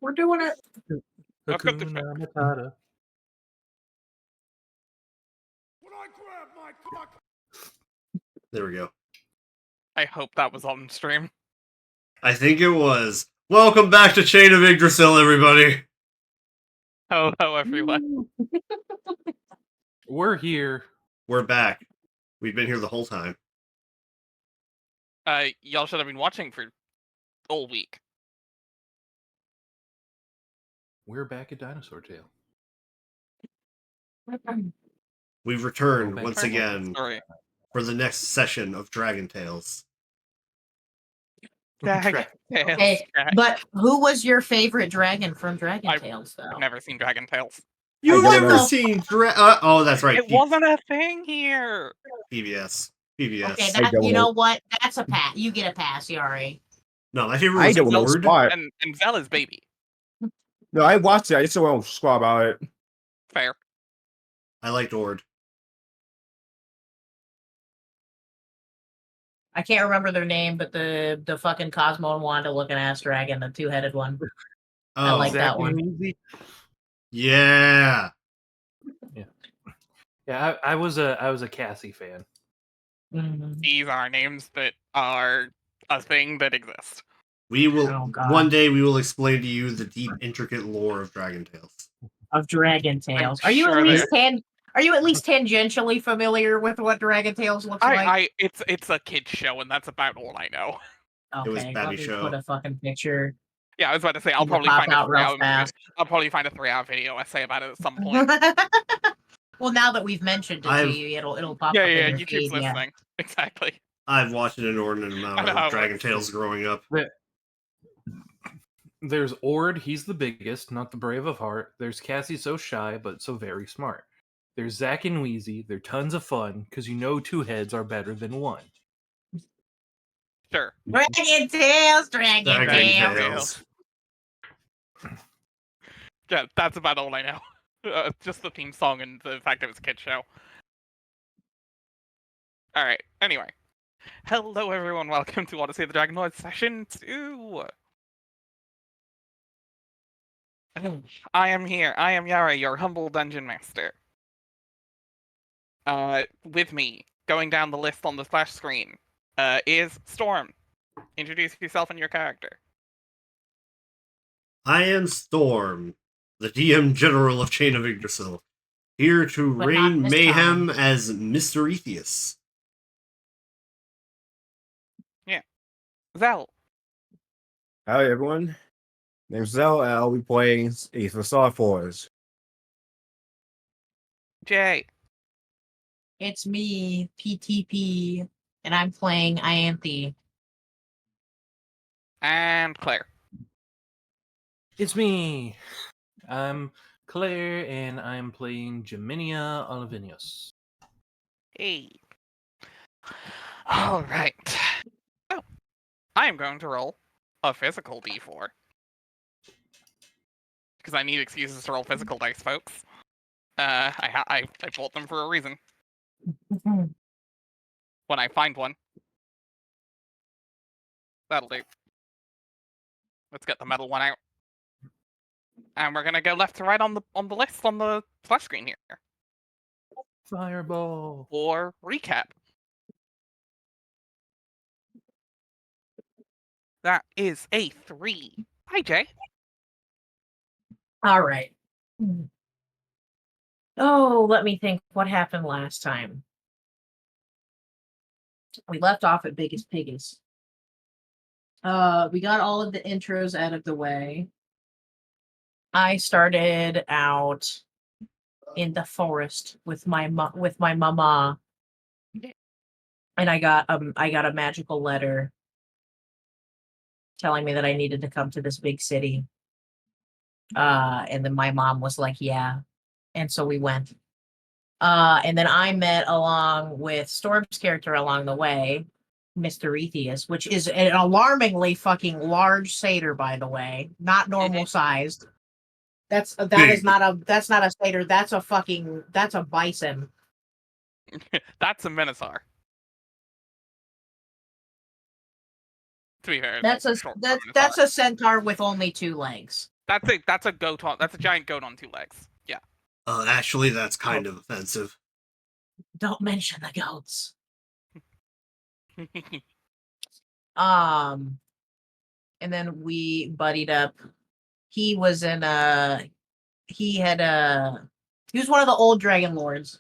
We're doing it. Hakuna Matata. There we go. I hope that was on stream. I think it was. Welcome back to Chain of Yggdrasil, everybody. Hello, everyone. We're here. We're back. We've been here the whole time. Y'all should have been watching for all week. We're back at Dinosaur Tale. We've returned back. once again Sorry. for the next session of Dragon Tales. Okay, but who was your favorite dragon from Dragon Tales, though? I've never seen Dragon Tales. You've don't never know. seen oh, that's right. It wasn't a thing here. PBS. Okay, you know what? That's a pass. You get a pass, Yari. No, my favorite was don't know Lord. Spot. And Zella's baby. No, I watched it. I just don't want to squaw about it. Fair. I liked Ord. I can't remember their name, but the fucking Cosmo and Wanda looking ass dragon, the two-headed one. Oh, I like Zack that one. and Weezy. Yeah. Yeah, I was a Cassie fan. Mhm. These are names that are a thing that exists. We will Oh, God. one day we will explain to you the deep, intricate lore of Dragon Tales. Of Dragon Tales. I'm Are you sure at least tangentially familiar with what Dragon Tales looks like? It's a kid's show, and that's about all I know. It was Okay, Babby let me Show. put a fucking picture. Yeah, I was about to say I'll It'll probably pop find out real fast. I'll probably find a 3-hour video essay about it at some point. Well, now that we've mentioned it to you, it'll pop up in your YouTube's feed, yeah. listening. Exactly. I've watched an inordinate amount I know how of it Dragon works. Tales growing up. There's Ord, he's the biggest, not the brave of heart. There's Cassie, so shy, but so very smart. There's Zack and Wheezy, they're tons of fun, because you know two heads are better than one. Sure. Dragon Tales, Dragon Tales. Yeah, that's about all I know. Just the theme song and the fact it was a kid's show. Alright, anyway. Hello everyone, welcome to Odyssey of the Dragonlords Session 2! I am here, I am Yara, your humble dungeon master. With me, going down the list on the splash screen, is Storm. Introduce yourself and your character. I am Storm, the DM General of Chain of Yggdrasil, here to But not reign this mayhem time. as Mr. Etheus. Zell. Hi, everyone. Name's Zell, and I'll be playing Ace for Star Force. Jay. It's me, PTP, and I'm playing Ianthe. And Claire. It's me! I'm Claire, and I'm playing Geminia Olivinius. Hey. Alright. So, I am going to roll a physical d4. Because I need excuses to roll physical dice, folks. I bought them for a reason. When I find one. That'll do. Let's get the metal one out. And we're gonna go left to right on the list on the splash screen here. Fireball! For recap. That is a 3. Hi, Jay. All right. Oh, let me think what happened last time. We left off at Biggus Piggus. We got all of the intros out of the way. I started out in the forest with my mama, and I got a magical letter telling me that I needed to come to this big city. And then my mom was like, "Yeah," and so we went. And then I met along with Storm's character along the way, Mr. Etheus, which is an alarmingly fucking large satyr, by the way, not normal sized. That's not a satyr. That's a bison. That's a Minotaur. To be fair, That's it's a short for that's Minotaur. that's a centaur with only 2 legs. That's a goat on. That's a giant goat on 2 legs. Yeah. Actually, that's kind of offensive. Don't mention the goats. Um, and then we buddied up. He was in he was one of the old Dragonlords,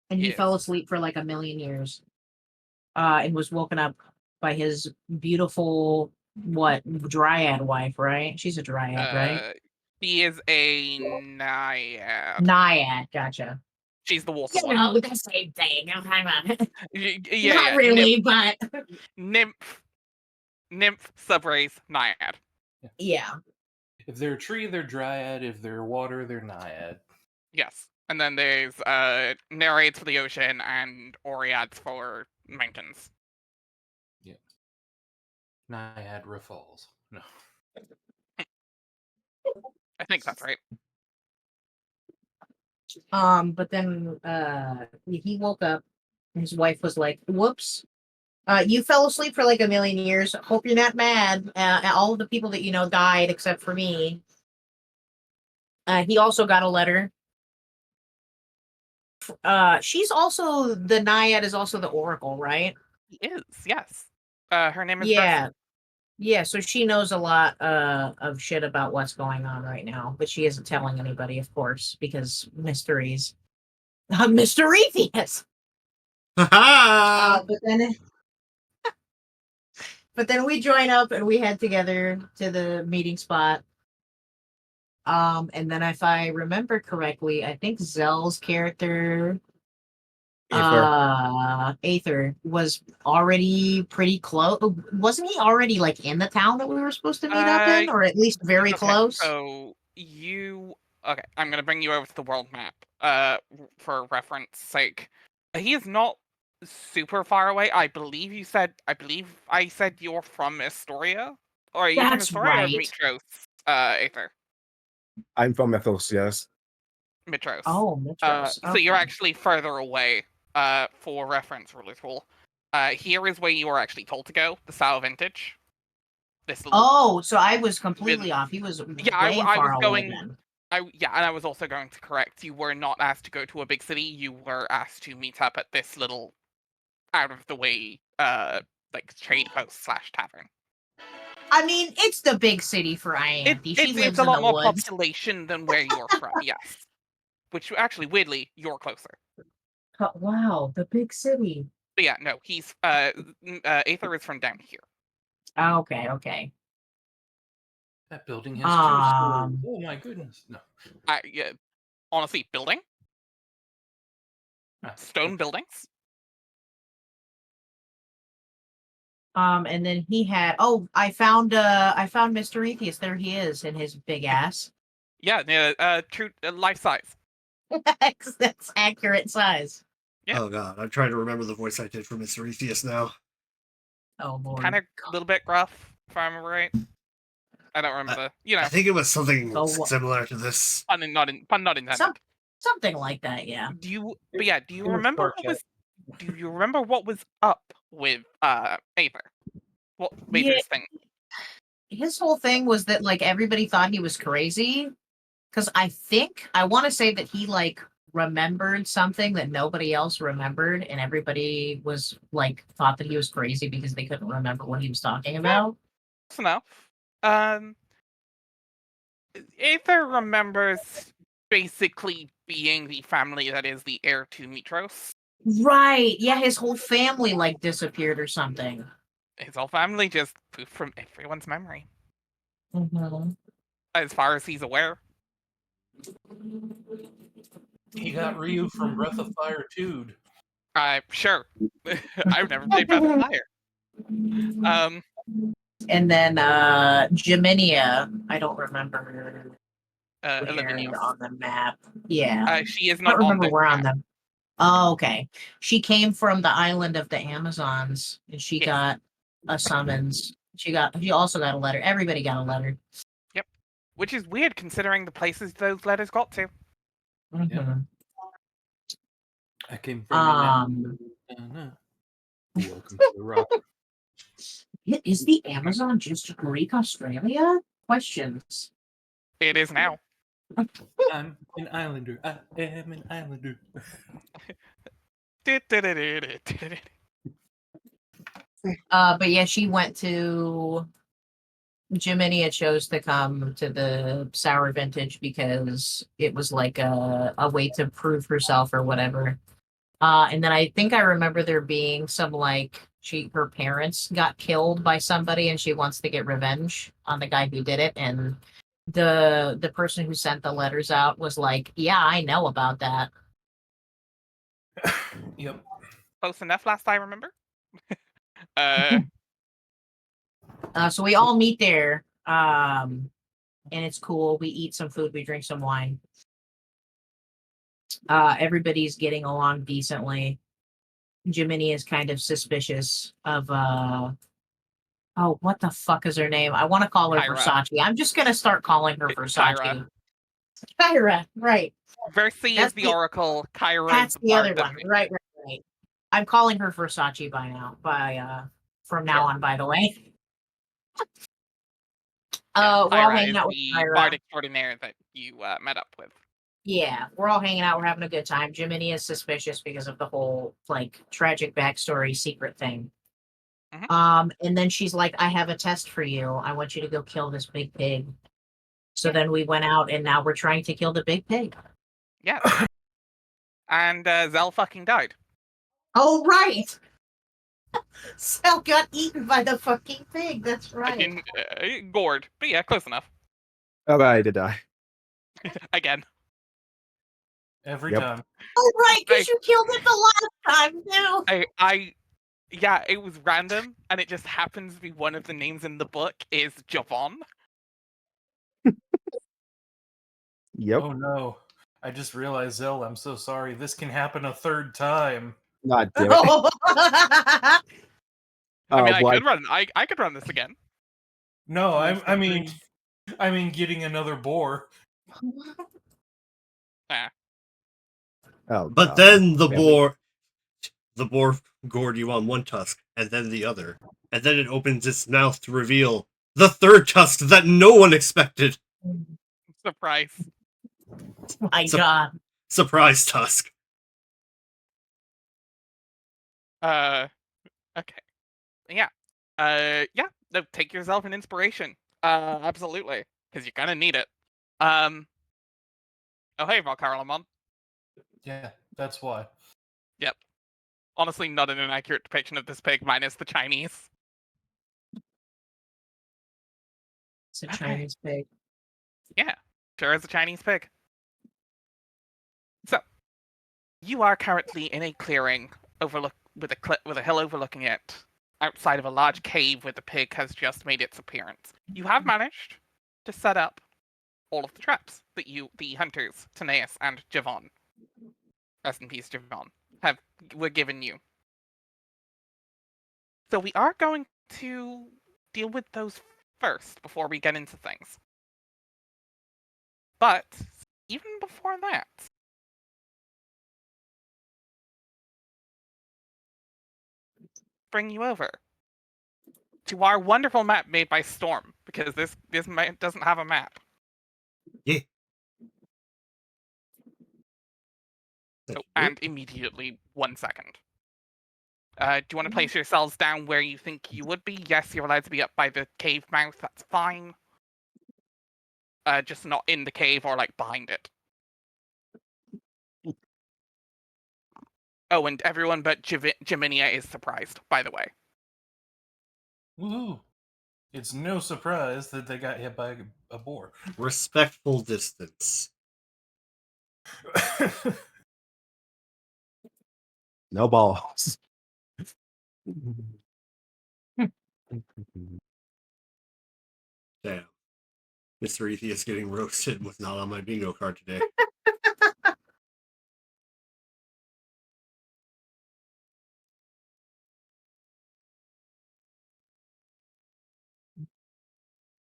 and he Yes. fell asleep for like a million years. And was woken up by his beautiful dryad wife, right? She's a dryad, right? He is a naiad. Naiad, gotcha. She's the water one. know, the same thing. Yeah, Not yeah. really, but Nymph, subrace, naiad. yeah. If they're a tree, they're dryad. If they're water, they're naiad. Yes. And then there's narrates for the ocean and Oreads for mountains. Niagara Falls. No. I think that's right. But then he woke up and his wife was like, whoops. You fell asleep for like a million years. Hope you're not mad. All of the people that you know died except for me. He also got a letter. She's also the Naiad is also the Oracle, right? He is, yes. Her name is Yeah. Versa. Yeah, so she knows a lot of shit about what's going on right now, but she isn't telling anybody, of course, because mysteries. Mysterious. Ha But then we join up and we head together to the meeting spot. And then if I remember correctly, I think Zell's character Aether was already pretty close. Wasn't he already like in the town that we were supposed to meet up in, or at least very close? So okay, I'm gonna bring you over to the world map. For reference sake, he is not super far away. I believe I said you're from Astoria, or are you from That's Astoria right. or Mitros? Aether. I'm from Mythos, yes. Mitros. Oh, Mitros. So you're Okay. actually further away. For reference, really cool. Here is where you are actually told to go. The Sour Vintage. This little. Oh, so I was completely off. He was I far was away going. then. And I was also going to correct. You were not asked to go to a big city. You were asked to meet up at this little, out of the way, like trade post / tavern. I mean, it's the big city for Ianthe. She lives It's a in lot the more woods. population than where you're from. Yes, which actually, weirdly, you're closer. Wow, the big city. But yeah, no, he's Aether is from down here. Okay. That building has 2 stories. Um, Oh my goodness. No. Yeah, honestly, building Ah, stone buildings. And then he had. Oh, I found Mr. Ethius. There he is in his big ass. Yeah, true life size. That's accurate size. Yeah. Oh god, I'm trying to remember the voice I did for Mr. Ethius now. Oh Lord. Kind of a little bit gruff, if I remember right. I don't remember I think it was something So what- similar to this. pun not intended. Something like that. Yeah. Do you It was remember Spark do you remember what was up with Aether? What made Yeah. his thing? His whole thing was that like everybody thought he was crazy, because I want to say that he like remembered something that nobody else remembered, and everybody was like thought that he was crazy because they couldn't remember what he was talking about. Close enough. Aether remembers basically being the family that is the heir to Mitros. Right. Yeah, his whole family like disappeared or something. His whole family just poofed from everyone's memory, Mm-hmm. as far as he's aware. He got Ryu from Breath of Fire 2. Sure. I've never played Breath of Fire. And then Geminia, I don't remember where Elevinios. on the map. Yeah. She is I not don't remember on where the on them. Oh, okay. She came from the island of the Amazons, and she Yes. got a summons. She also got a letter. Everybody got a letter. which is weird considering the places those letters got to. Mhm. I came from Welcome to the Rock. Is the Amazon just Greek Australia? Questions. It is now. I'm an islander. I am an islander. But yeah, she went to Jiminia chose to come to the sour vintage because it was like a way to prove herself or whatever. And then I think I remember there being some like her parents got killed by somebody and she wants to get revenge on the guy who did it. And the person who sent the letters out was like, yeah, I know about that. Yep. Close enough last I remember. So we all meet there. And it's cool. We eat some food, we drink some wine. Everybody's getting along decently. Jiminy is kind of suspicious of oh, what the fuck is her name? I want to call her Kyra. Versace. I'm just gonna start calling her Versace. Kyra. Kyra, right. Versi That's is the the- Oracle. Kyra That's is the other part of one. it. Right. I'm calling her Versace from now Sure. on, by the way. Yeah, We're all Kyra hanging is out with the Kyra. bard extraordinaire that you met up with. Yeah, we're all hanging out. We're having a good time. Jiminy is suspicious because of the whole like tragic backstory secret thing. Mhm. And then she's like, "I have a test for you. I want you to go kill this big pig." So then we went out, and now we're trying to kill the big pig. Yeah. And Zell fucking died. Oh right, Sel got eaten by the fucking pig. That's I right. didn't gored, but yeah, close enough. Oh, I did die. Again. Every Yep. time. Oh right, because I- you killed it the last time too. Yeah, it was random, and it just happens to be one of the names in the book is Javon. Yep. Oh no. I just realized, Zell, I'm so sorry. This can happen a third time. Not damn it. I mean, I boy. could run. I could run this again. No, Most I mean things- I mean getting another boar. Oh, But God. then the Family. boar gored you on one tusk, and then the other. And then it opens its mouth to reveal the third tusk that no one expected. Surprise. My So- God. Surprise tusk. Okay. Yeah. No, take yourself an inspiration. Absolutely, because you're gonna need it. Oh hey, Valkaralamon. Yeah, that's why. Yep. Honestly, not an inaccurate depiction of this pig, minus the Chinese. It's a Okay. Chinese pig. Yeah, sure is a Chinese pig. So, you are currently in a clearing with a hill overlooking it, outside of a large cave where the pig has just made its appearance. You have managed to set up all of the traps that the hunters, Taneus and Javon, rest in peace, Javon, were given you. So we are going to deal with those first before we get into things. But even before that, bring you over to our wonderful map made by Storm, because this map doesn't have a map. Yeah. Oh, and immediately 1 second. Do you want to place yourselves down where you think you would be? Yes, you're allowed to be up by the cave mouth. That's fine. Just not in the cave or like behind it. Oh, and everyone but Jiminia is surprised, by the way. Woohoo! It's no surprise that they got hit by a boar. Respectful distance. No balls. Damn. Mr. Atheist getting roasted was not on my bingo card today.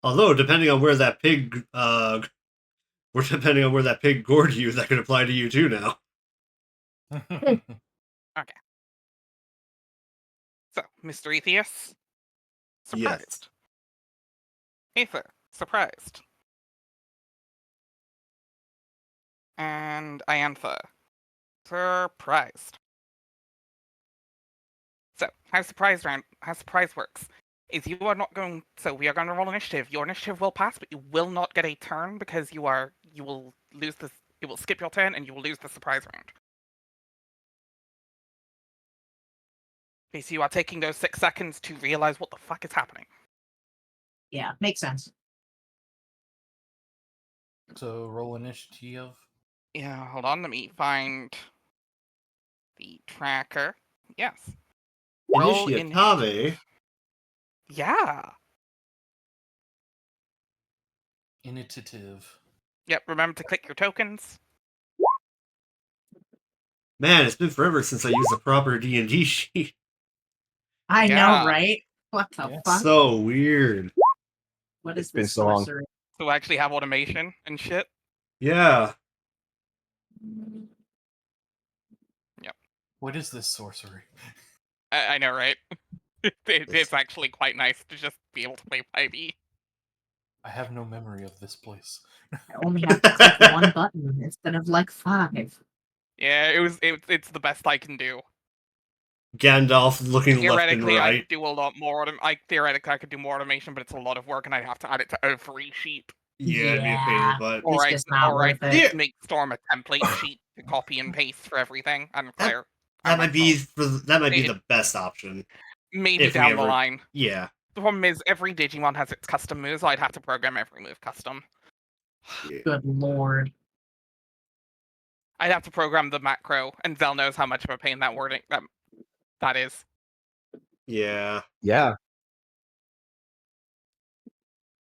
Although, depending on where that pig gored you, that could apply to you too now. So, Mr. Atheist, surprised. Yes. Aether, surprised. and Iantha. Surprised. So, how surprise works is we are going to roll initiative. Your initiative will pass, but you will not get a turn because you will lose this. It will skip your turn, and you will lose the surprise round. Okay, so you are taking those 6 seconds to realize what the fuck is happening. Yeah, makes sense. So roll initiative. Yeah, hold on. Let me find the tracker. Yes. Roll Initiative. Yeah. Initiative. Yep. Remember to click your tokens. Man, it's been forever since I used a proper D&D sheet. I Yeah. know, right? What the Yeah. fuck? So weird. What It's is been this so long. sorcery? So actually have automation and shit. Yeah. What is this sorcery? I know, right? It's actually quite nice to just be able to play 5e. I have no memory of this place. I only have to click one button instead of like 5. Yeah, it's the best I can do. Gandalf looking left and Theoretically, I right. could do a lot more. Theoretically, I could do more automation, but it's a lot of work, and I'd have to add it to every sheet. Yeah, it'd be a pain in the butt. It's just not worth it. Yeah. Make Storm a template sheet to copy and paste for everything. And Claire, That might be It- the best option. maybe if we down the ever- line. Yeah. The problem is every Digimon has its custom moves, so I'd have to program every move custom. Good lord. I'd have to program the macro, and Zell knows how much of a pain that is. Yeah. Yeah.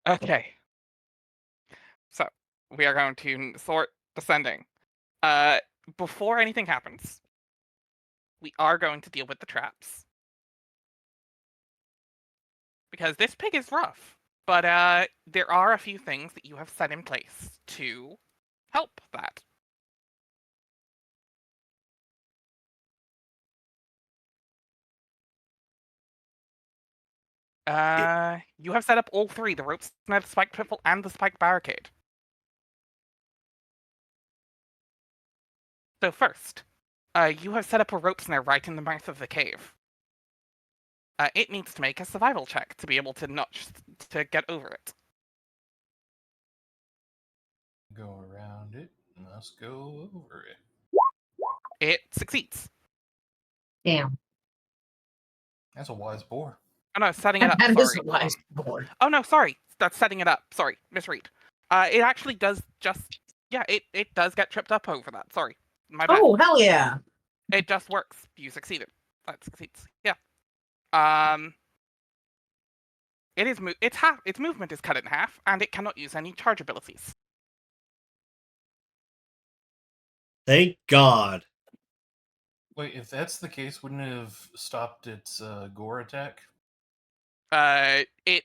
Okay. So we are going to sort descending. Before anything happens, we are going to deal with the traps. Because this pig is rough. But there are a few things that you have set in place to help that. You have set up all 3, the rope snare, the spiked pitfall, and the spiked barricade. So first, you have set up a rope snare right in the mouth of the cave. It needs to make a survival check to be able to get over it. Go around it. Must go over it. It succeeds. Damn. That's a wise boar. Oh no, setting it up. That is Sorry. a wise board. Oh no, sorry. That's setting it up. Sorry, misread. It actually does it does get tripped up over that. Sorry. My bad. Oh, hell yeah. It just works. You succeeded. That succeeds. Yeah. Its movement is cut in half, and it cannot use any charge abilities. Thank God. Wait, if that's the case, wouldn't it have stopped its gore attack? It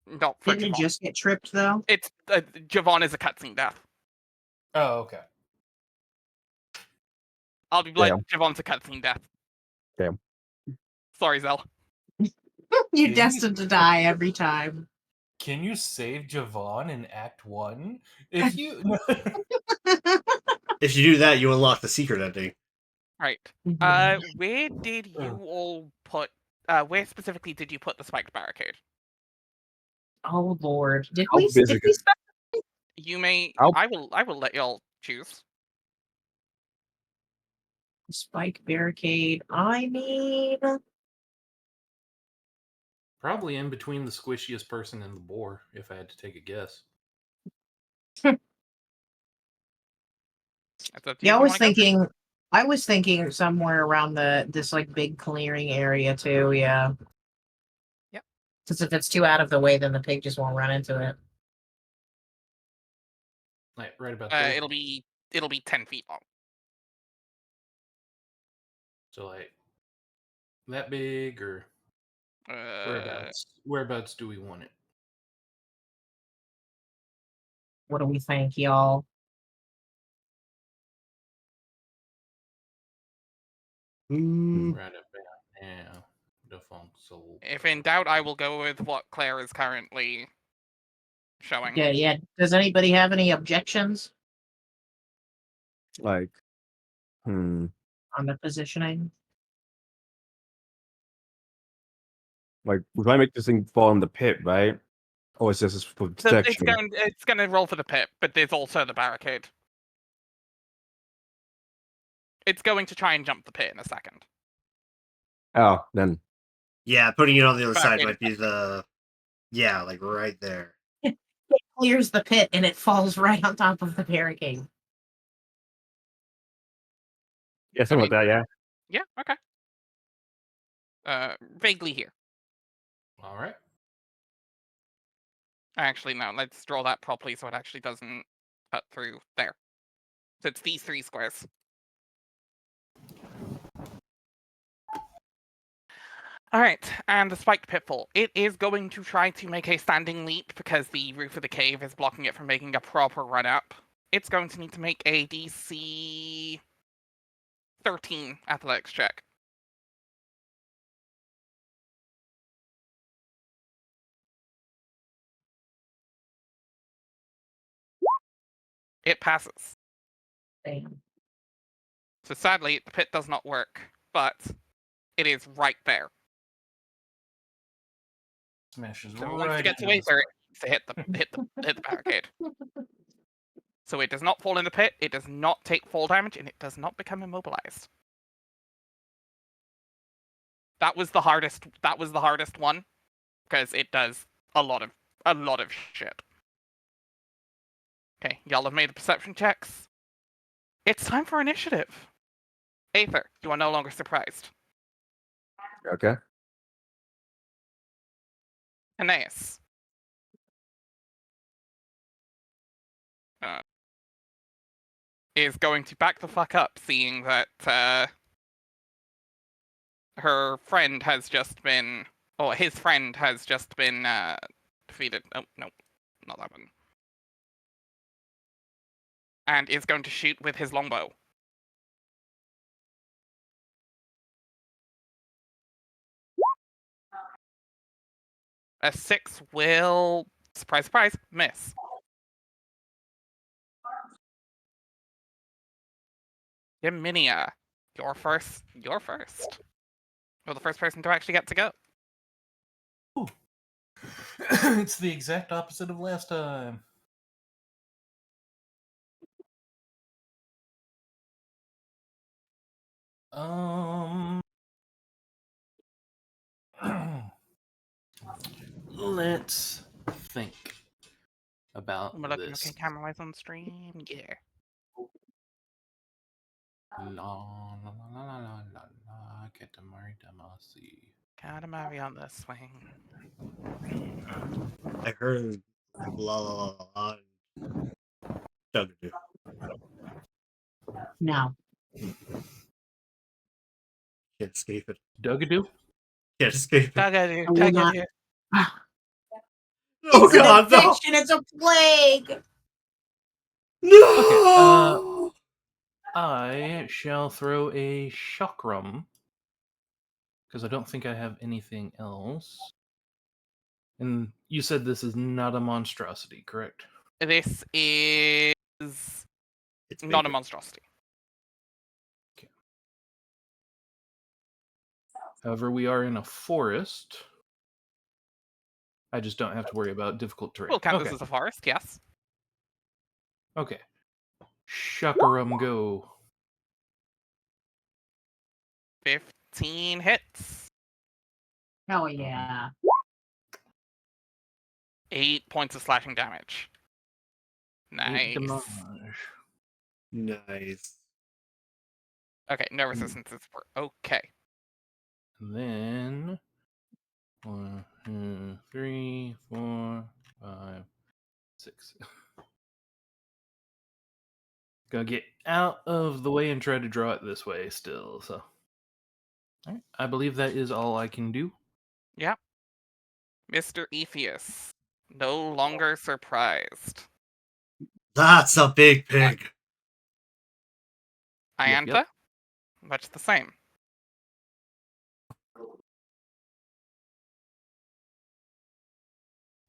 not for Didn't it Javon. just get tripped though? It's Javon is a cutscene death. Oh, okay. I'll be like, Javon's a cutscene death. Damn. Sorry, Zell. You're Did destined to die every time. Can you save Javon in Act 1? If you... If you do that, you unlock the secret ending. Right. Where did you all put? Where specifically did you put the spiked barricade? Oh lord. Did How we busy did we spec- You may. I'll- I will let y'all choose. spike barricade? I mean, Probably in between the squishiest person and the boar, if I had to take a guess. That's up to yeah, you I if you was wanna go first. thinking somewhere around this like big clearing area too, yeah. Yep. Because if it's too out of the way, then the pig just won't run into it. Like, right about there. It'll be 10 feet long. So, like, that big, or whereabouts do we want it? What do we think, y'all? Right about now. Defunct soul. If in doubt, I will go with what Claire is currently showing. Yeah. Does anybody have any objections? Like, On the positioning. like we might make this thing fall in the pit, right? Or it's just for So protection. it's going to roll for the pit, but there's also the barricade. It's going to try and jump the pit in a second. Oh, then Yeah, putting it on the other side Barricade might be the. Yeah, like right there. It clears the pit and it falls right on top of the barricade. yeah, something like that. Yeah. Yeah, okay. Vaguely here. All right. Actually, no, let's draw that properly so it actually doesn't cut through there. So it's these 3 squares. Alright, and the spiked pitfall. It is going to try to make a standing leap because the roof of the cave is blocking it from making a proper run up. It's going to need to make a DC 13 athletics check. It passes. Damn. So sadly, the pit does not work, but it is right there. Smashes So right once it gets into away the there, it needs to hit the barricade. So it does not fall in the pit, it does not take fall damage, and it does not become immobilized. That was the hardest one, because it does a lot of shit. Okay, y'all have made the perception checks. It's time for initiative. Aether, you are no longer surprised. Okay. Aeneas. Is going to back the fuck up, seeing that her friend has just been, or his friend has just been defeated. Oh, no, not that one. And is going to shoot with his longbow. A 6 will, surprise, surprise, miss. Yaminia, you're first. You're first. You're the first person to actually get to go. It's the exact opposite of last time. Let's think about We're looking this. okay camera-wise on stream. Yeah. La la la la la la la. Katamari Damacy. Katamari on the swing. I heard like la la la la. Doug do. No. Can't escape it. Dugadoo? Can't escape it. Duggadoo, I will not. Duggadoo. Oh It's an god, no! infection. It's a plague. No! I shall throw a chakram because I don't think I have anything else. And you said this is not a monstrosity, correct? This is It's not a bigger. monstrosity. However, we are in a forest. I just don't have to worry about difficult terrain. We'll count Okay. this as a forest, yes. Okay. Chakaram go. 15 hits. Oh yeah. 8 points of slashing damage. Eight Nice. damage. Nice. Okay, no resistances for okay. And then 1, 2, 3, 4, 5, 6. Gonna get out of the way and try to draw it this way still. So, all right. I believe that is all I can do. Yeah. Mr. Epheus, no longer surprised. That's a big pig. Iantha, much the same.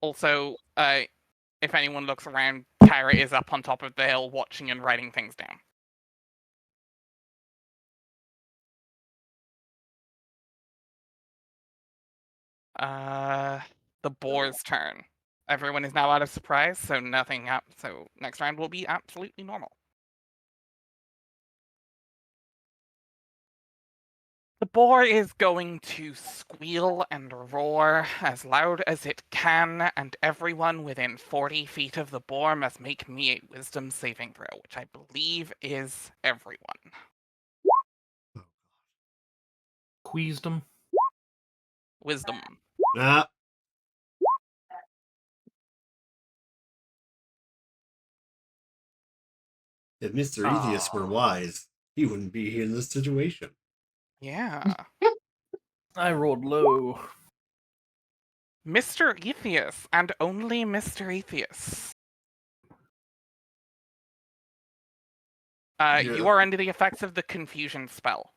Also, if anyone looks around, Kyra is up on top of the hill watching and writing things down. The boar's turn. Everyone is now out of surprise, so nothing up. So next round will be absolutely normal. The boar is going to squeal and roar as loud as it can, and everyone within 40 feet of the boar must make me a wisdom saving throw, which I believe is everyone. Queasdom. Wisdom. Ah. If Mr. Ethius were wise, he wouldn't be in this situation. Yeah. I rolled low. Mr. Ethius, and only Mr. Ethius. You are under the effects of the confusion spell.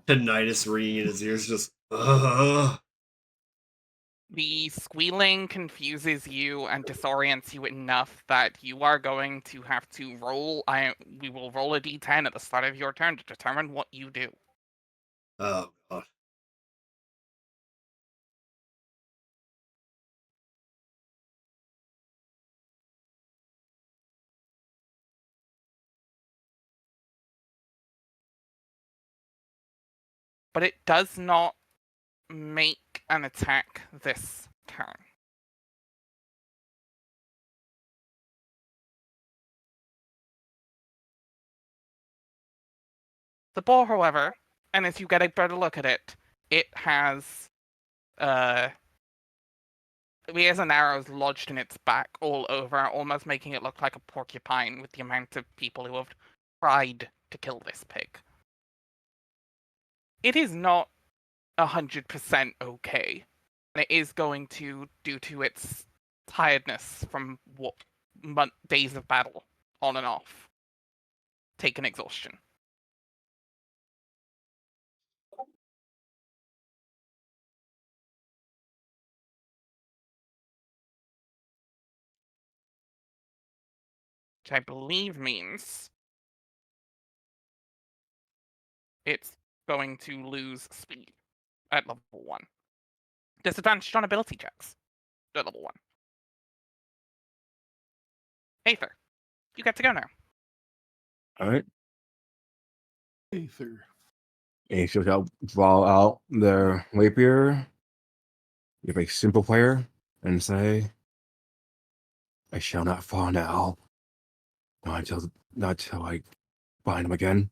Tinnitus ringing in his ears, just The squealing confuses you and disorients you enough that you are going to have to roll. We will roll a d10 at the start of your turn to determine what you do. Oh god. But it does not make an attack this turn. The boar, however, and as you get a better look at it, it has it has an arrows lodged in its back all over, almost making it look like a porcupine with the amount of people who have tried to kill this pig. It is not 100% okay, and it is going to, due to its tiredness from days of battle on and off, take an exhaustion. Which I believe means it's going to lose speed at level 1. Disadvantage on ability checks at level 1. Aether, you get to go now. All right. Aether. And she'll draw out their rapier. Give a simple prayer and say, I shall not fall now. Not until I find him again.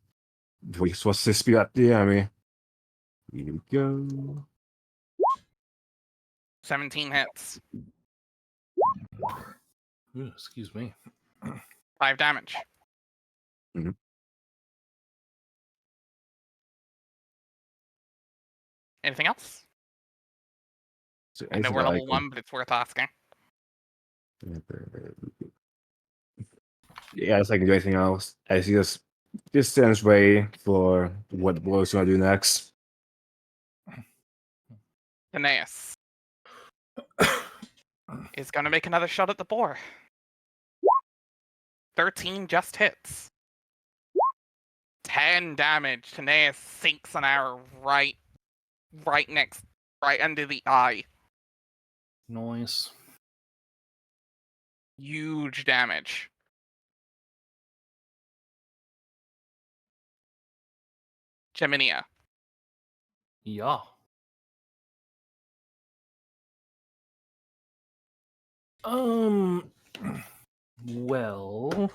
We supposed to speak at the enemy. Here we go. 17 hits. Ooh, excuse me. 5 damage. Mhm. Anything else? So I know we're level 1, but it's worth asking. Yeah, it's like do anything else. I see this stands way for what the boys gonna do next. Aeneas is going to make another shot at the boar. 13 just hits. 10 damage. Aeneas sinks an arrow right under the eye. Noise. Huge damage. Geminia. Yeah. Well,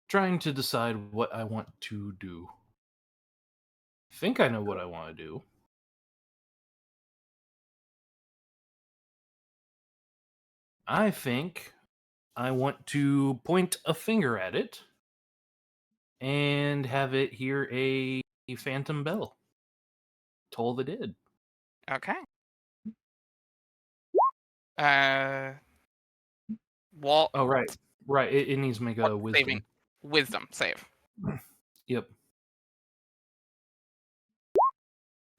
trying to decide what I want to do. I think I know what I want to do. I think I want to point a finger at it and have it hear a phantom bell. Toll the dead. Okay. What? Oh, right. Right. It needs to make a What's wisdom. saving? Wisdom save. Yep.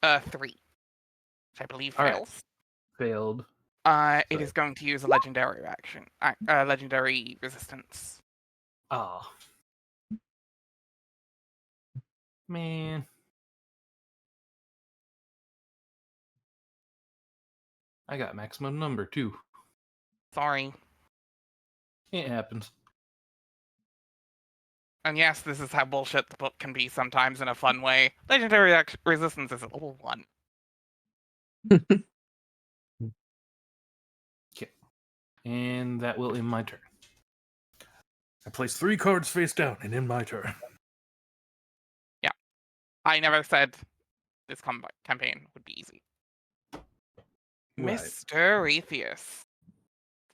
3. Which I believe All right. fails. Failed. It is going to use a legendary reaction, legendary resistance. Oh. Man. I got maximum number too. Sorry. It happens. And yes, this is how bullshit the book can be sometimes in a fun way. Legendary resistance is a level 1. Okay. And that will end my turn. I place 3 cards face down and end my turn. I never said this campaign would be easy. Right. Mr. Atheus.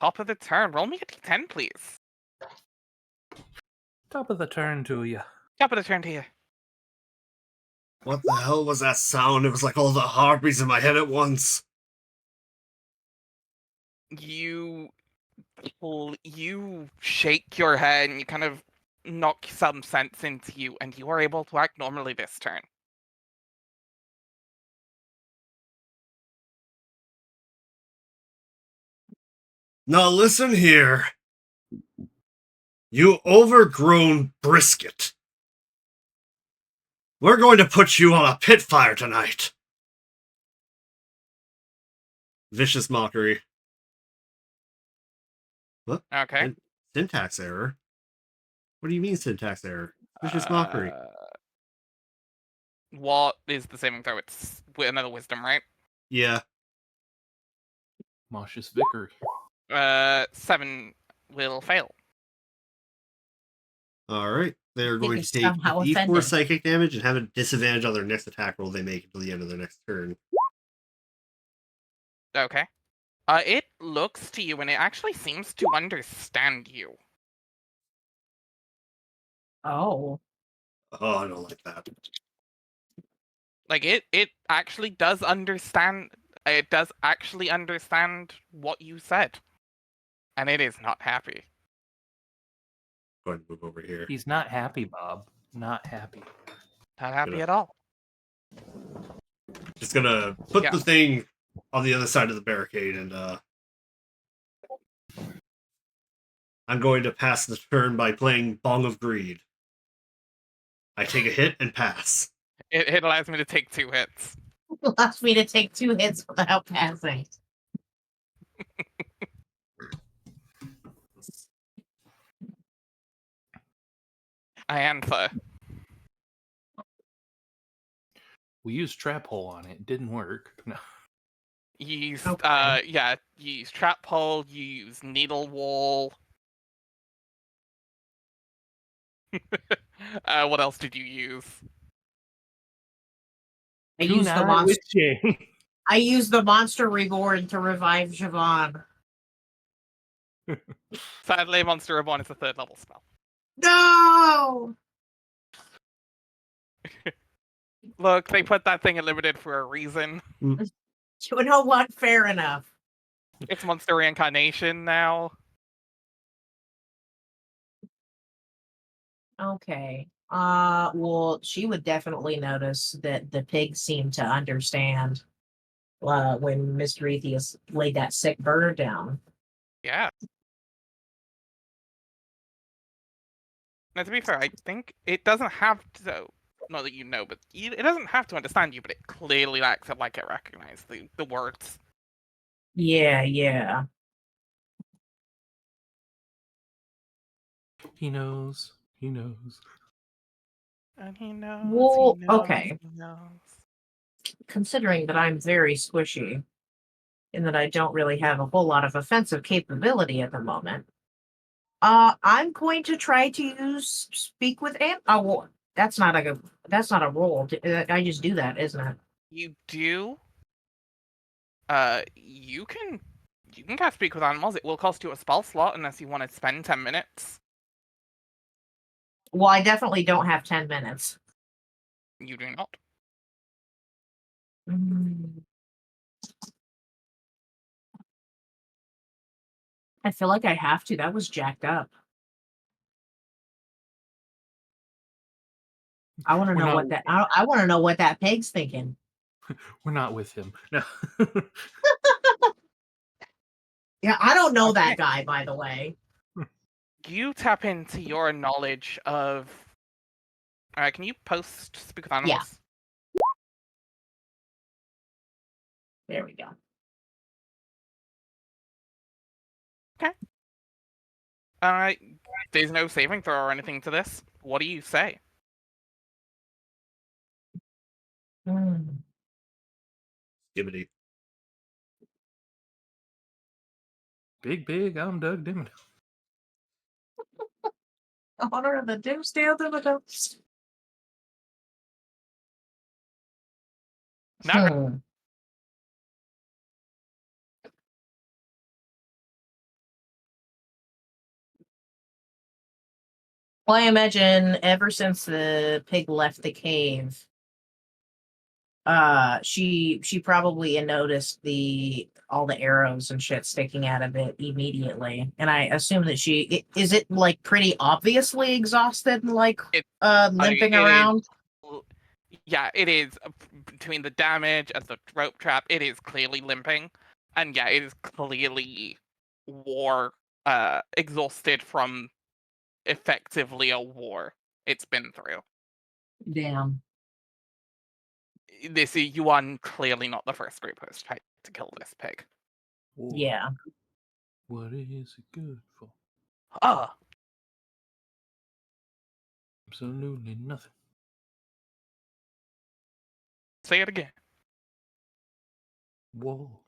Top of the turn. Roll me a d10, please. Top of the turn to you. Top of the turn to you. What the hell was that sound? It was like all the heartbeats in my head at once. You shake your head and you kind of knock some sense into you, and you are able to act normally this turn. Now listen here. You overgrown brisket. We're going to put you on a pit fire tonight. Vicious mockery. What? Okay. Syntax error? What do you mean syntax error? Vicious mockery. What is the saving throw? It's another wisdom, right? Yeah. Moshe's Vickery. 7 will fail. Alright. They're going is to take somehow D4 offended. psychic damage and have a disadvantage on their next attack roll they make until the end of their next turn. Okay. It looks to you and it actually seems to understand you. Oh. Oh, I don't like that. Like it actually does understand. It does actually understand what you said, and it is not happy. Go ahead and move over here. He's not happy, Bob. Not happy. Not happy Gonna- at all. Just gonna put Yeah. the thing on the other side of the barricade and I'm going to pass the turn by playing Bong of Greed. I take a hit and pass. It allows me to take 2 hits. Allows me to take 2 hits without passing. Iantha. We used trap hole on it. It didn't work. No. You use Okay. you use trap hole, you use needle wall. What else did you use? I used the Kunai monster. Witching. I used the monster reborn to revive Siobhan. Sadly, Monster Reborn is a 3rd level spell. No. Look, they put that thing in limited for a reason. You know what? Fair enough. It's monster reincarnation now. Okay. Well, she would definitely notice that the pigs seemed to understand when Mr. Atheus laid that sick bird down. Yeah. Now, to be fair, I think it doesn't have to. Not that you know, but it doesn't have to understand you, but it clearly acts like it recognizes the words. Yeah, yeah. He knows. He knows. And he knows. Well, he knows, okay. He knows. Considering that I'm very squishy and that I don't really have a whole lot of offensive capability at the moment, I'm going to try to use speak with Oh, well, that's not a roll. I just do that, isn't it? You do. You can cast speak with animals. It will cost you a spell slot unless you want to spend 10 minutes. Well, I definitely don't have 10 minutes. You do not. I feel like I have to. That was jacked up. I want to We're know not- what that. I want to know what that pig's thinking. We're not with him. No. Yeah, I don't know Okay. that guy, by the way. You tap into your knowledge of. Can you post Speak with Yeah. Animals? There we go. There's no saving throw or anything to this. What do you say? Hmm. Skibbity. Big, I'm Doug Dimmock. Honor of the Doomsdale Dividends. Not Well, I imagine ever since the pig left the cave, she probably noticed all the arrows and shit sticking out of it immediately, and I assume that is it like pretty obviously exhausted, and like limping it is- around. Yeah, it is. Between the damage and the rope trap, it is clearly limping. And yeah, it is clearly exhausted from effectively a war it's been through. Damn. You are clearly not the first group who's tried to kill this pig. Whoa, Yeah. what is it good for? Ah, Absolutely nothing. say it again. Whoa.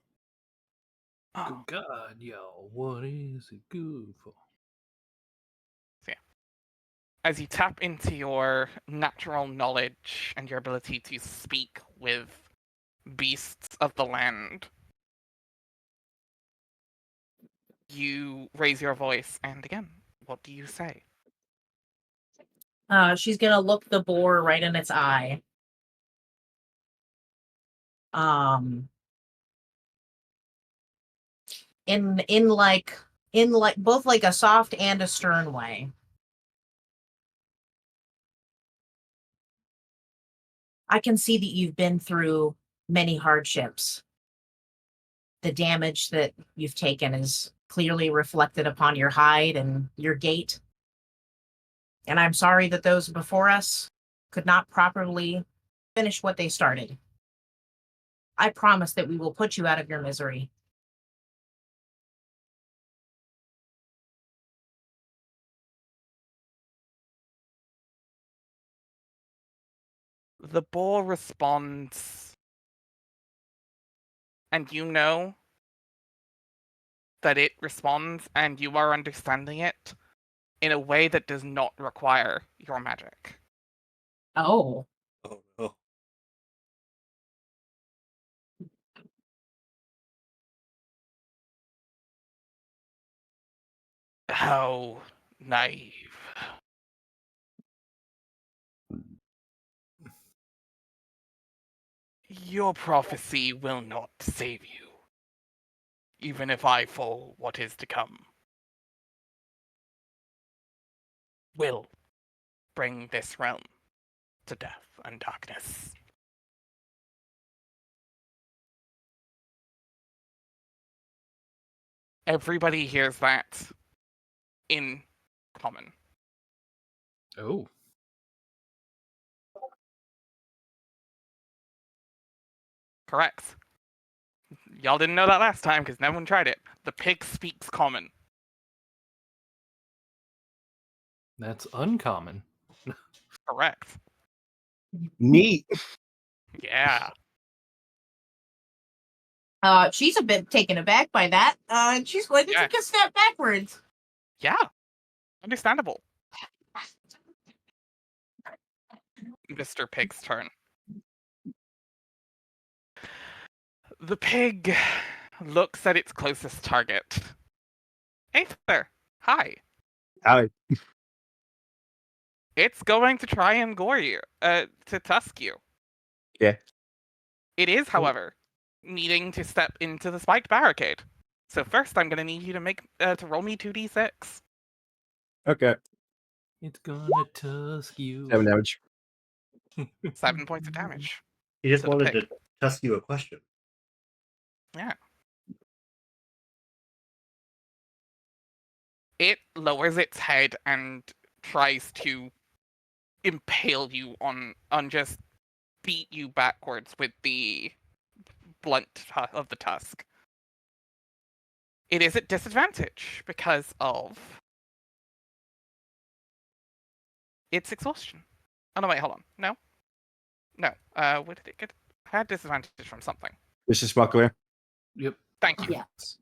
Oh. Good God, y'all, what is it good for? As you tap into your natural knowledge and your ability to speak with beasts of the land, you raise your voice, and again, what do you say? She's gonna look the boar right in its eye. In like both like a soft and a stern way. I can see that you've been through many hardships. The damage that you've taken is clearly reflected upon your hide and your gait. And I'm sorry that those before us could not properly finish what they started. I promise that we will put you out of your misery. The boar responds, and you know that it responds, and you are understanding it in a way that does not require your magic. Oh. Oh no. How naive. Your prophecy will not save you, even if I fall what is to come. Will bring this realm to death and darkness. Everybody hears that in common. Oh. Correct. Y'all didn't know that last time because no one tried it. The pig speaks common. That's uncommon. Correct. Neat. Yeah. She's a bit taken aback by that. She's going to Yeah. take a step backwards. Yeah. Understandable. Mr. Pig's turn. The pig looks at its closest target. Hey there. Hi. Hi. It's going to try and gore you, to tusk you. Yeah. It is, however, needing to step into the spiked barricade. So first, I'm going to need you to roll me 2d6. Okay. It's gonna tusk you. 7 damage. 7 points of damage. He just To the wanted pig. to tusk you a question. Yeah. it lowers its head and tries to impale you on just beat you backwards with the blunt of the tusk. It is at disadvantage because of its exhaustion. Oh no, wait, hold on. No. Where did it get? I had disadvantage from something. This is Buckler. Yep. Thank you. Yes.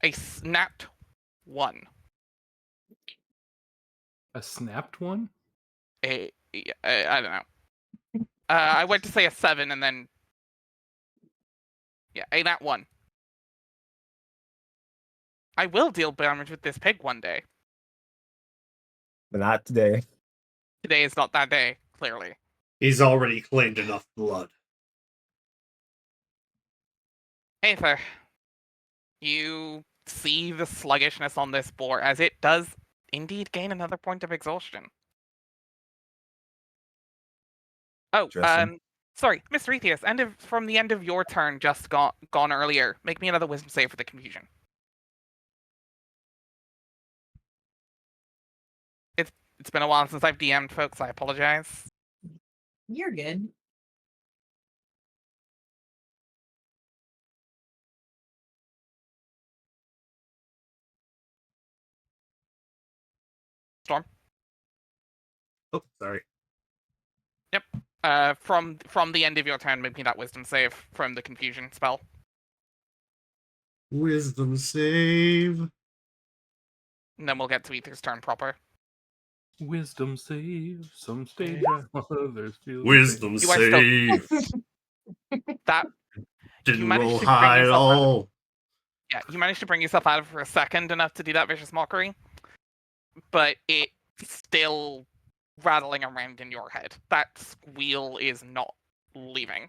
A snapped 1. A snapped one? I don't know. I went to say a 7 and then a nat 1. I will deal damage with this pig one day. But not today. Today is not that day, clearly. He's already claimed enough blood. Aether, you see the sluggishness on this boar as it does indeed gain another point of exhaustion. Oh, Interesting. sorry, Mr. Ethius, from the end of your turn just gone earlier, make me another wisdom save for the confusion. It's been a while since I've DM'd, folks. I apologize. You're good. Storm. Oh, sorry. From the end of your turn, make me that wisdom save from the confusion spell. Wisdom save. And then we'll get to Ether's turn proper. Wisdom save. Some stage others feel. Wisdom You are still- save. That Didn't managed roll to bring high at yourself out of- all. Yeah, you managed to bring yourself out of it for a second enough to do that vicious mockery, but it's still rattling around in your head. That squeal is not leaving.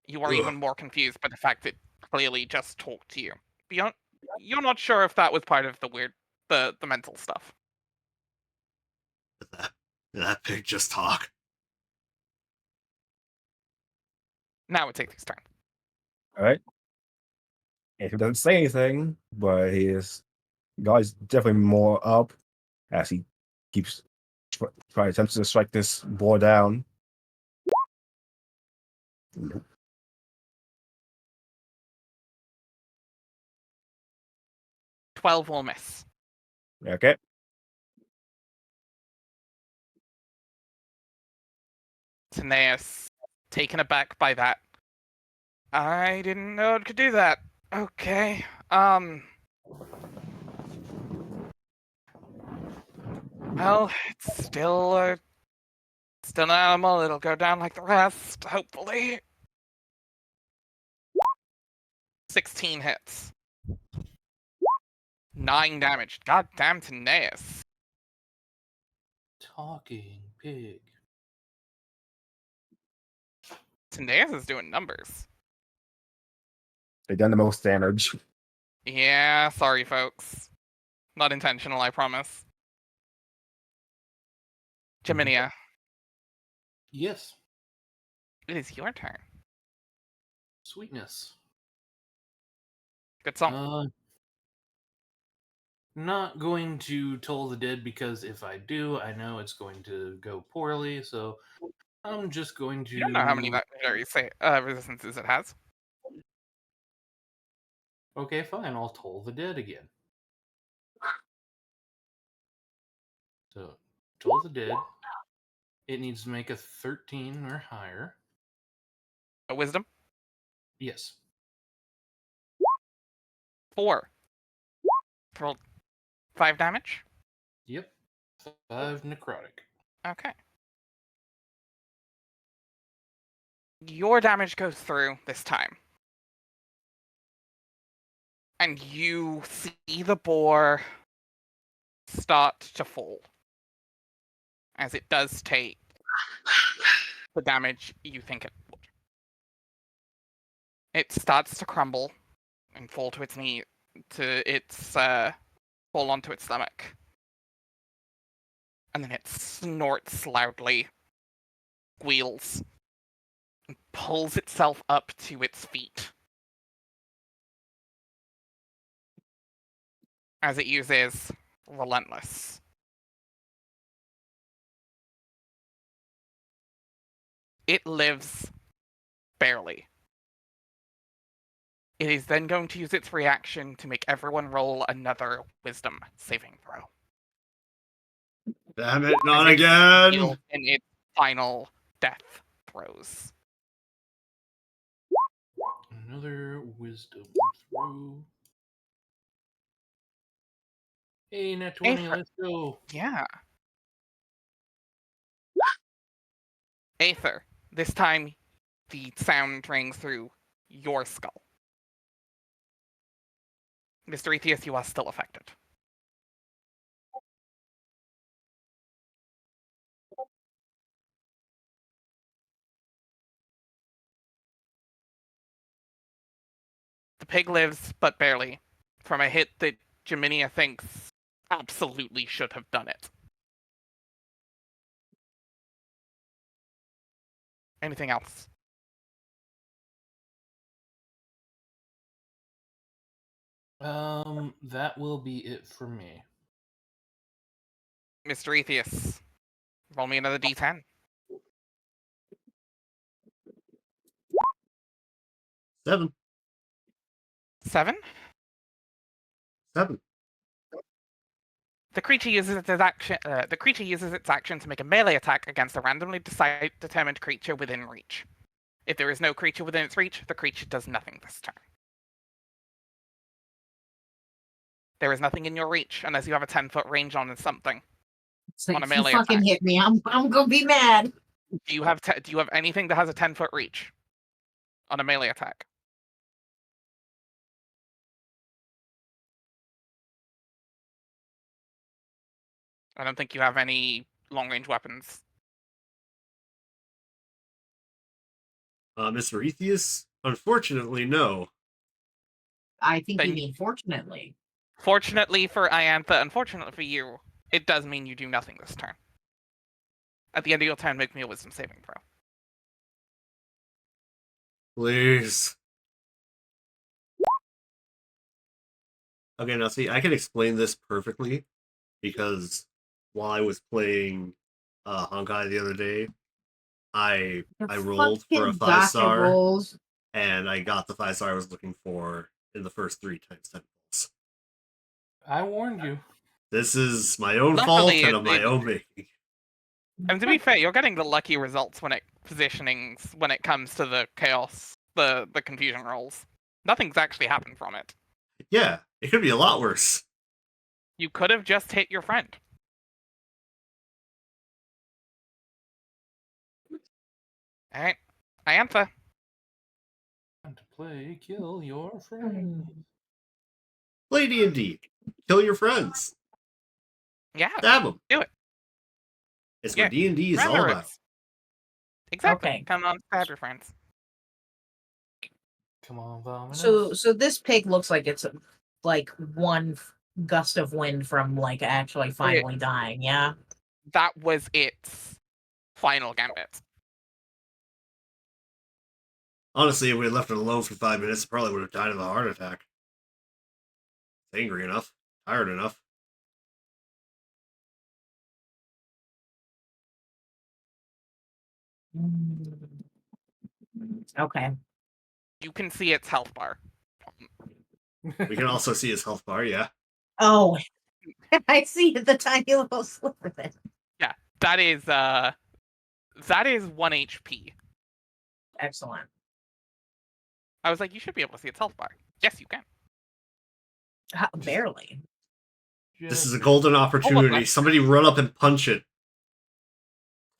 You are Ugh. even more confused by the fact that it clearly just talked to you. You're not sure if that was part of the weird, the mental stuff. Did that pig just talk? Now it's Aether's turn. All right. And he doesn't say anything, but guy's definitely more up as he keeps trying attempts to strike this boar down. Nope. 12 will miss. Okay. Taeneas, taken aback by that. I didn't know it could do that. Okay. Well, it's still an animal. It'll go down like the rest, hopefully. 16 hits. 9 damage. Goddamn Taeneas. Talking pig. Taeneas is doing numbers. They done the most damage. Yeah, sorry, folks. Not intentional, I promise. Jaminia, Yes. it is your turn. Sweetness. Good song. Not going to toll the dead because if I do, I know it's going to go poorly. So I'm just going to. You don't know how many resistances it has. Okay, fine. I'll toll the dead again. So toll the dead. It needs to make a 13 or higher. A wisdom? Yes. 4. Rolled 5 damage? Yep. 5 necrotic. Okay. Your damage goes through this time. And you see the boar start to fall. As it does take the damage you think it would. It starts to crumble and fall to its knee, fall onto its stomach. And then it snorts loudly, squeals, and pulls itself up to its feet as it uses Relentless. It lives barely. It is then going to use its reaction to make everyone roll another Wisdom saving throw. Damn it, not As it again! heals in its final death throws. Another wisdom throw. Hey, nat 20, Aether. let's go. Yeah. Aether. This time, the sound rings through your skull. Mr. Ethius, you are still affected. The pig lives, but barely, from a hit that Jaminia thinks absolutely should have done it. Anything else? That will be it for me. Mr. Ethius, roll me another d10. 7. 7? 7. The creature uses its action. The creature uses its action to make a melee attack against a randomly determined creature within reach. If there is no creature within its reach, the creature does nothing this turn. There is nothing in your reach unless you have a 10-foot range on something. It's like, On a if you melee fucking attack. hit me, I'm gonna be mad. Do you have anything that has a 10-foot reach on a melee attack? I don't think you have any long-range weapons. Mr. Ethius? Unfortunately, no. I think you Then- mean fortunately. Fortunately for Iantha, unfortunately for you, it does mean you do nothing this turn. At the end of your turn, make me a wisdom saving throw. Please. Okay, now see, I can explain this perfectly because while I was playing Honkai the other day, I rolled for a Fucking 5-star, gotcha rolls. and I got the 5-star I was looking for in the first 3 times 10 rolls. I warned you. This is my own Luckily, fault and it- of my it- own making. And to be fair, you're getting the lucky results when it comes to the chaos, the confusion rolls. Nothing's actually happened from it. Yeah, it could be a lot worse. You could have just hit your friend. Alright. Iantha. Time to play Kill Your Friend. Play D&D. Kill your friends. Yeah. Stab them. Do it. It's Yeah, what D&D is all Remember about. it's- Exactly. Okay. Come on, stab your friends. Come on, Vominos. So this pig looks like it's like one gust of wind from like actually finally dying. Yeah. That was its final gambit. Honestly, if we had left it alone for 5 minutes, it probably would have died of a heart attack. It's angry enough. Tired enough. Okay. You can see its health bar. We can also see his health bar, yeah. Oh, I see the tiny little slip of it. That is 1 HP. Excellent. I was like, you should be able to see its health bar. Yes, you can. Barely. This is a Just- golden opportunity. that's- Somebody run up and punch it.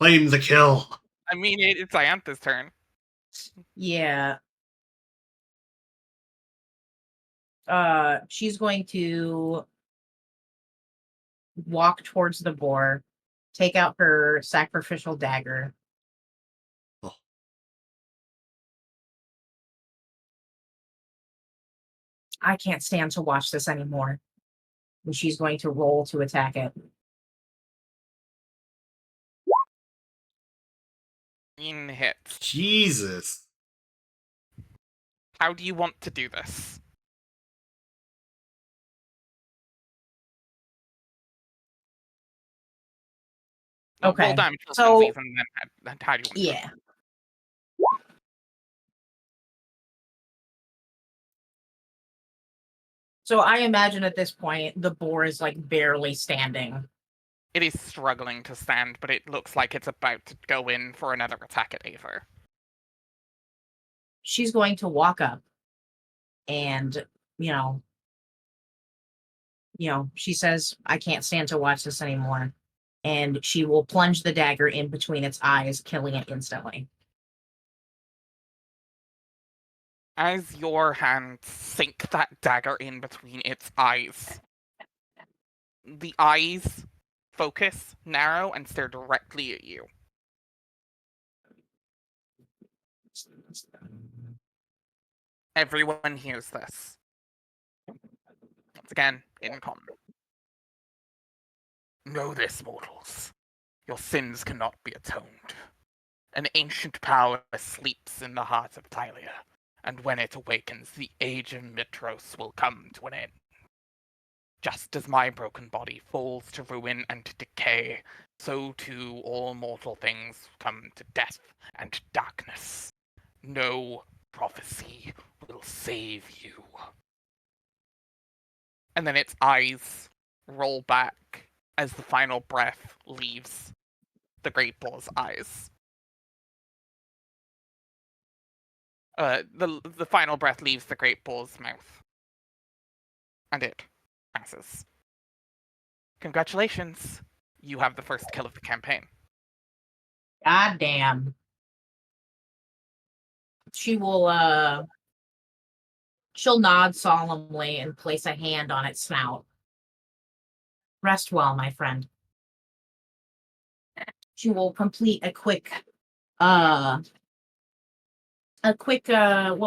Claim the kill. I mean, it's Iantha's turn. Yeah. She's going to walk towards the boar, take out her sacrificial dagger. Oh. I can't stand to watch this anymore. And she's going to roll to attack it. Hits. Jesus. How do you want to do this? Okay, Roll damage for so- funsies and then how do you want to do it? Yeah. So I imagine at this point the boar is like barely standing. It is struggling to stand, but it looks like it's about to go in for another attack at Aether. She's going to walk up and, you know, she says, I can't stand to watch this anymore. And she will plunge the dagger in between its eyes, killing it instantly. As your hands sink that dagger in between its eyes, the eyes focus, narrow, and stare directly at you. Everyone hears this. Once again, in common. Know this, mortals. Your sins cannot be atoned. An ancient power sleeps in the heart of Tylia, and when it awakens, the age of Mitros will come to an end. Just as my broken body falls to ruin and decay, so too all mortal things come to death and darkness. No prophecy will save you. And then its eyes roll back as the final breath leaves the great bull's eyes. The final breath leaves the great bull's mouth. And it passes. Congratulations. You have the first kill of the campaign. God damn. She will, she'll nod solemnly and place a hand on its snout. Rest well, my friend. She will complete a quick, what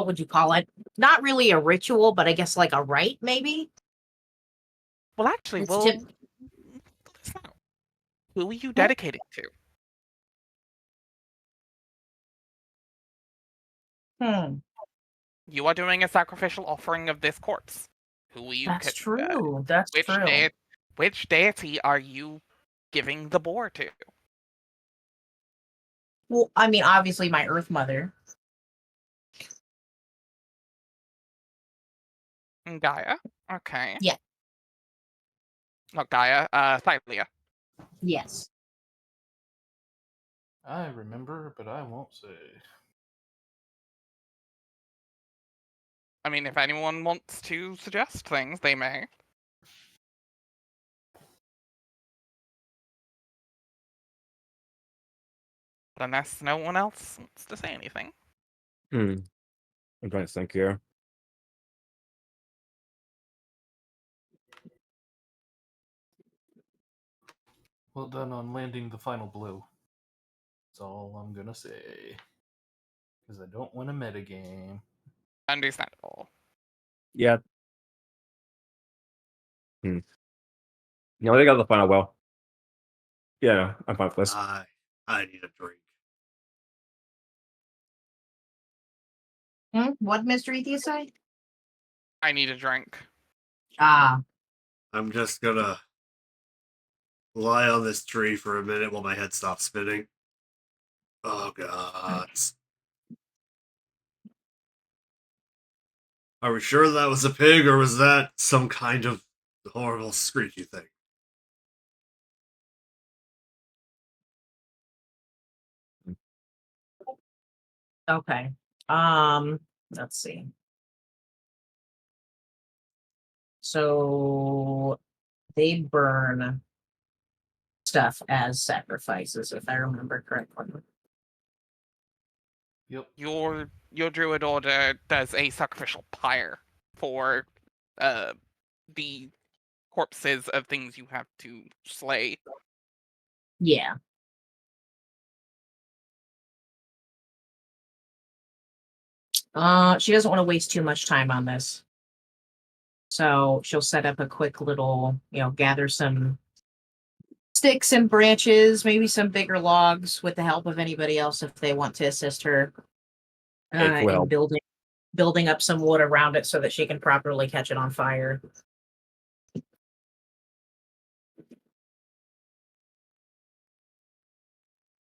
would you call it? Not really a ritual, but I guess like a rite, maybe? Well, actually, It's we'll tip- pull this out. Who are you dedicating to? You are doing a sacrificial offering of this corpse. Who are you? That's true. That's true. Which deity are you giving the boar to? Well, I mean, obviously my Earth Mother. Gaia. Okay. Yeah. Not Gaia. Thylia. Yes. I remember, but I won't say. I mean, if anyone wants to suggest things, they may. But unless no one else wants to say anything. I'm trying to think here. Well done on landing the final blow. That's all I'm gonna say. Because I don't want a metagame. Understandable. Yeah. No, they got the final well. Yeah, I'm fine with this. I need a drink. What mystery do you say? I need a drink. Ah, I'm just gonna lie on this tree for a minute while my head stops spinning. Oh god. Are we sure that was a pig, or was that some kind of horrible screechy thing? okay. Let's see. So they burn stuff as sacrifices, if I remember correctly. Yep. Your druid order does a sacrificial pyre for the corpses of things you have to slay. Yeah. She doesn't want to waste too much time on this. So she'll set up a quick little, gather some sticks and branches, maybe some bigger logs with the help of anybody else if they want to assist her Hey, well. in building up some wood around it so that she can properly catch it on fire.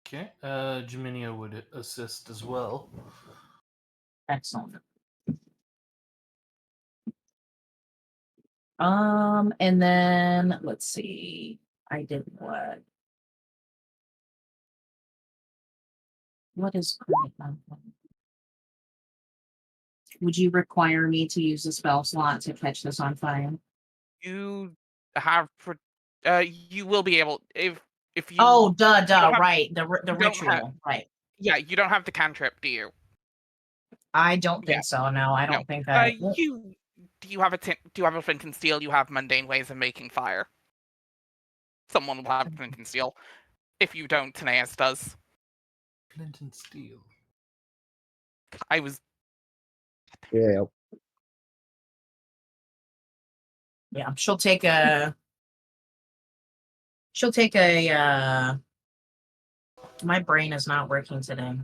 Okay. Jaminia would assist as well. Excellent. And then let's see. I did what? What is great? Would you require me to use a spell slot to catch this on fire? You have you will be able if you Oh, don't have- right. The you don't ritual, have- right. yeah, you don't have the cantrip, do you? I don't think Yeah. so. No, I No. don't think that. You do you have a do you have a flint and steel? You have mundane ways of making fire. Someone will have flint and steel. If you don't, Taneas does. Flint and steel. I was Yeah. Yeah, she'll take a. She'll take a. My brain is not working today.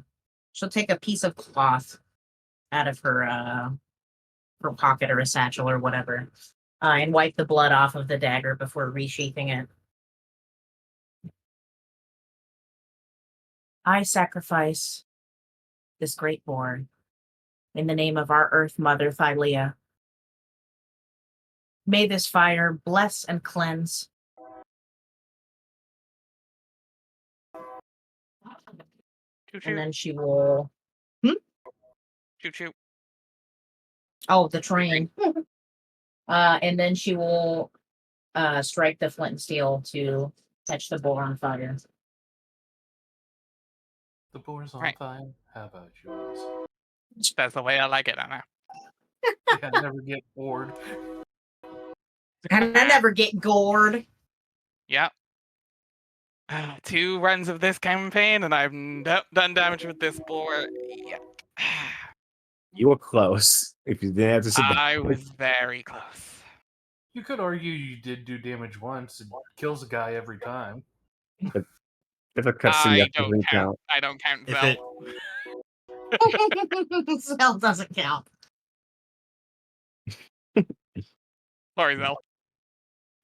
She'll take a piece of cloth out of her pocket or a satchel or whatever, and wipe the blood off of the dagger before resheathing it. I sacrifice this great boar in the name of our Earth Mother Thylea. May this fire bless and cleanse. choo And choo then she will. choo choo. Oh, the train. And then she will strike the flint and steel to catch the boar on fire. The boar's on Right. fire. How about yours? That's the way I like it, Anna. Yeah, never get bored. And I never get gored. Yeah. 2 runs of this campaign, and I've done damage with this boar. Yeah. You were close. If you didn't have to sit I down. was very close. You could argue you did do damage once. It kills a guy every time. If a cutscene I that don't doesn't count. count. I don't count If Zell. it Cell doesn't count. Sorry, Zell.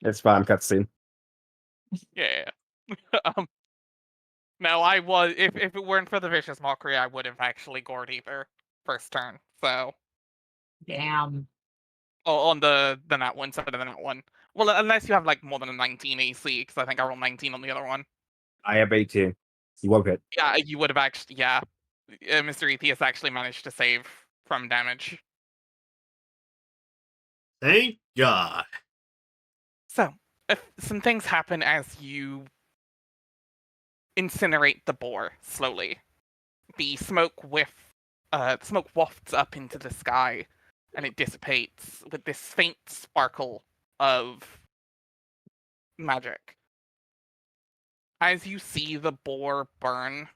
It's fine, cutscene. Yeah. No, I was. If it weren't for the vicious mockery, I would have actually gored either first turn. So Damn. on the nat one side of the nat one. Well, unless you have like more than a 19 AC, because I think I rolled 19 on the other one. I have 18. You won't hit. Yeah, you would have actually. Yeah, Mr. Ethius actually managed to save from damage. thank God. So, if some things happen as you incinerate the boar slowly. The smoke wafts up into the sky, and it dissipates with this faint sparkle of magic. As you see the boar burn,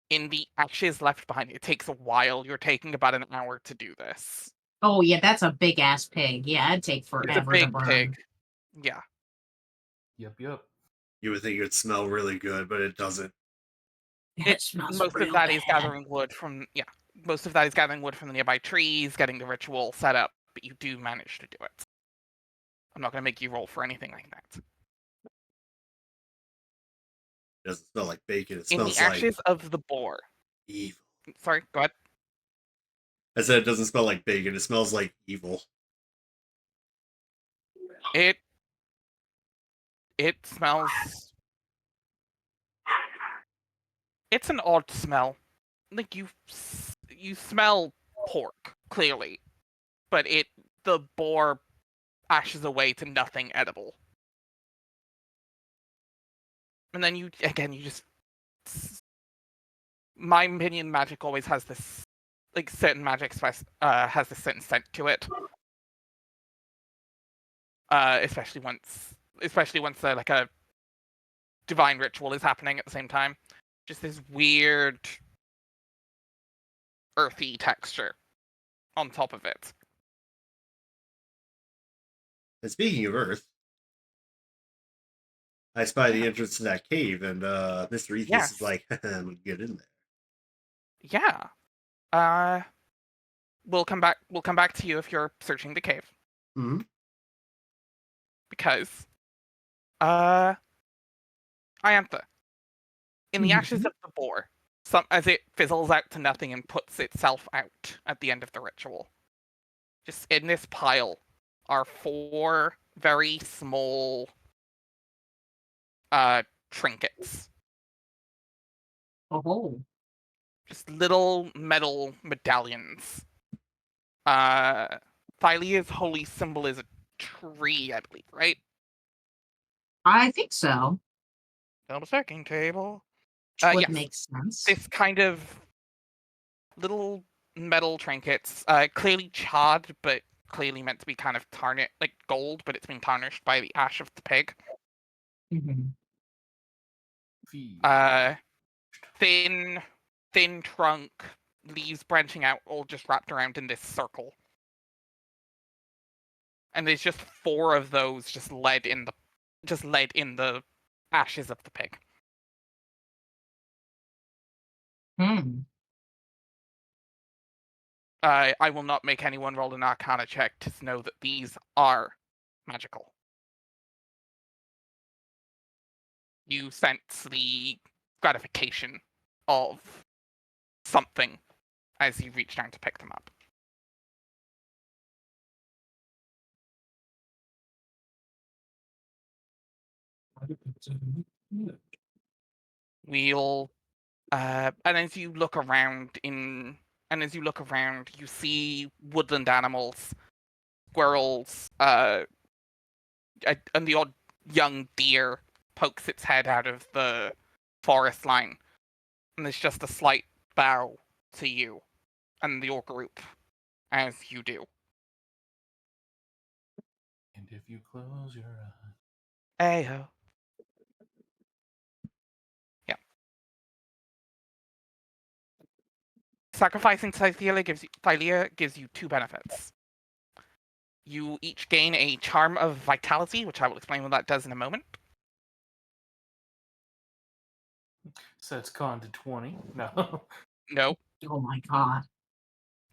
in the ashes left behind, it takes a while. You're taking about an hour to do this. Oh yeah, that's a big ass pig. Yeah, it'd take It's a forever to big burn. pig. Yeah. Yep. You would think it would smell really good, but it doesn't. It smells Most real of that is bad. gathering wood from most of that is gathering wood from the nearby trees, getting the ritual set up, but you do manage to do it. I'm not gonna make you roll for anything like that. It doesn't smell like bacon. It In smells the ashes like of the boar. evil. Sorry, go ahead. I said it doesn't smell like bacon. It smells like evil. It smells. It's an odd smell. Like you smell pork clearly, but the boar ashes away to nothing edible. And then you just. My opinion, magic always has this, like certain magic has this certain scent to it. Especially once like a divine ritual is happening at the same time. Just this weird earthy texture on top of it. And speaking of Earth, I spy the entrance to that cave, and Mr. Ethius Yes. is like, "I'm get in there." Yeah. We'll come back to you if you're searching the cave. Mm-hmm. Because Iantha, in the ashes of the boar, as it fizzles out to nothing and puts itself out at the end of the ritual. Just in this pile are 4 very small trinkets. Oh. Just little metal medallions. Thylia's holy symbol is a tree, I believe, right? I think so. Double checking table. Would Yes. make sense. This kind of little metal trinkets, clearly charred, but clearly meant to be kind of tarnished, like gold, but it's been tarnished by the ash of the pig. Mhm. Thin trunk, leaves branching out, all just wrapped around in this circle. And there's just 4 of those just led in the ashes of the pig. Hmm. I will not make anyone roll an Arcana check to know that these are magical. You sense the gratification of something as you reach down to pick them up. And as you look around, you see woodland animals, squirrels, and the odd young deer pokes its head out of the forest line. And there's just a slight bow to you and your group as you do. And if you close your eyes. Ayo. Yeah. Sacrificing Thylia gives you 2 benefits. You each gain a charm of vitality, which I will explain what that does in a moment. Sets con to 20. No. No. Oh my god.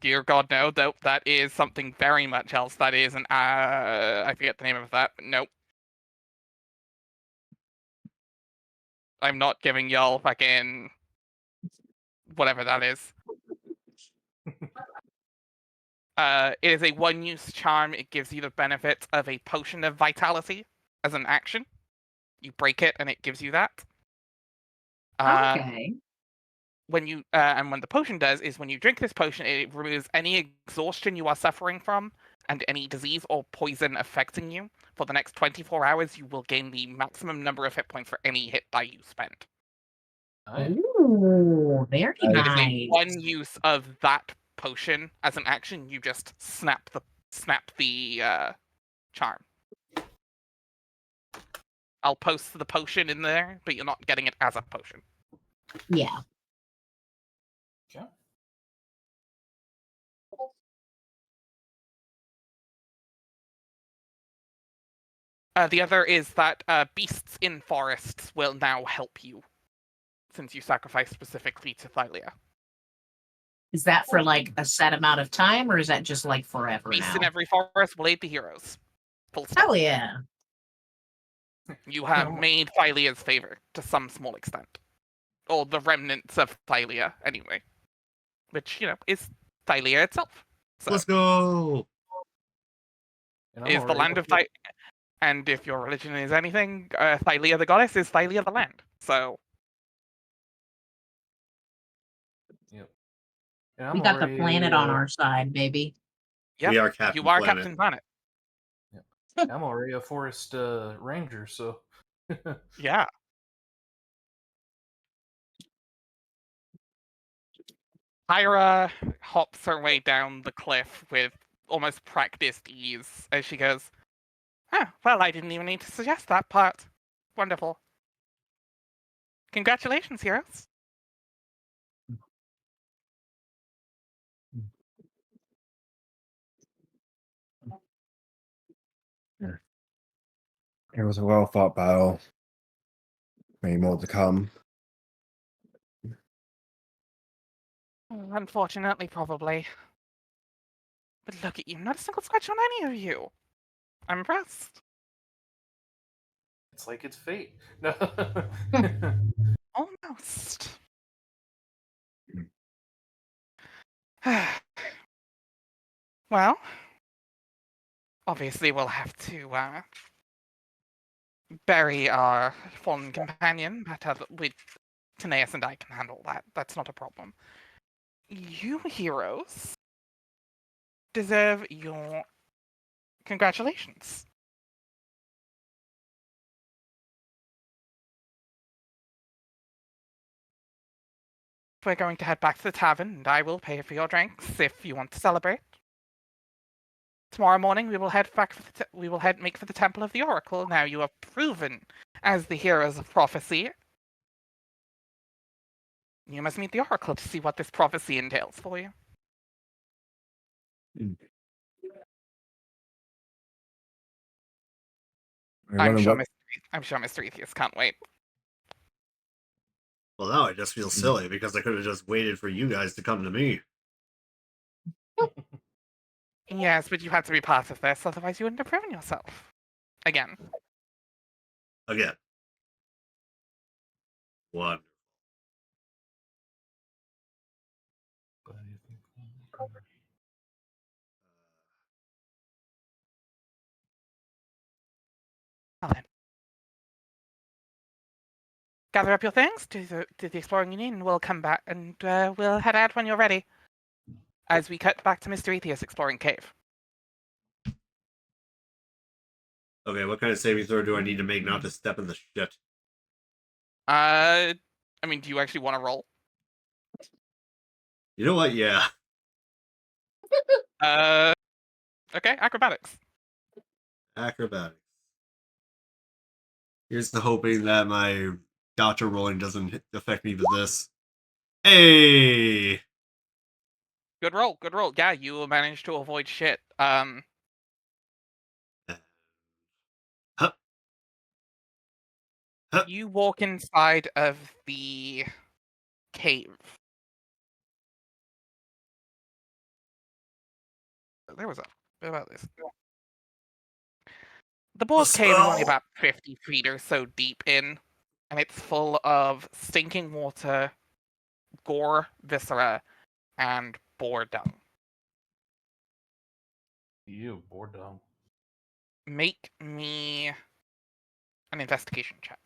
Dear God, no. That is something very much else. That is an I forget the name of that, but nope. I'm not giving y'all fucking whatever that is. It is a 1-use charm. It gives you the benefit of a potion of vitality as an action. You break it and it gives you that. Okay. When the potion does is when you drink this potion, it removes any exhaustion you are suffering from and any disease or poison affecting you. For the next 24 hours, you will gain the maximum number of hit points for any hit die you spend. Ooh, very It is nice. a 1 use of that potion as an action. You just snap the charm. I'll post the potion in there, but you're not getting it as a potion. Yeah. Okay. The other is that beasts in forests will now help you, since you sacrificed specifically to Thylia. Is that for like a set amount of time, or is that just like forever Beasts now? in every forest will aid the heroes. Full stop. Hell yeah. You have made Thylia's favor to some small extent. Or the remnants of Thylia, anyway. Which, is Thylia itself. So, Let's go. And I'm is the already land of before- Thylia. And if your religion is anything, Thylia the goddess is Thylia the land. So, Yep. And I'm We got the already, planet on our side, baby. yeah, We are Captain you are Planet. Captain Planet. I'm already a forest ranger, so Yeah. Hyra hops her way down the cliff with almost practiced ease as she goes, well, I didn't even need to suggest that part. Wonderful. Congratulations, heroes. It was a well fought battle. Many more to come. Unfortunately, probably. But look at you, not a single scratch on any of you. I'm impressed. it's like it's fate. No. Oh no. most. Well, obviously we'll have to bury our fallen companion, but Taneus and I can handle that. That's not a problem. You heroes deserve your congratulations. We're going to head back to the tavern, and I will pay for your drinks if you want to celebrate. Tomorrow morning, we will head make for the Temple of the Oracle. Now you are proven as the heroes of prophecy. You must meet the Oracle to see what this prophecy entails for you. I'm sure Mr. Atheist can't wait. Well, now I just feel silly because I could have just waited for you guys to come to me. Yes, but you had to be part of this, otherwise you wouldn't have proven yourself. Again. One. Well then. Gather up your things to the Exploring Union, and we'll come back, and we'll head out when you're ready. As we cut back to Mr. Atheist exploring cave. Okay, what kind of saving throw do I need to make not to step in the shit? I mean, do you actually want to roll? You know what? Yeah. Okay, acrobatics. Acrobatics. Here's the hoping that my gotcha rolling doesn't affect me with this. Hey! Good roll, good roll. Yeah, you managed to avoid shit. Huh. Huh. You walk inside of the cave. There was a bit about this. The boar's cave is only about 50 feet or so deep in, and it's full of stinking water, gore, viscera, and boar dung. You bored down. Make me an investigation check.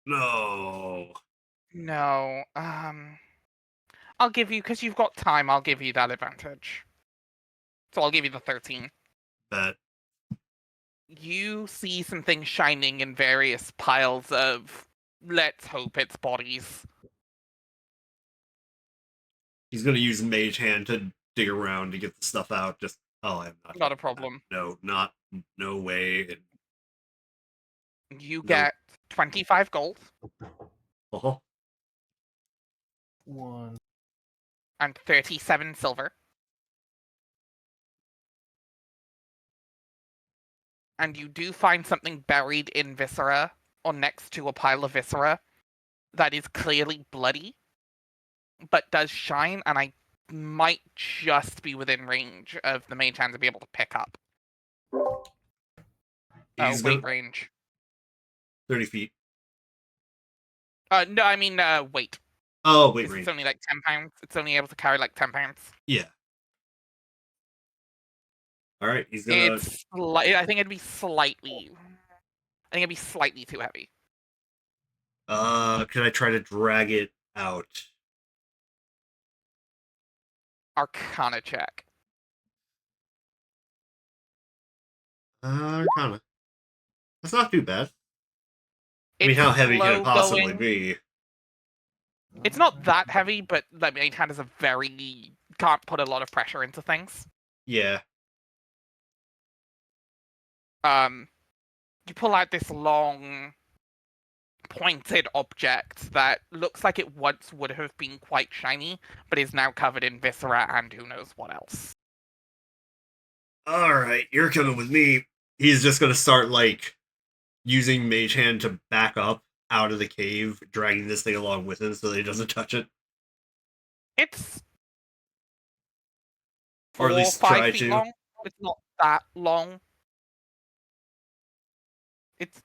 No. No, I'll give you, because you've got time, I'll give you that advantage. So I'll give you the 13. Bet. You see some things shining in various piles of, let's hope it's bodies. He's gonna use Mage Hand to dig around to get the stuff out. Just, I'm not. Not a problem. No way. You No. get 25 gold Oh, One. and 37 silver. And you do find something buried in viscera, or next to a pile of viscera, that is clearly bloody, but does shine, and I might just be within range of the mage hand to be able to pick up. Weight range. 30 feet. No, I mean weight. Oh, wait, It's range. only like 10 pounds. It's only able to carry like 10 pounds. Yeah. All right, he's gonna. I think it'd be slightly too heavy. Can I try to drag it out? Arcana check. Arcana. That's not too bad. I mean, how heavy can it possibly be? It's not that heavy, but the main hand is can't put a lot of pressure into things. Yeah. You pull out this long, pointed object that looks like it once would have been quite shiny, but is now covered in viscera and who knows what else. All right, you're coming with me. He's just gonna start using Mage Hand to back up out of the cave, dragging this thing along with him so that he doesn't touch it. It's Or at least try 5 feet to. long. It's not that long. It's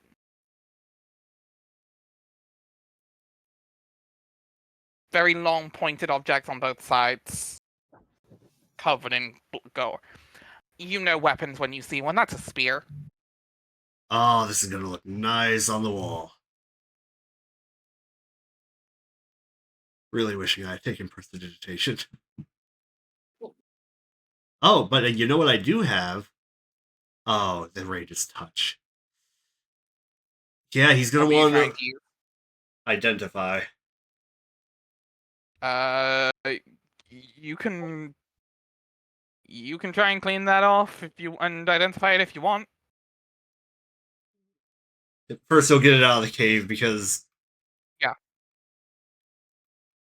very long pointed objects on both sides, covered in gore. You know weapons when you see one. That's a spear. Oh, this is gonna look nice on the wall. Really wishing I had taken prestidigitation. Oh, but you know what I do have? Oh, the Rage's Touch. Yeah, he's gonna What were you want trying to to use? identify. You can try and clean that off and identify it if you want. First, he'll get it out of the cave because Yeah.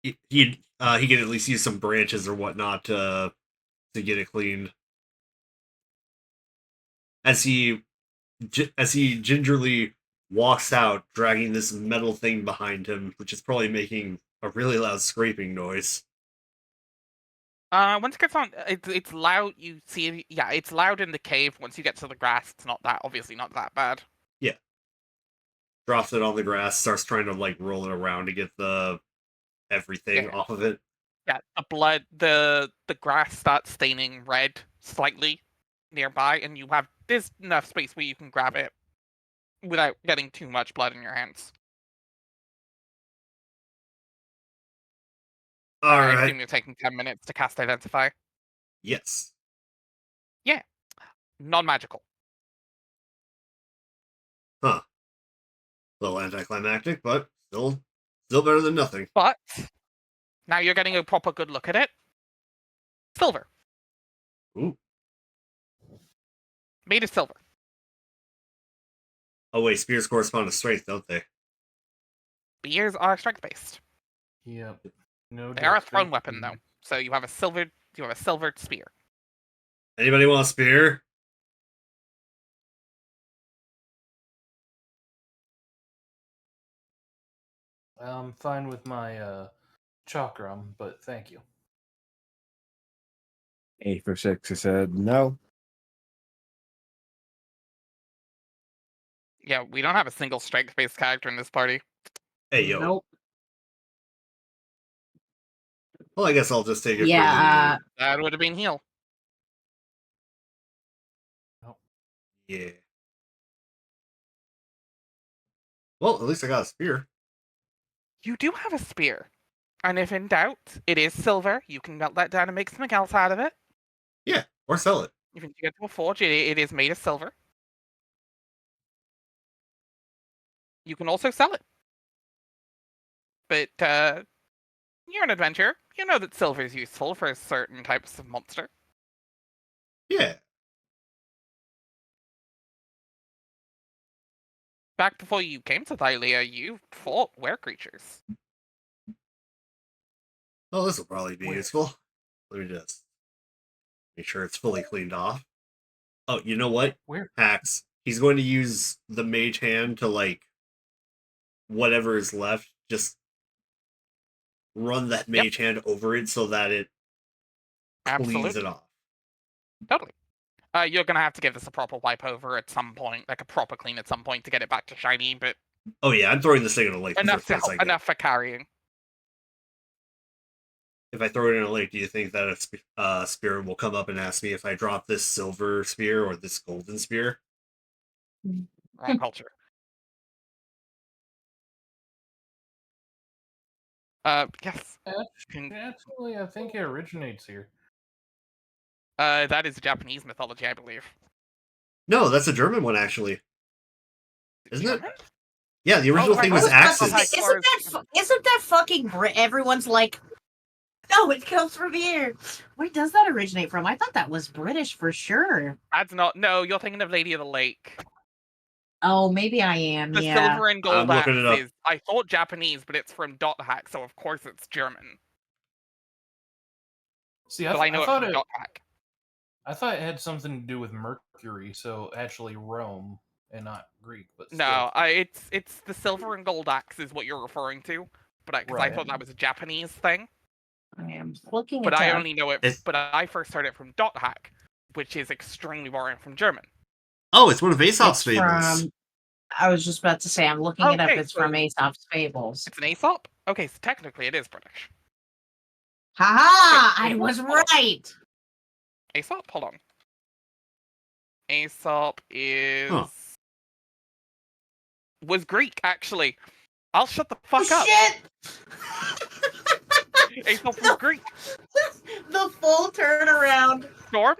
he can at least use some branches or whatnot to get it cleaned. As he gingerly walks out, dragging this metal thing behind him, which is probably making a really loud scraping noise. Once it gets on, it's loud. You see, yeah, it's loud in the cave. Once you get to the grass, it's obviously not that bad. Yeah. Drops it on the grass, starts trying to like roll it around to get the everything off of it. Yeah, the grass starts staining red slightly nearby, and there's enough space where you can grab it without getting too much blood in your hands. All I right. assume you're taking 10 minutes to cast Identify. Yes. Non-magical. Huh. A little anticlimactic, but still better than nothing. But now you're getting a proper good look at it. Silver. Ooh. Made of silver. Oh wait, spears correspond to strength, don't they? Spears are strength-based. Yep. No. They are a death thrown rate. weapon, though. So you have a silvered spear. Anybody want a spear? I'm fine with my chakram, but thank you. 8 for 6. I said no. Yeah, we don't have a single strength-based character in this party. Hey yo. Nope. Well, I guess I'll just take it Yeah, for That would have been heal. the yeah. Well, at least I got a spear. You do have a spear. And if in doubt, it is silver. You can melt that down and make something else out of it. Yeah, or sell it. Even if you get to a forge, it is made of silver. You can also sell it. But you're an adventurer. You know that silver is useful for certain types of monster. Yeah. Back before you came to Thylea, you fought were creatures. Well, this will probably be Where? useful. Let me just make sure it's fully cleaned off. Oh, you know what? Where? Hacks. He's going to use the mage hand to, like, whatever is left, just run that mage hand over it so that it cleans Absolutely. it off. Totally. You're gonna have to give this a proper wipe over at some point, like a proper clean at some point to get it back to shiny, but Oh yeah, I'm throwing this thing in a lake. enough the first I get. enough for carrying. If I throw it in a lake, do you think that a spirit will come up and ask me if I drop this silver spear or this golden spear? Wrong culture. Yes. Actually, I think it originates here. That is Japanese mythology, I believe. No, that's a German one, actually. Isn't it? German? Yeah, the original right, thing I was was about to axes. say- Isn't that fucking everyone's like, no, it comes from here. Where does that originate from? I thought that was British for sure. That's not. No, you're thinking of Lady of the Lake. Oh, maybe I am. The Yeah. silver and gold I'm looking it up. axe is. I thought Japanese, but it's from Dot Hack, so of course it's German. See, But I know I it thought from it. Dot Hack. I thought it had something to do with Mercury, so actually Rome and not Greek. But still. No, it's the silver and gold axe is what you're referring to. But I Right. thought that was a Japanese thing. I am looking But at I that. only know it. But I first heard it from Dot Hack, which is extremely borrowing from German. Oh, it's one of Aesop's It's fables. from I was just about to say, I'm looking it up. Okay, It's from so- Aesop's Fables. It's an Aesop? Okay, so technically it is British. Haha! Wait, I was hold on. right! Aesop? Hold on. Aesop is... Huh. Was Greek, actually. I'll shut the fuck Oh, up. shit! Aesop was Greek. The full turnaround. Storm?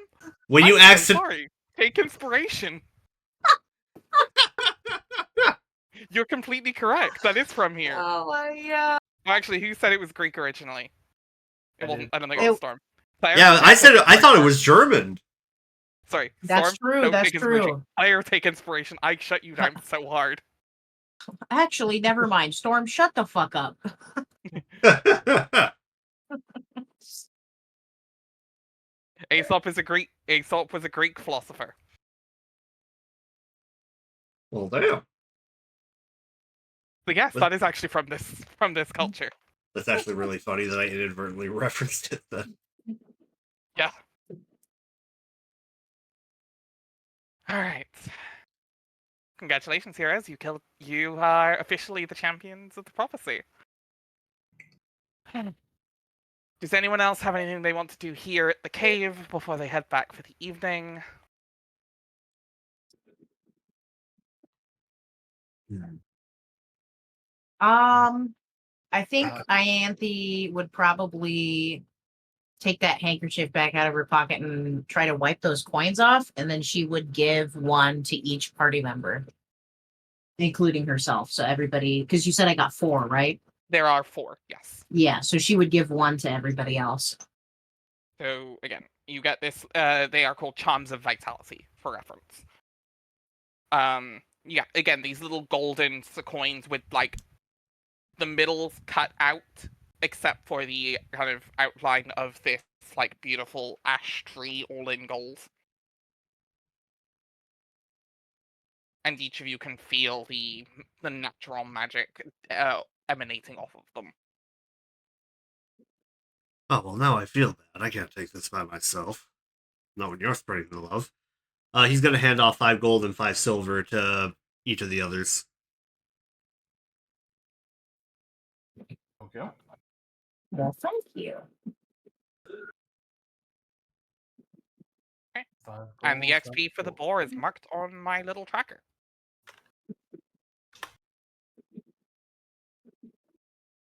When you I'm so accident, sorry. Take inspiration. You're completely correct. That is from here. Oh my god. Actually, who said it was Greek originally? It I wasn't. did. I don't think it was It- Storm. Claire, yeah, I take said I thought it inspiration. was German. Sorry, That's Storm, true, don't that's take inspiration. true. Claire, take inspiration. I shut you down so hard. Actually, never mind. Storm, shut the fuck up. Aesop is a Greek. Aesop was a Greek philosopher. Well, damn. So yes, What? that is actually from this culture. That's actually really funny that I inadvertently referenced it then. Yeah. All right. Congratulations, heroes! You are officially the champions of the prophecy. Does anyone else have anything they want to do here at the cave before they head back for the evening? I think Ianthe would probably take that handkerchief back out of her pocket and try to wipe those coins off, and then she would give one to each party member, including herself. So everybody, because you said I got 4, right? There are 4, yes. Yeah, so she would give one to everybody else. So again, you get this. They are called charms of vitality for reference. Yeah. Again, these little golden coins with like the middles cut out, except for the kind of outline of this like beautiful ash tree, all in gold. And each of you can feel the natural magic emanating off of them. Oh, well, now I feel bad. I can't take this by myself. Not when you're spreading the love. He's going to hand off 5 gold and 5 silver to each of the others. Okay. Well, thank you. And the 5 XP for the boar is marked on my little tracker.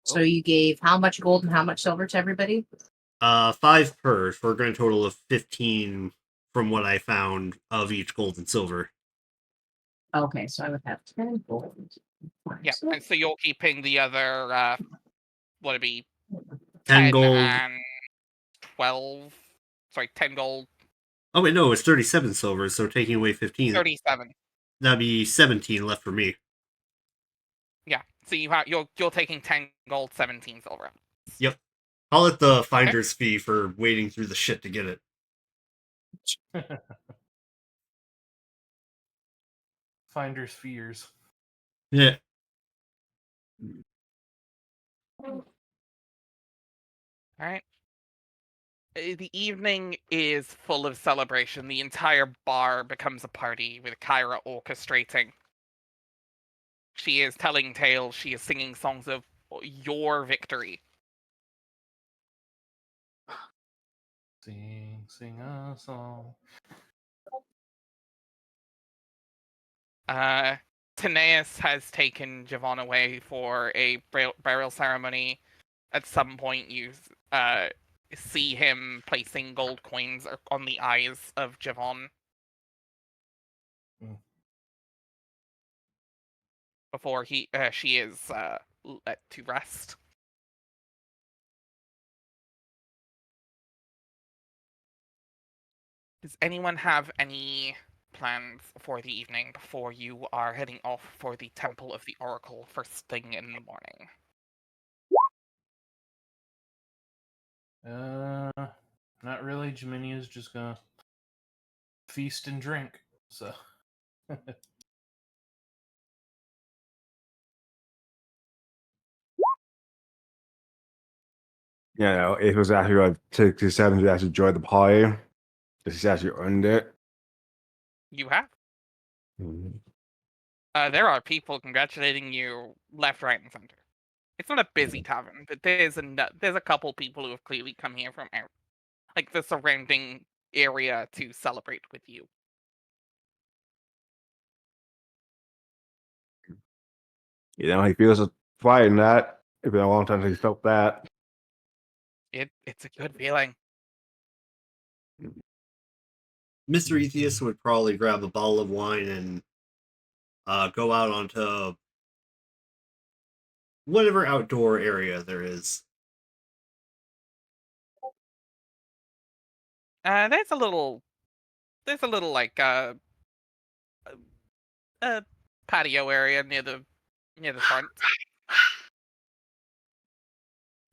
So you gave how much gold and how much silver to everybody? 5 per, for a grand total of 15 from what I found of each gold and silver. Okay, so I would have 10 gold. Yeah, and so you're keeping the other, what would it be? 10 gold. And 12. Sorry, 10 gold, Oh, wait, no, it's 37 silver, so taking away 15. 37. That'd be 17 left for me. Yeah, so you're taking 10 gold, 17 silver. Yep. Call it the finder's fee for wading through the shit to get it. Finder's fears. Yeah. Alright. The evening is full of celebration. The entire bar becomes a party with Kyra orchestrating. She is telling tales, she is singing songs of your victory. Sing a song. Taneus has taken Javon away for a burial ceremony. At some point, you see him placing gold coins on the eyes of Javon. Before she is let to rest. Does anyone have any plans for the evening before you are heading off for the Temple of the Oracle first thing in the morning? Not really. Jiminia's just gonna feast and drink. So. Yeah, no, it was actually like 67 to actually enjoy the party. She's actually earned it. You have. Mhm. There are people congratulating you left, right, and center. It's not a busy tavern, but there's a couple people who have clearly come here from like the surrounding area to celebrate with you. You know, he feels a pride in that. It's been a long time since he's felt that. It's a good feeling. Mr. Ethius would probably grab a bottle of wine and go out onto whatever outdoor area there is. There's a little like patio area near the front.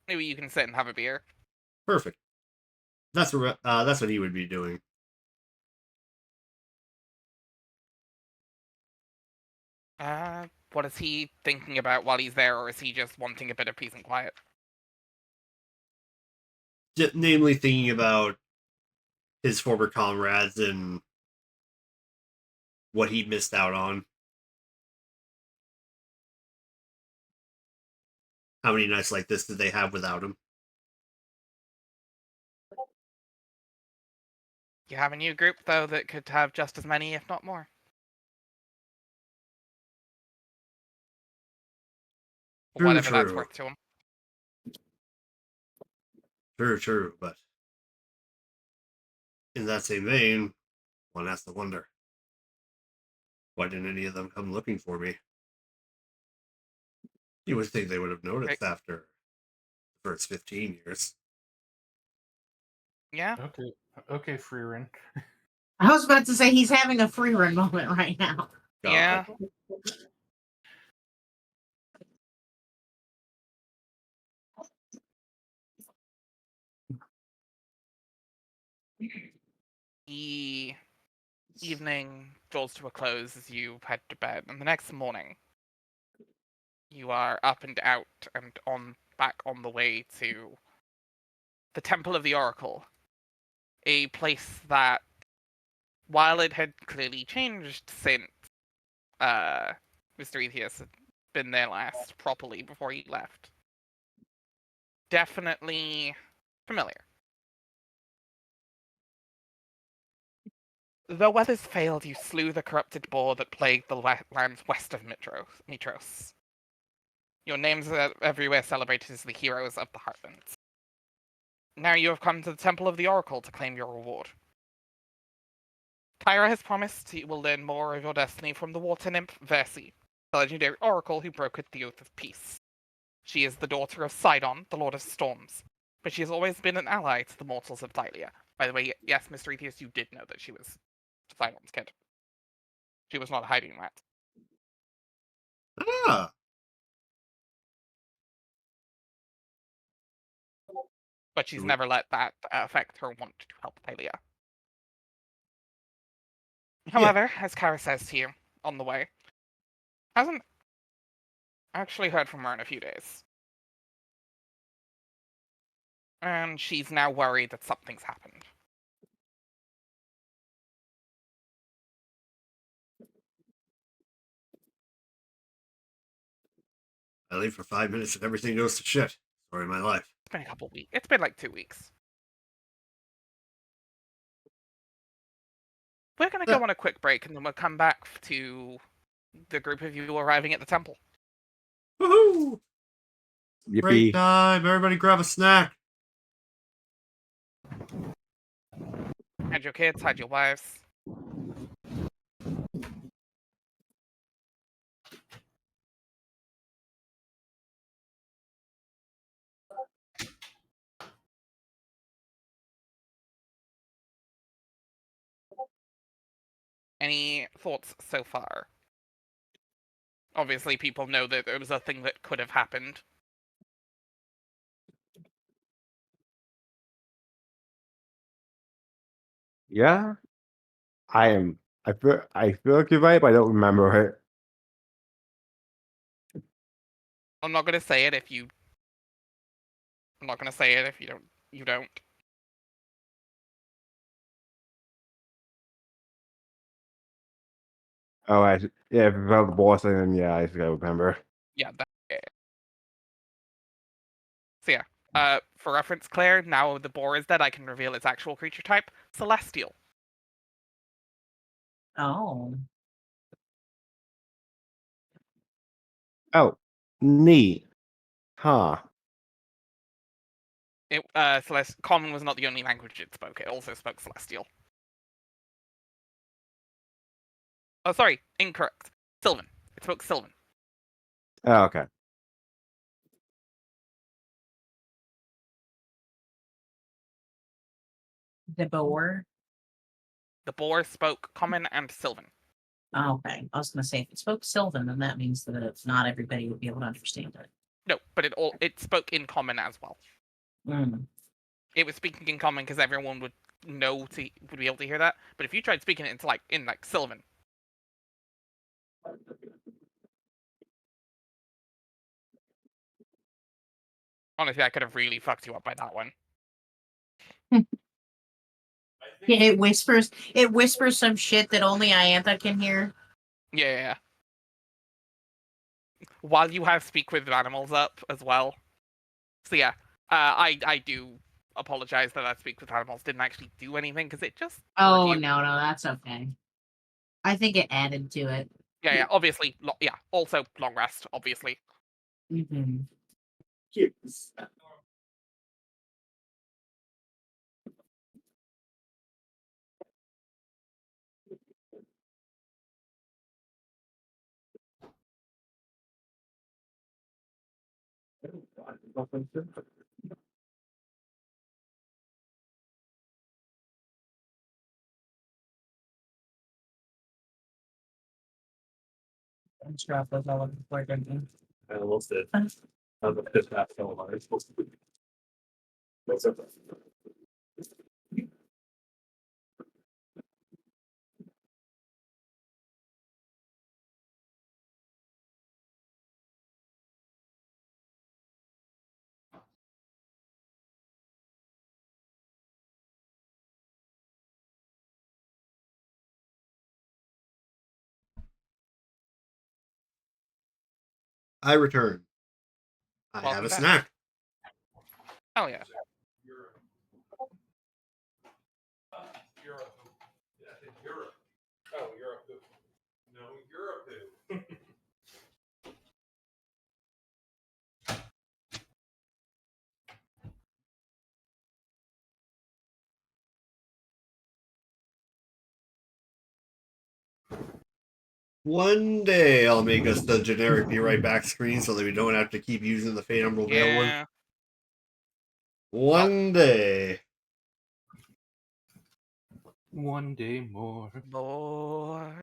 Maybe you can sit and have a beer. Perfect. That's what he would be doing. What is he thinking about while he's there, or is he just wanting a bit of peace and quiet? Namely, thinking about his former comrades and what he missed out on. How many nights like this did they have without him? You have a new group, though, that could have just as many, if not more. True, Whatever that's true. worth to him. True, but in that same vein, one has to wonder, why didn't any of them come looking for me? You would think they would have noticed after the first 15 years. Yeah. Okay, Freerin. I was about to say he's having a free run moment right now. God. Yeah. The evening draws to a close as you head to bed, and the next morning you are up and out and back on the way to the Temple of the Oracle, a place that, while it had clearly changed since Mr. Ethius had been there last properly before he left, definitely familiar. Though weathers failed, you slew the corrupted boar that plagued the lands west of Mitros. Your names are everywhere celebrated as the heroes of the Heartlands. Now you have come to the Temple of the Oracle to claim your reward. Tyra has promised you will learn more of your destiny from the water nymph Versi, the legendary oracle who brokered the Oath of Peace. She is the daughter of Sidon, the Lord of Storms, but she has always been an ally to the mortals of Thylia. By the way, yes, Mr. Ethius, you did know that she was Sidon's kid. She was not hiding that. Ah, But she's never let that affect her want to help Thalia. However, as Kara says to you on the way, hasn't actually heard from her in a few days. And she's now worried that something's happened. I leave for 5 minutes and everything goes to shit. Story of my life. It's been a couple weeks. It's been like 2 weeks. We're going to go on a quick break and then we'll come back to the group of you arriving at the temple. Woohoo! Yippee. Break time! Everybody grab a snack. Hide your kids, hide your wives. Any thoughts so far? Obviously, people know that it was a thing that could have happened. Yeah, I feel like you're right, but I don't remember it. I'm not going to say it if you. I'm not going to say it if you don't. You don't. Oh, yeah, if about the boss, then yeah, I think I remember. Yeah. So yeah. For reference, Claire, now the boar is dead, I can reveal its actual creature type, Celestial. Oh. Oh, neat. Huh. Common was not the only language it spoke. It also spoke Celestial. Oh, sorry, incorrect. Sylvan. It spoke Sylvan. Oh, okay. The boar. The boar spoke Common and Sylvan. Oh, okay. I was gonna say if it spoke Sylvan, then that means that it's not everybody would be able to understand it. No, but it spoke in Common as well. Mm. It was speaking in Common because everyone would be able to hear that. But if you tried speaking it into in Sylvan, honestly, I could have really fucked you up by that one. Yeah, it whispers. It whispers some shit that only Iantha can hear. Yeah. While you have speak with animals up as well. So yeah, I do apologize that that speak with animals didn't actually do anything because it just. Oh you. no, that's okay. I think it added to it. Yeah. Obviously, Also, long rest. Obviously. Mm-hmm. I'm sure I'll put all of the flag in. I almost did. The fifth half film on it's supposed to be. What's up? I return. I have Welcome a back. snack. Oh yeah. Europe. Oh, Europe. No, Europe. One day I'll make us the generic be right back screen so that we don't have to keep using the Fate Emerald Veil one. Yeah. One day. One day more. Lord.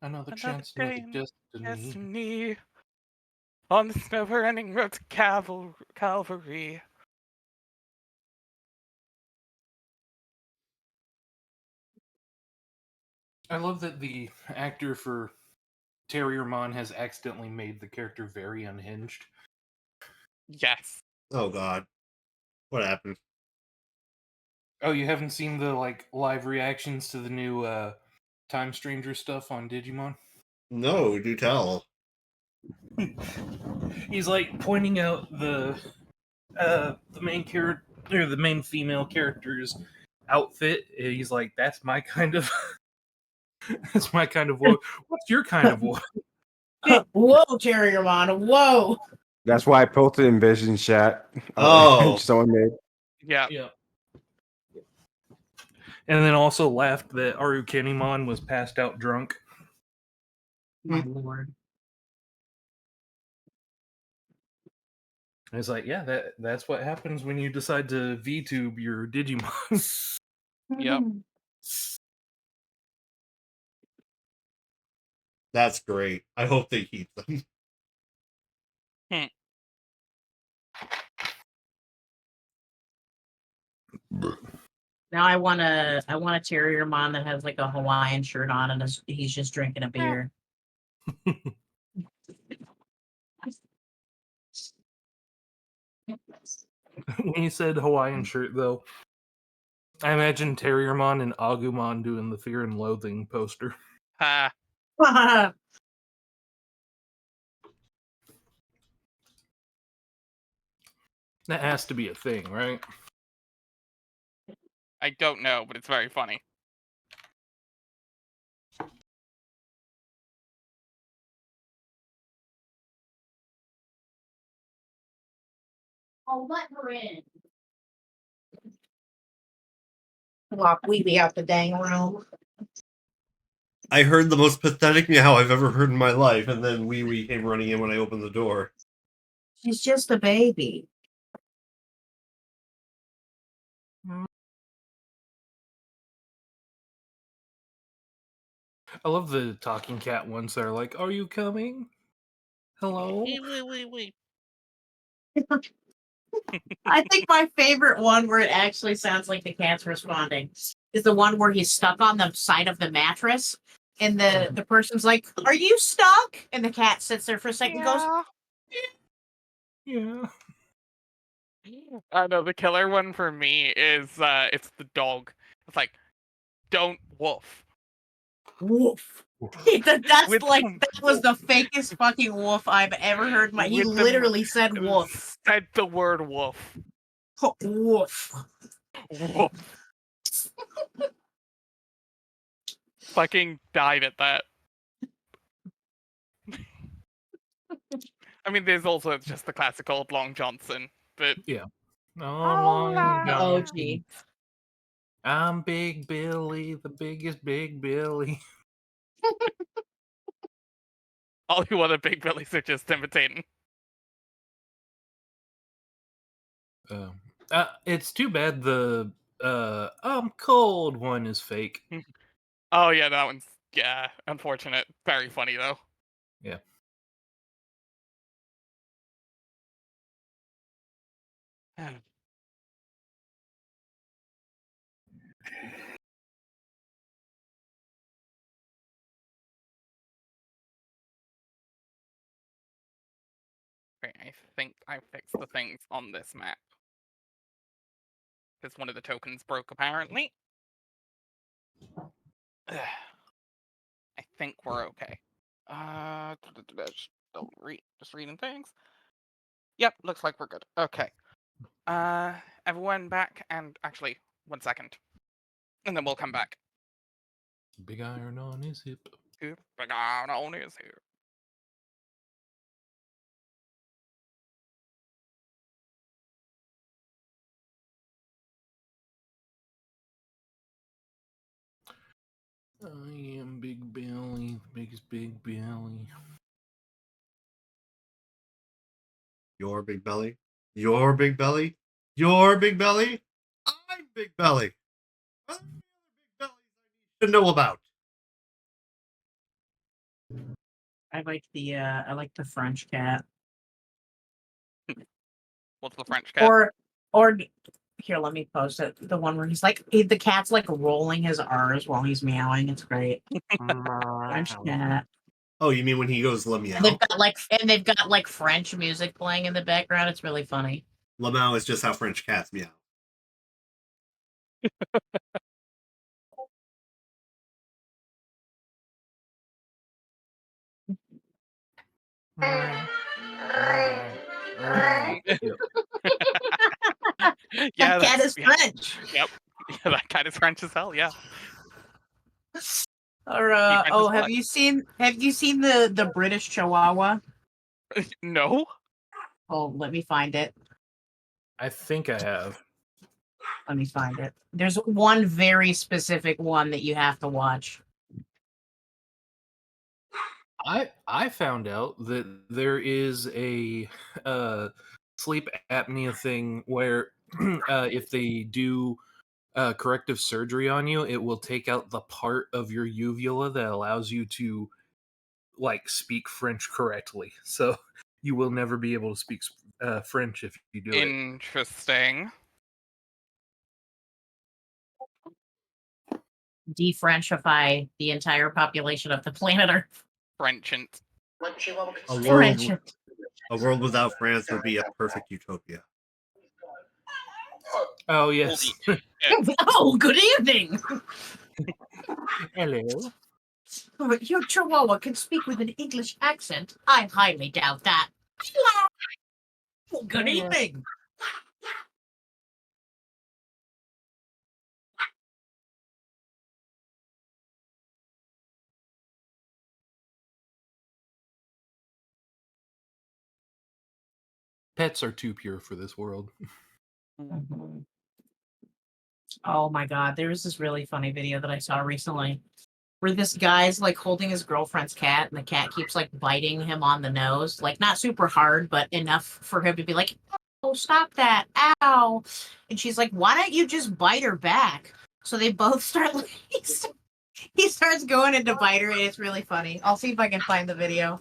Another Another chance, day another in destiny. Destiny. On this never-ending road to Calvary. I love that the actor for Terriermon has accidentally made the character very unhinged. Yes. Oh god. What happened? Oh, you haven't seen the live reactions to the new Time Stranger stuff on Digimon? No, do tell. He's pointing out the main character or the main female character's outfit. He's like, "That's my kind of, that's my kind of woe. What's your kind of woe?" Whoa, Terriermon, whoa! That's why I posted in Vision Chat. Oh. Someone made. Yeah. Yeah. And then also laughed that Arukenimon was passed out drunk. My lord. And it's like, yeah, that's what happens when you decide to VTube your Digimon. Yep. That's great. I hope they keep them. Now I want a Terriermon that has a Hawaiian shirt on and he's just drinking a beer. When you said Hawaiian shirt, though, I imagine Terriermon and Agumon doing the Fear and Loathing poster. Ha. That has to be a thing, right? I don't know, but it's very funny. Oh, let her in. Walk Weeby out the dang room. I heard the most pathetic meow I've ever heard in my life, and then Wee Wee came running in when I opened the door. She's just a baby. I love the talking cat ones that are like, "Are you coming? Hello?" I think my favorite one where it actually sounds like the cat's responding is the one where he's stuck on the side of the mattress and the person's like, "Are you stuck?" And the cat sits there for a second and goes, Yeah. I know the killer one for me is it's the dog. It's like, don't woof. "Woof." That's With like some- that was the fakest fucking woof I've ever heard. He With the- literally said woof. Said the word woof. Woof. Woof. Fucking died at that. I mean, there's also just the classic old Long Johnson, but Long The OG. Johnson. I'm Big Billy, the biggest Big Billy. all you other Big Billies are just imitating. It's too bad the I'm cold one is fake. Oh yeah, that one's unfortunate. Very funny though. Yeah. Okay, I think I fixed the things on this map. Because one of the tokens broke apparently. I think we're okay. Just reading things. Yep, looks like we're good. Okay. Everyone back, and actually, 1 second. And then we'll come back. Big iron on his hip. Big iron on his here. I am Big Billy, the biggest Big Billy. Your big belly. Your big belly. Your big belly. I'm Big Belly. Are there any other big bellies I need to know about? I like the French cat. What's the French cat? Or here, let me post it. The one where he's like the cat's like rolling his R's while he's meowing. It's great. French cat. Oh, you mean when he goes Lamau? And they've got like French music playing in the background. It's really funny. Lamau is just how French cats meow. Yeah, That cat is French. Yep. Yeah, that cat is French as hell. Yeah. Or French as have what? you seen the British Chihuahua? No. Oh, let me find it. I think I have. Let me find it. There's one very specific one that you have to watch. I found out that there is a sleep apnea thing where if they do corrective surgery on you, it will take out the part of your uvula that allows you to like speak French correctly. So you will never be able to speak French if you do it. Interesting. De-Frenchify the entire population of the planet Earth. Frenchant. French. A world without France would be a perfect utopia. Oh yes, Oh, good evening. Hello. Your Chihuahua can speak with an English accent. I highly doubt that. Hello. Good evening. Pets are too pure for this world. Mhm. Oh my god, there was this really funny video that I saw recently where this guy's like holding his girlfriend's cat and the cat keeps like biting him on the nose, like not super hard, but enough for him to be like, oh, stop that, ow. And she's like, why don't you just bite her back? So they both start like, he starts going into bite her, and it's really funny. I'll see if I can find the video.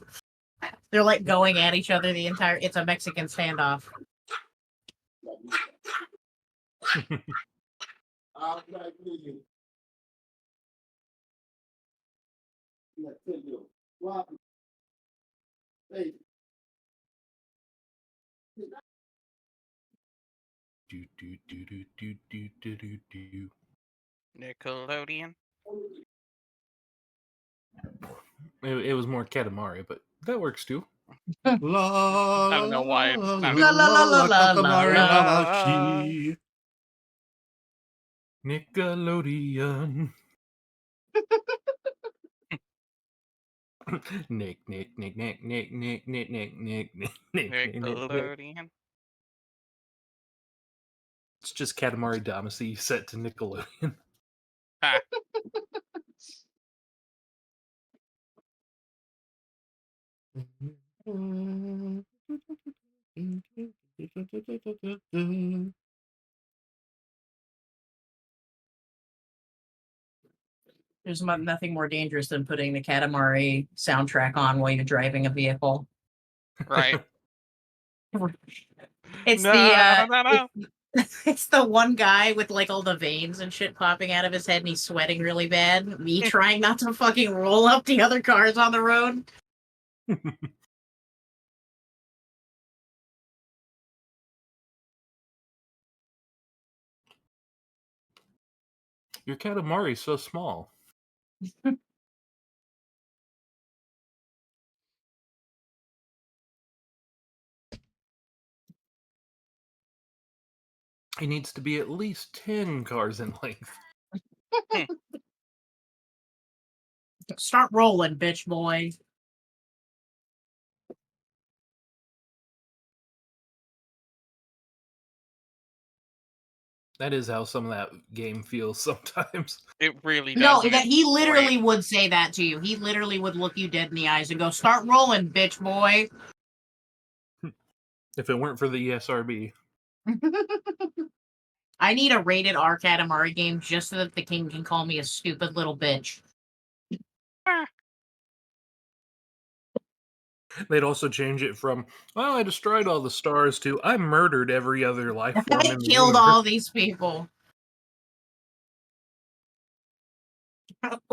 They're like going at each other the entire, it's a Mexican standoff. Do, do, do, do, do, do, do, do, do. Nickelodeon. It was more Katamari, but that works too. La, I don't know why it la, sounded- La, la, la, la, la, Katamari la, la. Hamachi. Nickelodeon. Nick, Nick, Nick, Nick, Nick, Nick, Nick, Nick, Nick, Nick, Nick, Nick. Nickelodeon. It's just Katamari Damacy set to Nickelodeon. Ah, There's nothing more dangerous than putting the Katamari soundtrack on while you're driving a vehicle. right. It's No, the no, no. it's the one guy with like all the veins and shit popping out of his head and he's sweating really bad. Me trying not to fucking roll up the other cars on the road. Your Katamari's so small. He needs to be at least 10 cars in length. Start rolling, bitch boy. That is how some of that game feels sometimes. It really does. No, and that it's he literally great. would say that to you. He literally would look you dead in the eyes and go, "Start rolling, bitch boy." If it weren't for the E ESRB. I need a rated R Katamari game just so that the king can call me a stupid little bitch. They'd also change it from, well, I destroyed all the stars to, I murdered every other life form I in the killed universe. all these people.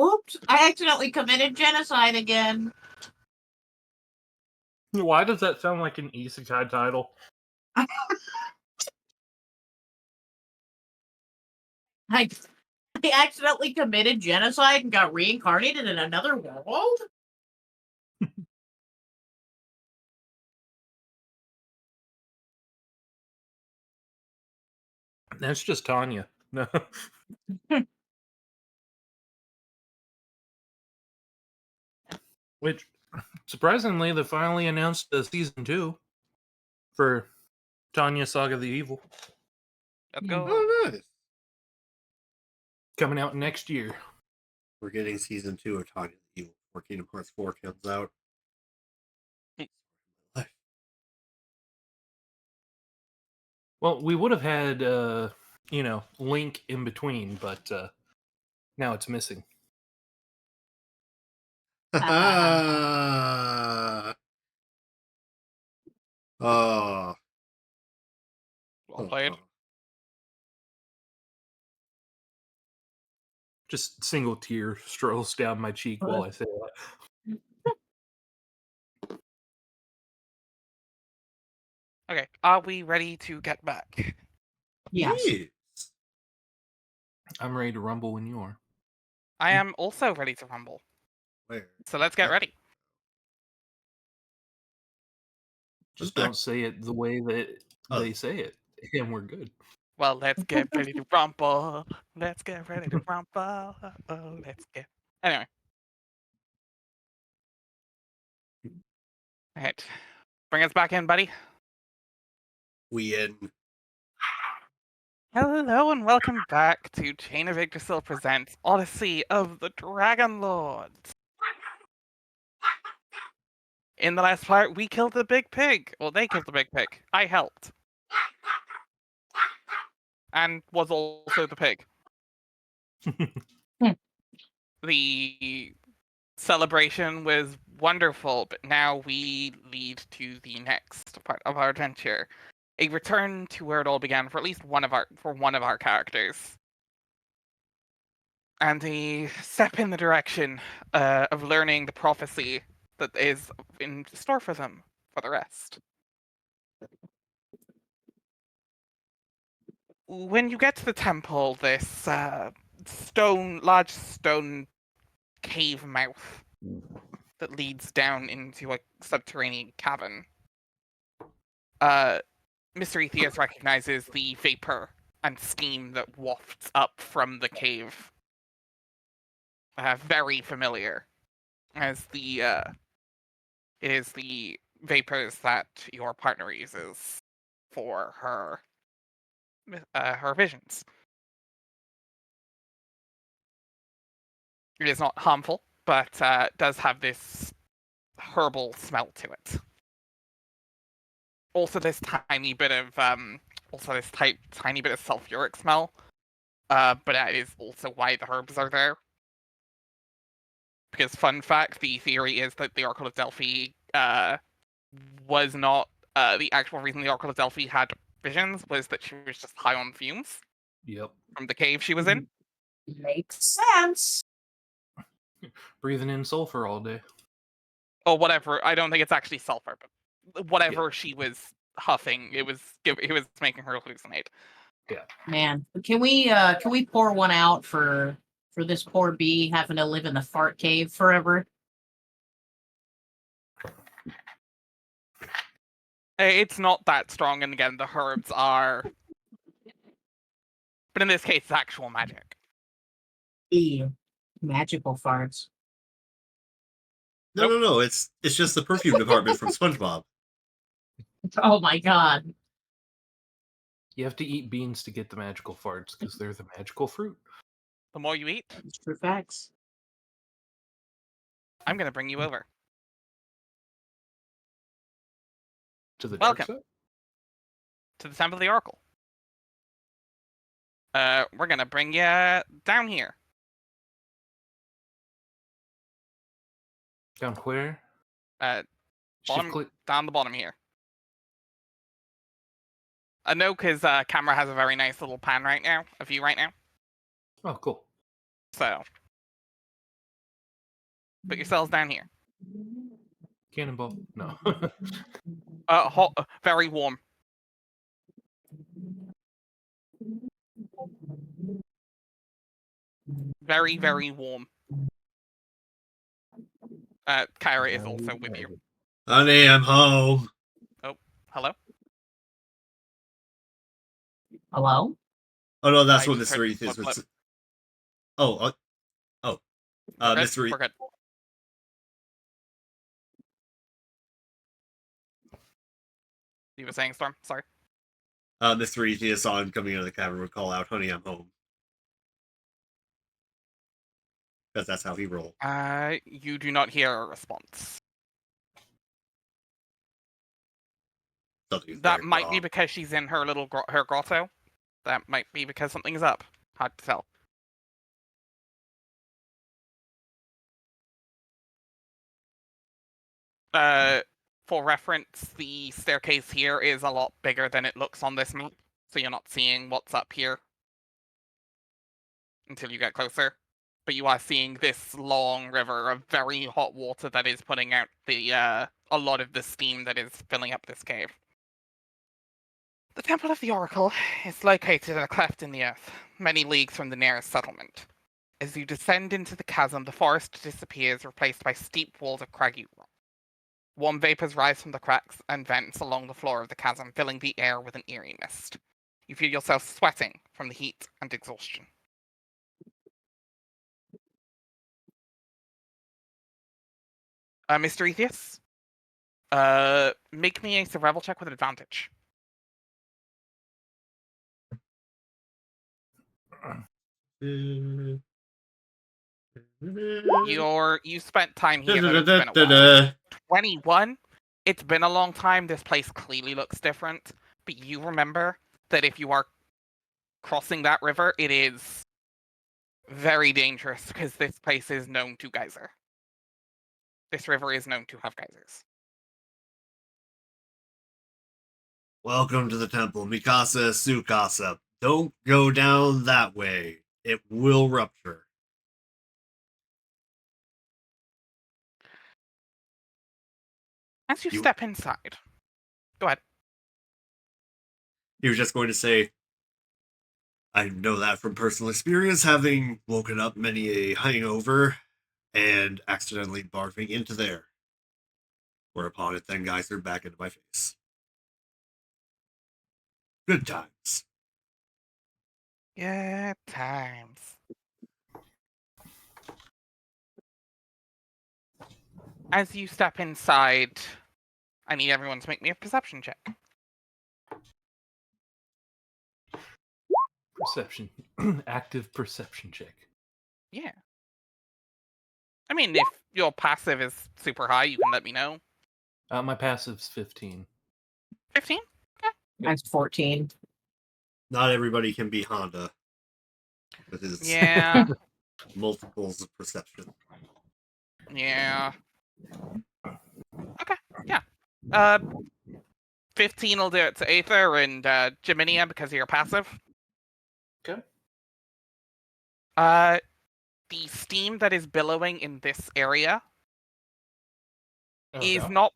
Oops, I accidentally committed genocide again. Why does that sound like an isekai title? I accidentally committed genocide and got reincarnated in another world? That's just Tanya. No. Which, surprisingly, they finally announced a season 2 for Tanya Saga the Evil, Let's go. Oh, nice. coming out next year. We're getting season 2 of Tanya the Evil before Kingdom Hearts 4 comes out. Well, we would have had, Link in between, but now it's missing. Oh. Well played. Just single tear strolls down my cheek while I say that. Okay, are we ready to get back? Yes. Yes. I'm ready to rumble when you are. I am also ready to rumble. Where? So let's get ready. Just back- don't say it the way that Oh. they say it, and we're good. Well, let's get ready to rumble. Let's get ready to rumble. Oh, let's get. Anyway. Alright. Bring us back in, buddy. We in. Hello and welcome back to Chain of Yggdrasil presents Odyssey of the Dragonlords. In the last part, we killed the big pig. Well, they killed the big pig. I helped. And was also the pig. The celebration was wonderful, but now we lead to the next part of our adventure. A return to where it all began for at least one of our characters. And a step in the direction of learning the prophecy that is in store for them for the rest. When you get to the temple, this large stone cave mouth that leads down into a subterranean cavern, Mr. Ethias recognizes the vapor and steam that wafts up from the cave. Very familiar, as it is the vapors that your partner uses for her visions. It is not harmful, but does have this herbal smell to it. Also, this tiny bit of tiny bit of sulfuric smell. But that is also why the herbs are there. Because, fun fact, the theory is that the Oracle of Delphi was not the actual reason the Oracle of Delphi had visions was that she was just high on fumes Yep. from the cave she was in. Makes sense. Breathing in sulfur all day. Or whatever. I don't think it's actually sulfur, but whatever she was huffing, it was making her hallucinate. Yeah. Man, can we pour one out for this poor bee having to live in the fart cave forever? It's not that strong, and again, the herbs are. But in this case, it's actual magic. Magical farts. No. It's just the perfume department from SpongeBob. Oh my god. You have to eat beans to get the magical farts because they're the magical fruit. The more you eat, It's true facts. I'm going to bring you over. To the Welcome. dark side? To the Temple of the Oracle. We're going to bring you down here. Down where? Bottom- Shift click. Down the bottom here. No, because camera has a very nice little pan right now, a view right now. Oh, cool. So, put yourselves down here. Cannonball. No. Hot, very warm. Very, very warm. Kyra is also with you. Honey, I'm home. Hello? Hello? Oh no, that's I what just Mr. heard Ethias flip, was. flip. Oh. We're good? Mr. We're good. You were saying, Storm? Sorry. Mr. Ethias saw him coming out of the cavern would call out, "Honey, I'm home." Because that's how he rolled. You do not hear a response. Something's That very might be wrong. because she's in her little her grotto. That might be because something's up. Hard to tell. For reference, the staircase here is a lot bigger than it looks on this map, so you're not seeing what's up here until you get closer. But you are seeing this long river of very hot water that is putting out the a lot of the steam that is filling up this cave. The Temple of the Oracle is located in a cleft in the earth, many leagues from the nearest settlement. As you descend into the chasm, the forest disappears, replaced by steep walls of craggy rock. Warm vapors rise from the cracks and vents along the floor of the chasm, filling the air with an eerie mist. You feel yourself sweating from the heat and exhaustion. Mr. Ethius, make me a survival check with advantage. You spent time here, though it's been a while. 21. It's been a long time. This place clearly looks different, but you remember that if you are crossing that river, it is very dangerous because this place is known to geyser. This river is known to have geysers. Welcome to the temple, Mikasa Sukasa. Don't go down that way. It will rupture. As you step inside, go ahead. He was just going to say, I know that from personal experience, having woken up many a hangover and accidentally barfing into there. Whereupon it then geysered back into my face. Good times. Yeah, times. As you step inside, I need everyone to make me a perception check. Perception. Active perception check. Yeah. I mean, if your passive is super high, you can let me know. My passive's 15. 15? Mine's 14. Not everybody can be Honda with his Yeah. multiples of perception. Yeah. Okay, yeah. 15 will do it to Aether and Jaminia because of your passive. Okay. The steam that is billowing in this area is Okay. not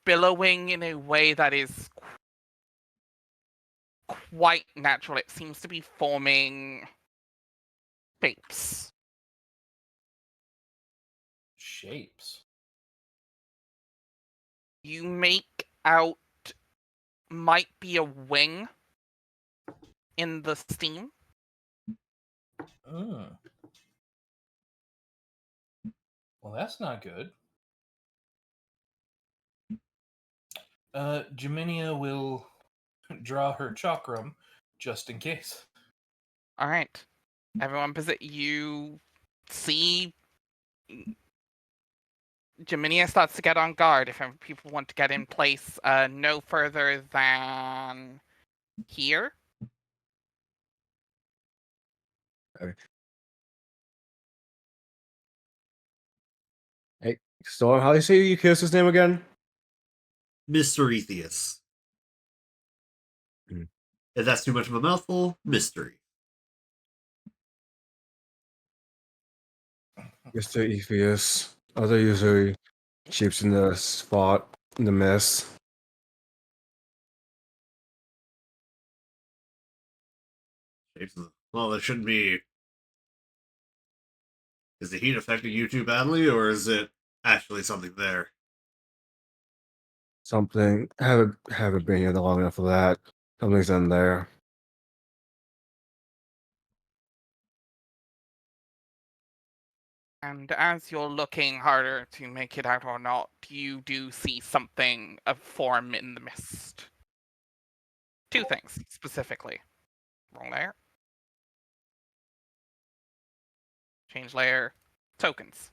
billowing in a way that is quite natural. It seems to be forming shapes. Shapes. You make out might be a wing in the steam. Mm. Well, that's not good. Jaminia will draw her chakram just in case. All right, everyone, you see Jaminia starts to get on guard if people want to get in place no further than here. Hey, Storm, how do you say you kiss his name again? Mr. Ethius. Hmm. If that's too much of a mouthful, mystery. Mr. Epheus. Other usually shapes in the spot in the mist. Well, it shouldn't be. Is the heat affecting you too badly, or is it actually something there? Something haven't been here long enough for that. Something's in there. And as you're looking harder to make it out or not, you do see something of form in the mist. Two things, specifically. Wrong layer. Change layer. Tokens.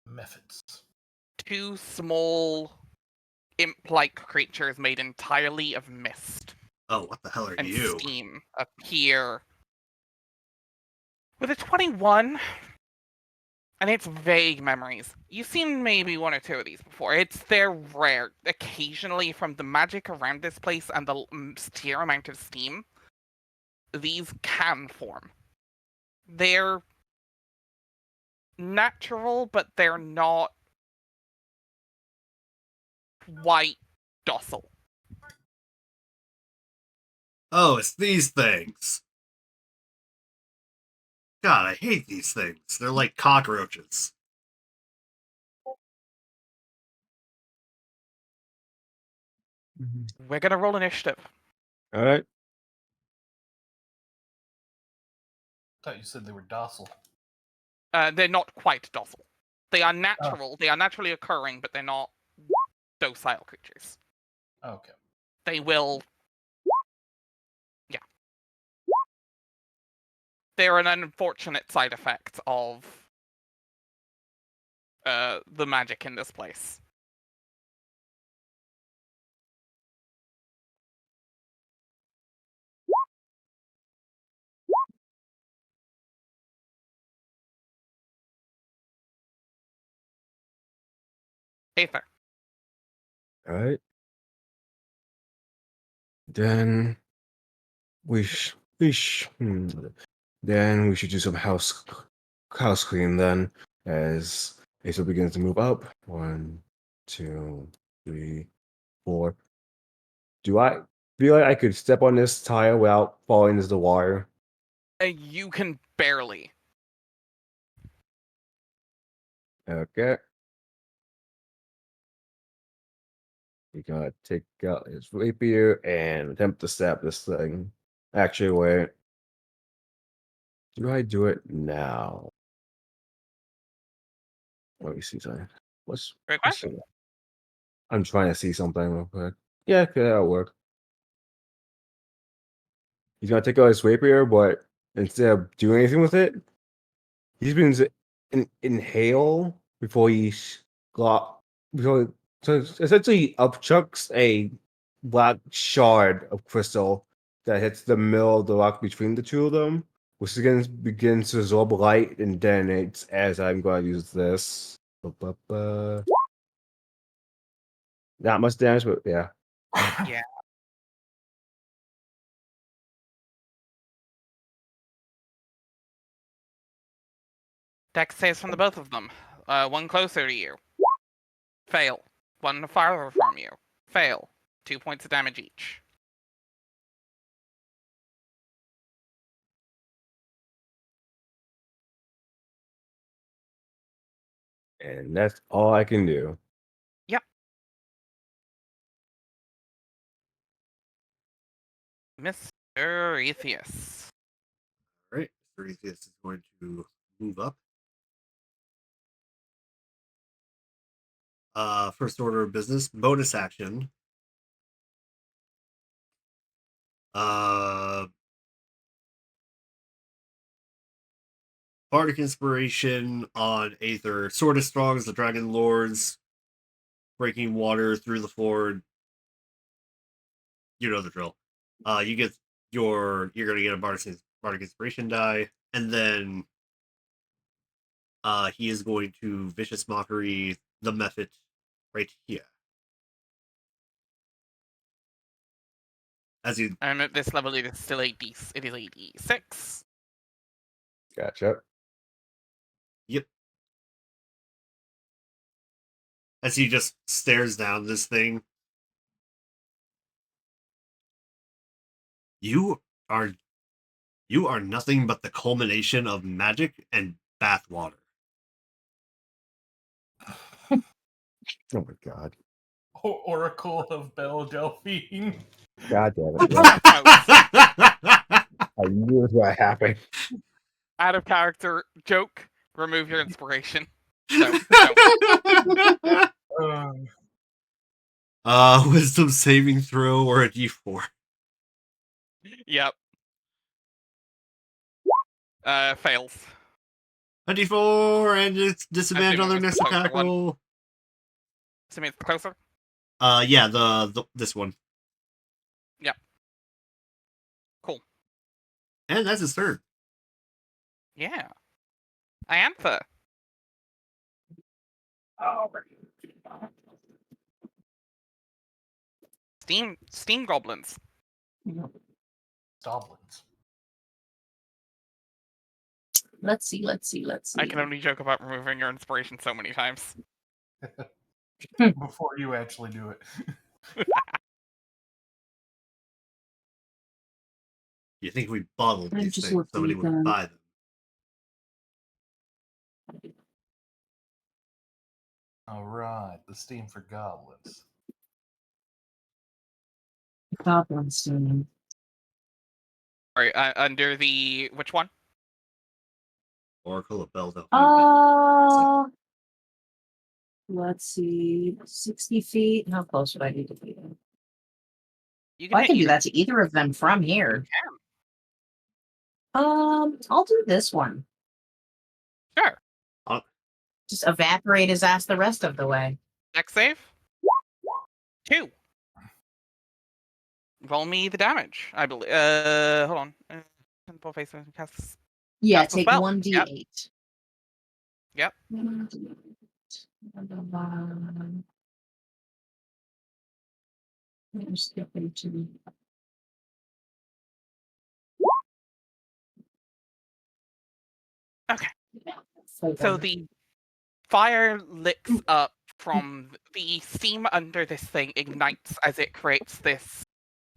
Methods. Two small imp-like creatures made entirely of mist Oh, what the hell are and you? steam appear with a 21, and it's vague memories. You've seen maybe one or two of these before. They're rare. Occasionally, from the magic around this place and the sheer amount of steam, these can form. They're natural, but they're not quite docile. Oh, it's these things. God, I hate these things. They're like cockroaches. We're gonna roll initiative. All right. thought you said they were docile. They're not quite docile. They are natural. They are naturally occurring, but they're not docile creatures. Okay. They will. Yeah. They're an unfortunate side effect of the magic in this place. Aether. All right. Then then we should do some house clean then as Ace begins to move up. 1, 2, 3, 4. Do I feel like I could step on this tile without falling into the water? You can barely. Okay. You gotta take out his rapier and attempt to stab this thing. Actually, wait. Do I do it now? Let me see something. What's Great what's question. the- I'm trying to see something real quick. Yeah, okay, that'll work. He's gonna take out his rapier, but instead of doing anything with it, he's been inhale before got before so essentially upchucks a black shard of crystal that hits the middle of the rock between the two of them, which begins to absorb light and detonates as I'm going to use this. Ba-ba-ba. Not much damage, but yeah. Yeah. Dex saves from the both of them. One closer to you. Fail. One farther from you. Fail. 2 points of damage each. And that's all I can do. Yep. Mr. Atheus. All right, Etheus is going to move up. First order of business, bonus action. Bardic inspiration on Aether. Sword as strong as the Dragonlords. Breaking water through the floor. You know the drill. You get you're gonna get a Bardic inspiration die, and then he is going to vicious mockery the method right here. As you And at this level, it is still it is a D6. Gotcha. Yep. As he just stares down this thing. You are nothing but the culmination of magic and bathwater. Oh my god. Oracle of Belle Delphine. God damn it. Yeah. I knew it was gonna happen. Out of character joke. Remove your inspiration. No, don't. Wisdom saving throw or a d4. Yep. Fails. A d4 and it's disadvantage on their Assuming it's next the closer attack one. roll. Assuming it's closer. Yeah, the this one. Yep. Cool. And that's his turn. Yeah. Iantha. Steam goblins. Goblins. Let's see. I can only joke about removing your inspiration so many times. Before you actually do it. You think we bottled I'm these just things, looking somebody at would them. buy them. All right, the steam for goblins. Goblin steam. Sorry, under the which one? Oracle of Belda. Let's see. 60 feet. How close would I need to be? You I hit can do either. that to either of them from here. I'll do this one. Sure. Just evaporate his ass the rest of the way. Dex save. 2. Roll me the damage. I believe. Hold on. Simple face cast. Yeah, Cast the take spell. 1d8. Yep. Okay. So the fire licks up from the steam under this thing, ignites as it creates this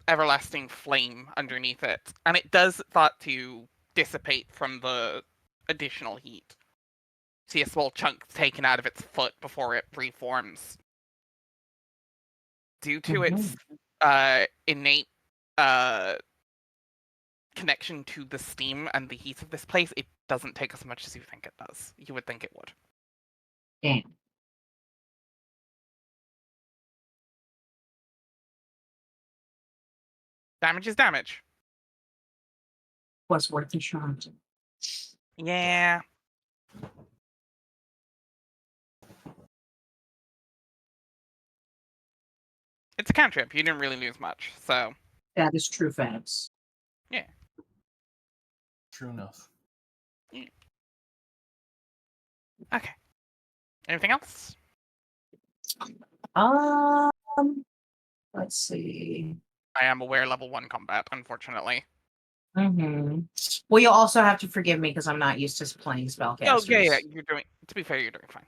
everlasting flame underneath it, and it does start to dissipate from the additional heat. See a small chunk taken out of its foot before it reforms. Due to its innate connection to the steam and the heat of this place, it doesn't take as much as you think it does. You would think it would. Damn. Damage is damage. Was worth a shot. Yeah. It's a cantrip. You didn't really lose much, so. That is true facts. True enough. Okay. Anything else? Let's see. I am aware level 1 combat, unfortunately. Well, you'll also have to forgive me because I'm not used to playing spellcasters. Oh, yeah, you're doing, to be fair, you're doing fine.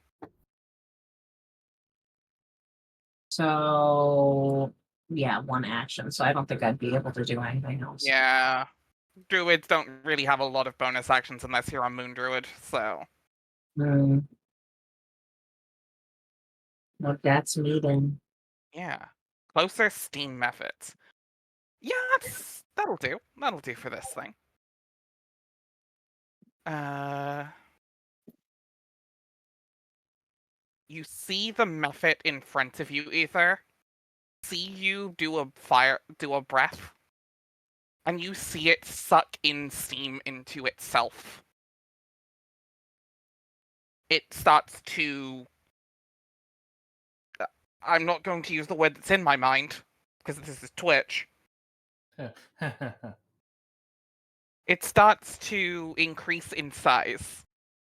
So, yeah, 1 action. So I don't think I'd be able to do anything else. Yeah. Druids don't really have a lot of bonus actions unless you're a moon druid, so. Well, that's me then. Yeah. Closer steam methods. Yeah, that'll do. That'll do for this thing. You see the method in front of you, Ether. See you do a breath. And you see it suck in steam into itself. It starts to... I'm not going to use the word that's in my mind, because this is Twitch. It starts to increase in size.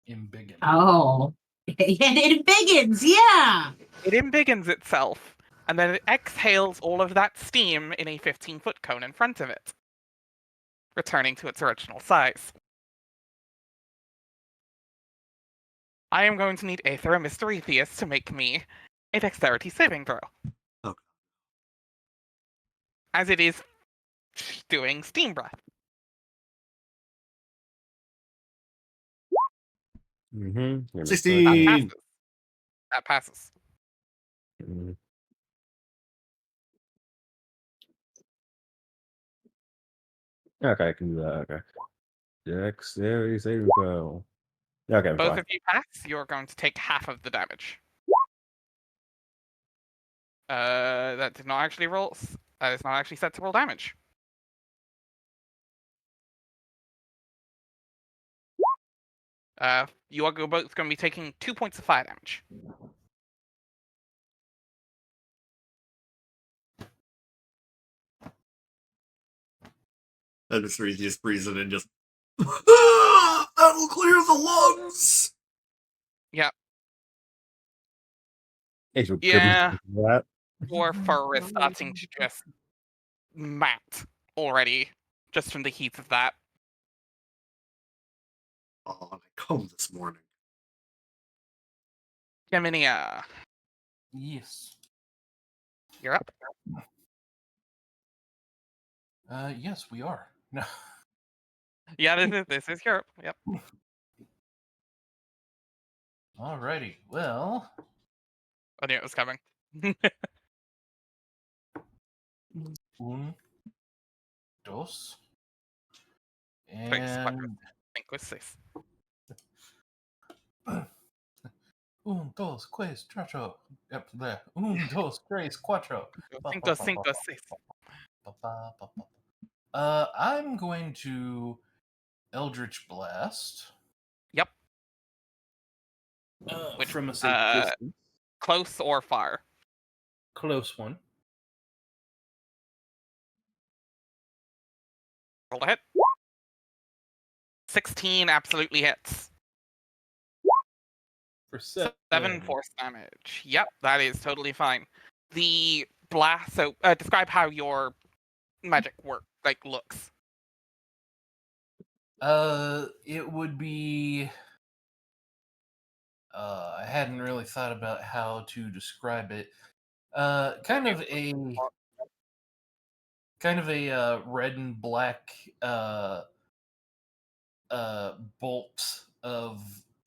Embiggen. Oh. And it biggins, yeah! It embiggens itself, and then it exhales all of that steam in a 15-foot cone in front of it, returning to its original size. I am going to need Aether and Mr. Etheus to make me a dexterity saving throw. Okay. As it is doing steam breath. Mm-hmm. 16. That passes. Okay, I can do that. Okay. Dexterity saving throw. Okay, Both fine. of you pass, you're going to take half of the damage. That did not actually roll. That is not actually set to roll damage. You are both going to be taking 2 points of fire damage. And Mr. Etheus breathes it and just... That'll clear the lungs! Hey, so Yeah. That. Your fur is starting to just mat already, just from the heat of that. Oh, and I combed this morning. Geminia, Yes. you're up. Yes, we are. No. Yeah, this is Europe. Yep. Alrighty. Well, I knew it was coming. un, dos, Tres, cuatro, and cinco, seis. un, dos, tres, cuatro. Up there. Un, dos, tres, cuatro. Cinco, cinco, seis. I'm going to Eldritch Blast. Yep. Which, From a safe distance. Close or far? Close one. Roll a hit. 16 absolutely hits. For 7. 7 force damage. Yep, that is totally fine. The blast. So, describe how your magic looks. It would be. I hadn't really thought about how to describe it. Kind of a red and black bolt of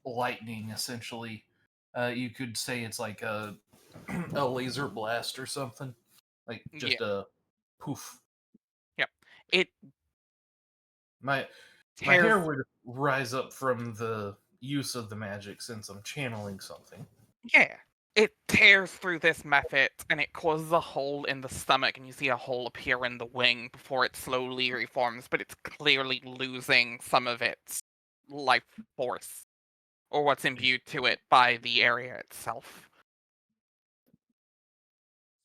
lightning, essentially. You could say it's like a a laser blast or something, like just a poof. Yep. It My tears. hair would rise up from the use of the magic since I'm channeling something. Yeah. It tears through this mephit and it causes a hole in the stomach, and you see a hole appear in the wing before it slowly reforms, but it's clearly losing some of its life force, or what's imbued to it by the area itself.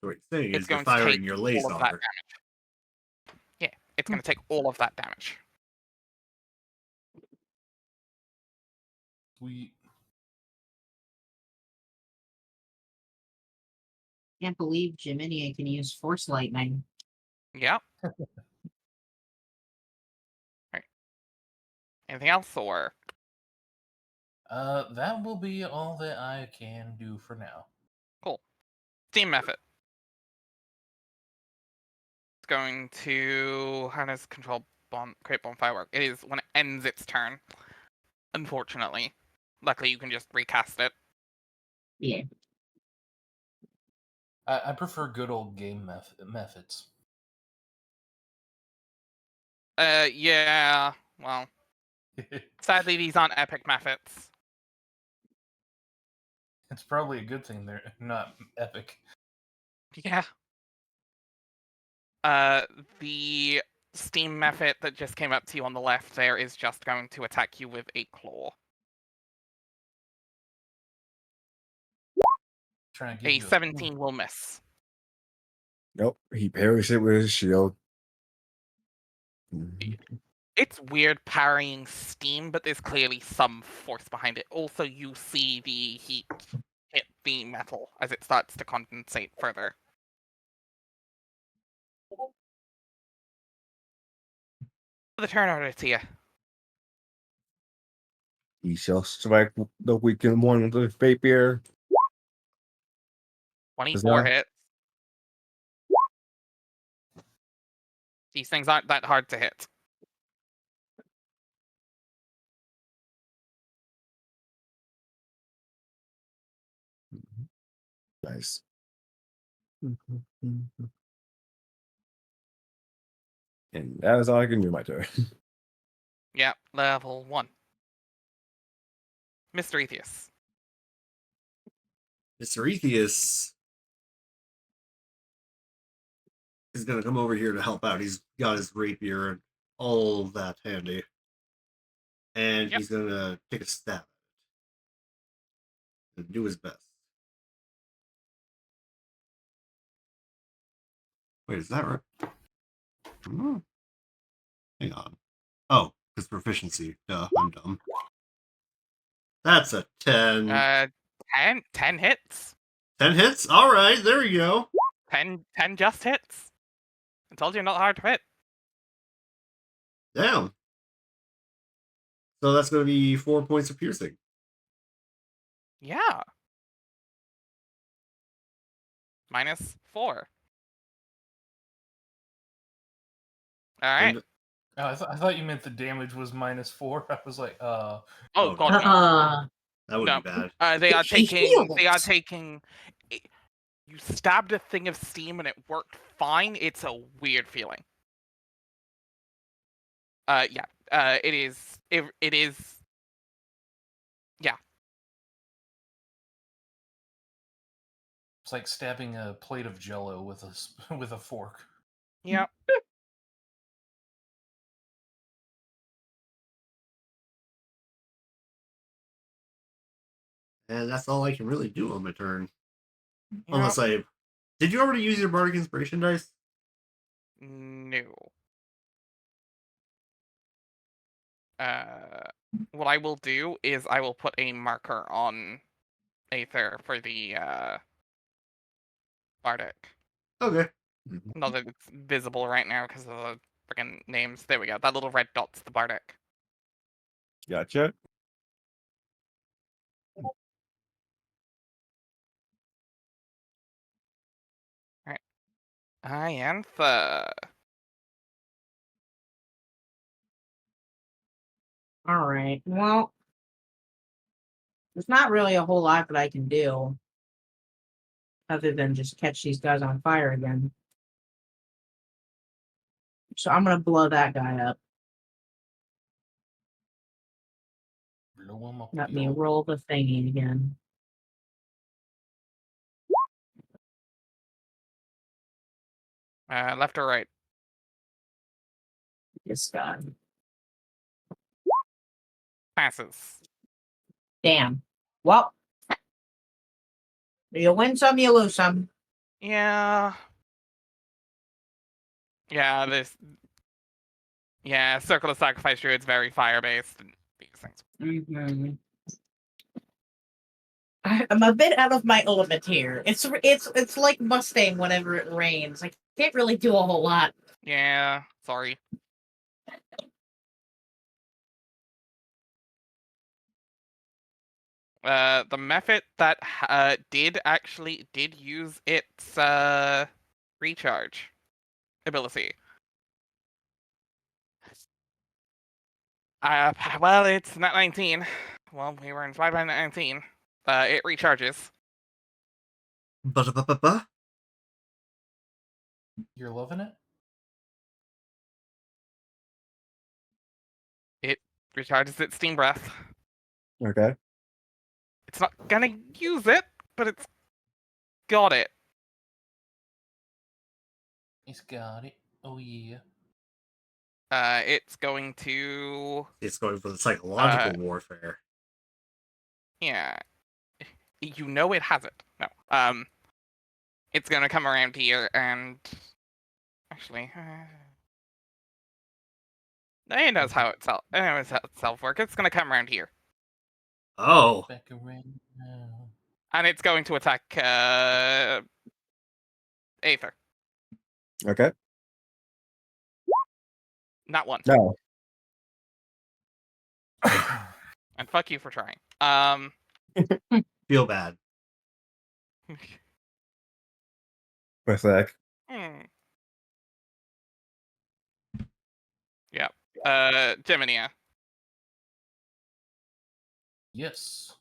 So what you're saying It's is you're going to take firing your all laser. of that damage. Yeah, it's going to take all of that damage. We Can't believe Jiminy can use force lightning. Yeah. Right. Anything else, or? that will be all that I can do for now. Cool. Steam method. It's going to harness control create bonfire work. It is when it ends its turn. Unfortunately. Luckily you can just recast it. Yeah. I prefer good old game methods. Yeah. Well, sadly these aren't epic methods. It's probably a good thing they're not epic. Yeah. The steam method that just came up to you on the left there is just going to attack you with a claw. Trying to give A you 17 will miss. Nope. He parries it with his shield. It's weird parrying steam, but there's clearly some force behind it. Also, you see the heat hit the metal as it starts to condensate further. The turn order to you. He shall strike the weakened one with the rapier. 24 that- hits. These things aren't that hard to hit. Nice. And that is all I can do my turn. Yeah, level 1. Mr. Atheus. Mr. Atheus is going to come over here to help out. He's got his rapier and all that handy. And Yep. he's going to take a stab at it and do his best. Wait, is that right? Hang on. Oh, because proficiency. Duh, I'm dumb. That's a 10. 10 hits. 10 hits? All right, there we go. 10 just hits. I told you, not hard to hit. Damn. So that's going to be 4 points of piercing. Yeah. -4. All right. Oh, I thought you meant the damage was -4. I was like, Oh Oh, god, no. no. That would No. be bad. They are He taking. They are heals. taking. You stabbed a thing of steam and it worked fine. It's a weird feeling. Yeah. It is. It is. Yeah. it's like stabbing a plate of Jello with with a fork. Yeah. And that's all I can really do on my turn. Yeah. Unless I... Did you already use your Bardic Inspiration dice? No. What I will do is I will put a marker on Aether for the Bardic. Okay. Not that it's visible right now because of the freaking names. There we go. That little red dot's the Bardic. Gotcha. Iantha. All right. Well, there's not really a whole lot that I can do other than just catch these guys on fire again. So I'm gonna blow that guy up. Blow 'em up, Let me yo. roll the thingy again. Left or right? This guy. Passes. Damn. Well, you win some, you lose some. Yeah. Yeah, this. Yeah, Circle of Sacrifice Druid's very fire based. These things. Mm-hmm. I'm a bit out of my element here. It's like Mustang whenever it rains. I can't really do a whole lot. Yeah, sorry. The method that did use its recharge ability. Well, it's not 19. Well, we were inspired by 19. It recharges. Ba-da-ba-ba-ba. You're loving it? It recharges its steam breath. Okay. It's not gonna use it, but it's got it. He's got it. Oh yeah. It's going to. It's going for the psychological warfare. Yeah. You know it has it. No. It's gonna come around here and. Actually. It knows how itself. It knows how itself works. It's gonna come around here. Oh. Back around now. And it's going to attack Aether. Okay. Not one. No. And fuck you for trying. Feel bad. Pathetic. Yeah. Geminia. Yes.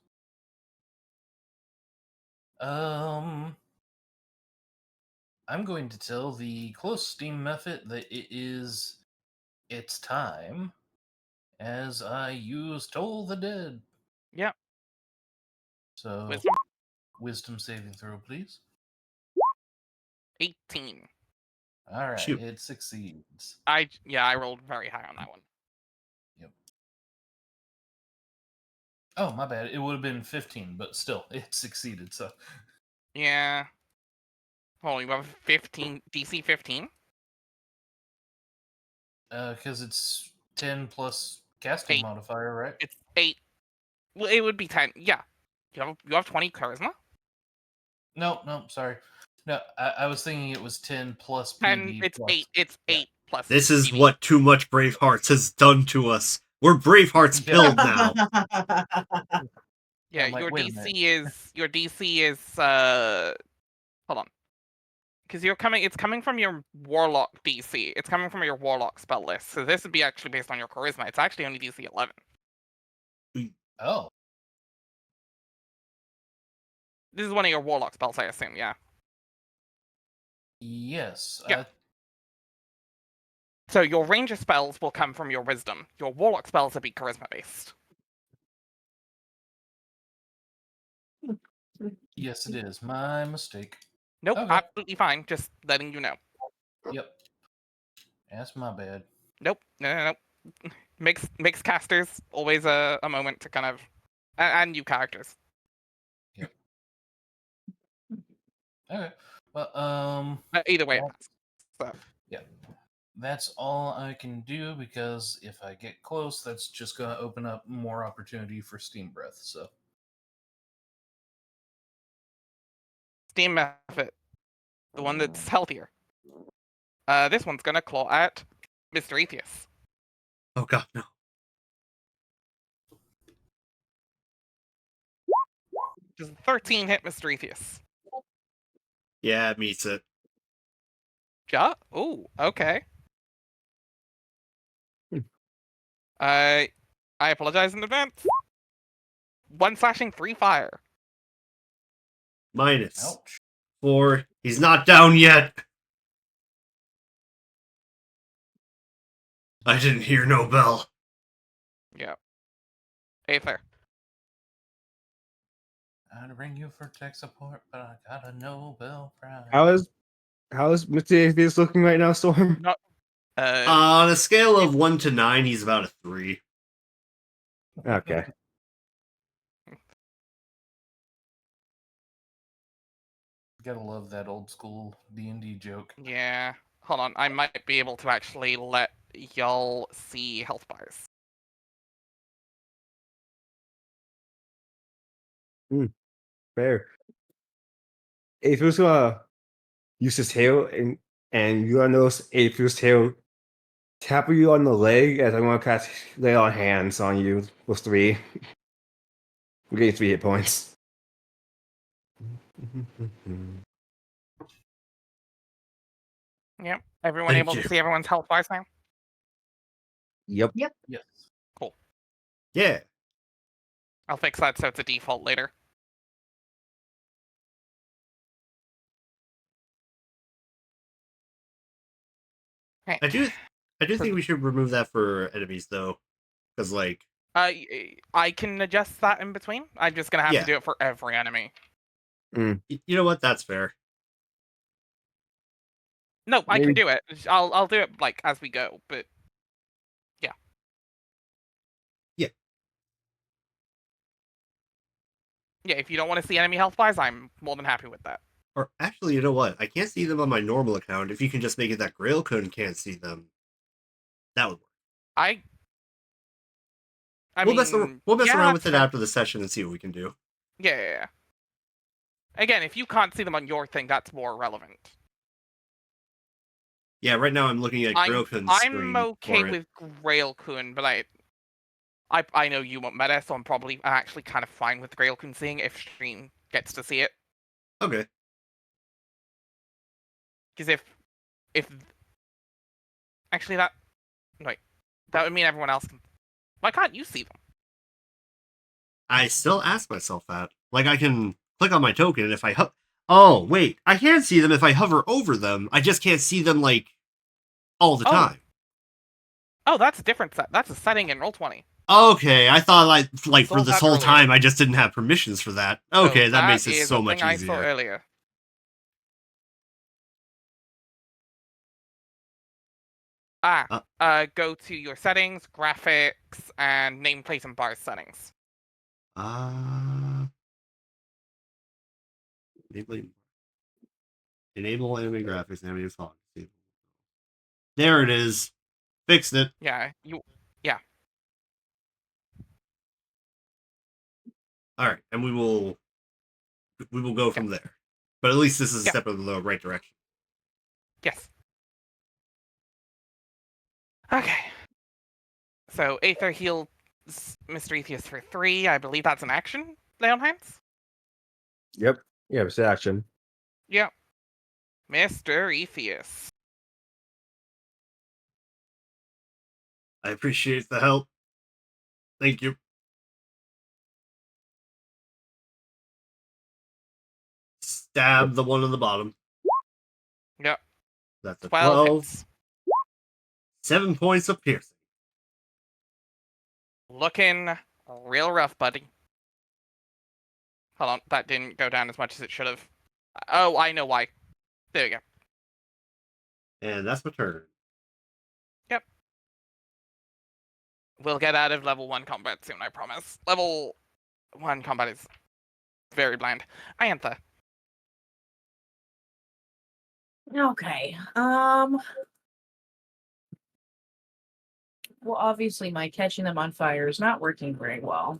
I'm going to tell the close steam method that it is its time, as I use Toll the Dead. Yep. So, Wisdom. wisdom saving throw, please. 18. All right, Shoot. it succeeds. I rolled very high on that one. Yep. Oh, my bad. It would have been 15, but still, it succeeded. So, Yeah. Oh, you have 15 DC 15? because it's 10 plus casting 8. modifier, right? It's 8. Well, it would be 10. Yeah. You have 20 charisma? No, sorry. No, I was thinking it was 10 plus 10. PV. It's plus. 8. It's Yeah. 8 plus. This is PV. what Too Much Bravehearts has done to us. We're Bravehearts Yeah. pilled now. Yeah, I'm like, your wait a DC minute. is hold on. because it's coming from your warlock DC. It's coming from your warlock spell list. So this would be actually based on your charisma. It's actually only DC 11. Oh. This is one of your warlock spells, I assume. Yeah. Yes. Yeah. So your ranger spells will come from your wisdom. Your warlock spells will be charisma based. Yes, it is. My mistake. Nope, Okay. absolutely fine. Just letting you know. Yep. That's my bad. Nope, no. Mixed casters always a moment to kind of, and new characters. Okay. Well, Either way, well, so yeah. That's all I can do because if I get close, that's just gonna open up more opportunity for Steam Breath. So Steam method, the one that's healthier. This one's gonna claw at Mr. Atheist. Oh god, no. Just 13 hit Mr. Atheist. Yeah, it meets it. Yeah. Oh, okay. Hmm. I apologize in advance. 1 slashing, 3 fire. Minus ouch. 4. He's not down yet. I didn't hear no bell. Yeah. Aether. I'd ring you for tech support, but I got a Nobel Prize. How is Mr. Atheist looking right now, Storm? Not. On a scale of 1 to 9, he's about a 3. Okay. Gotta love that old school D&D joke. Yeah. Hold on. I might be able to actually let y'all see health bars. Fair. Atheist gonna use his tail and you're gonna notice Atheist's tail tap you on the leg as I'm gonna cast lay on hands on you with 3. I'm getting 3 hit points. Yep. Everyone Thank able you. to see everyone's health bars now? Yep. Yes. Yeah. I'll fix that so it's a default later. Okay. I do think we should remove that for enemies though. Because like I can adjust that in between. I'm just gonna have Yeah. to do it for every enemy. you know what, that's fair. No, I can Maybe- do it. I'll do it like as we go, but yeah. Yeah. Yeah, if you don't want to see enemy health bars, I'm more than happy with that. Or actually, you know what? I can't see them on my normal account. If you can just make it that Grailcun can't see them, that would work. We'll mess around with it after the session and see what we can do. Yeah. Again, if you can't see them on your thing, that's more relevant. Yeah, right now I'm looking at Grailcun's screen. I'm okay for it. with Grailkun, but I know you won't meta, so I'm actually kind of fine with Grailkun seeing if stream gets to see it. Okay. Because if actually that would mean everyone else can. Why can't you see them? I still ask myself that. Like, I can click on my token, and if I oh, wait. I can see them if I hover over them. I just can't see them, like, all the time. Oh, that's a different set. That's a setting in Roll20. Okay, I thought, like for Saw this that whole earlier. time, I just didn't have permissions for that. Okay, So that makes it is so a much thing I saw easier. earlier. Go to your settings, graphics, and nameplate and bar settings. Enable anime graphics, anime font. There it is. Fixed it. Yeah, All right, and we will go from there. But at least this is a step in the right direction. yes. Okay. So Aether heals Mr. Atheist for 3. I believe that's an action. Lay on hands. Yep. Yeah, it's action. Yeah. Mr. Ethius. I appreciate the help. Thank you. Stab the one on the bottom. Yep. That's a 12 12. hits. 7 points of piercing. Looking real rough, buddy. Hold on, that didn't go down as much as it should have. Oh, I know why. There we go. And that's my turn. We'll get out of level 1 combat soon, I promise. Level 1 combat is very bland. Iantha. Okay. Well, obviously, my catching them on fire is not working very well.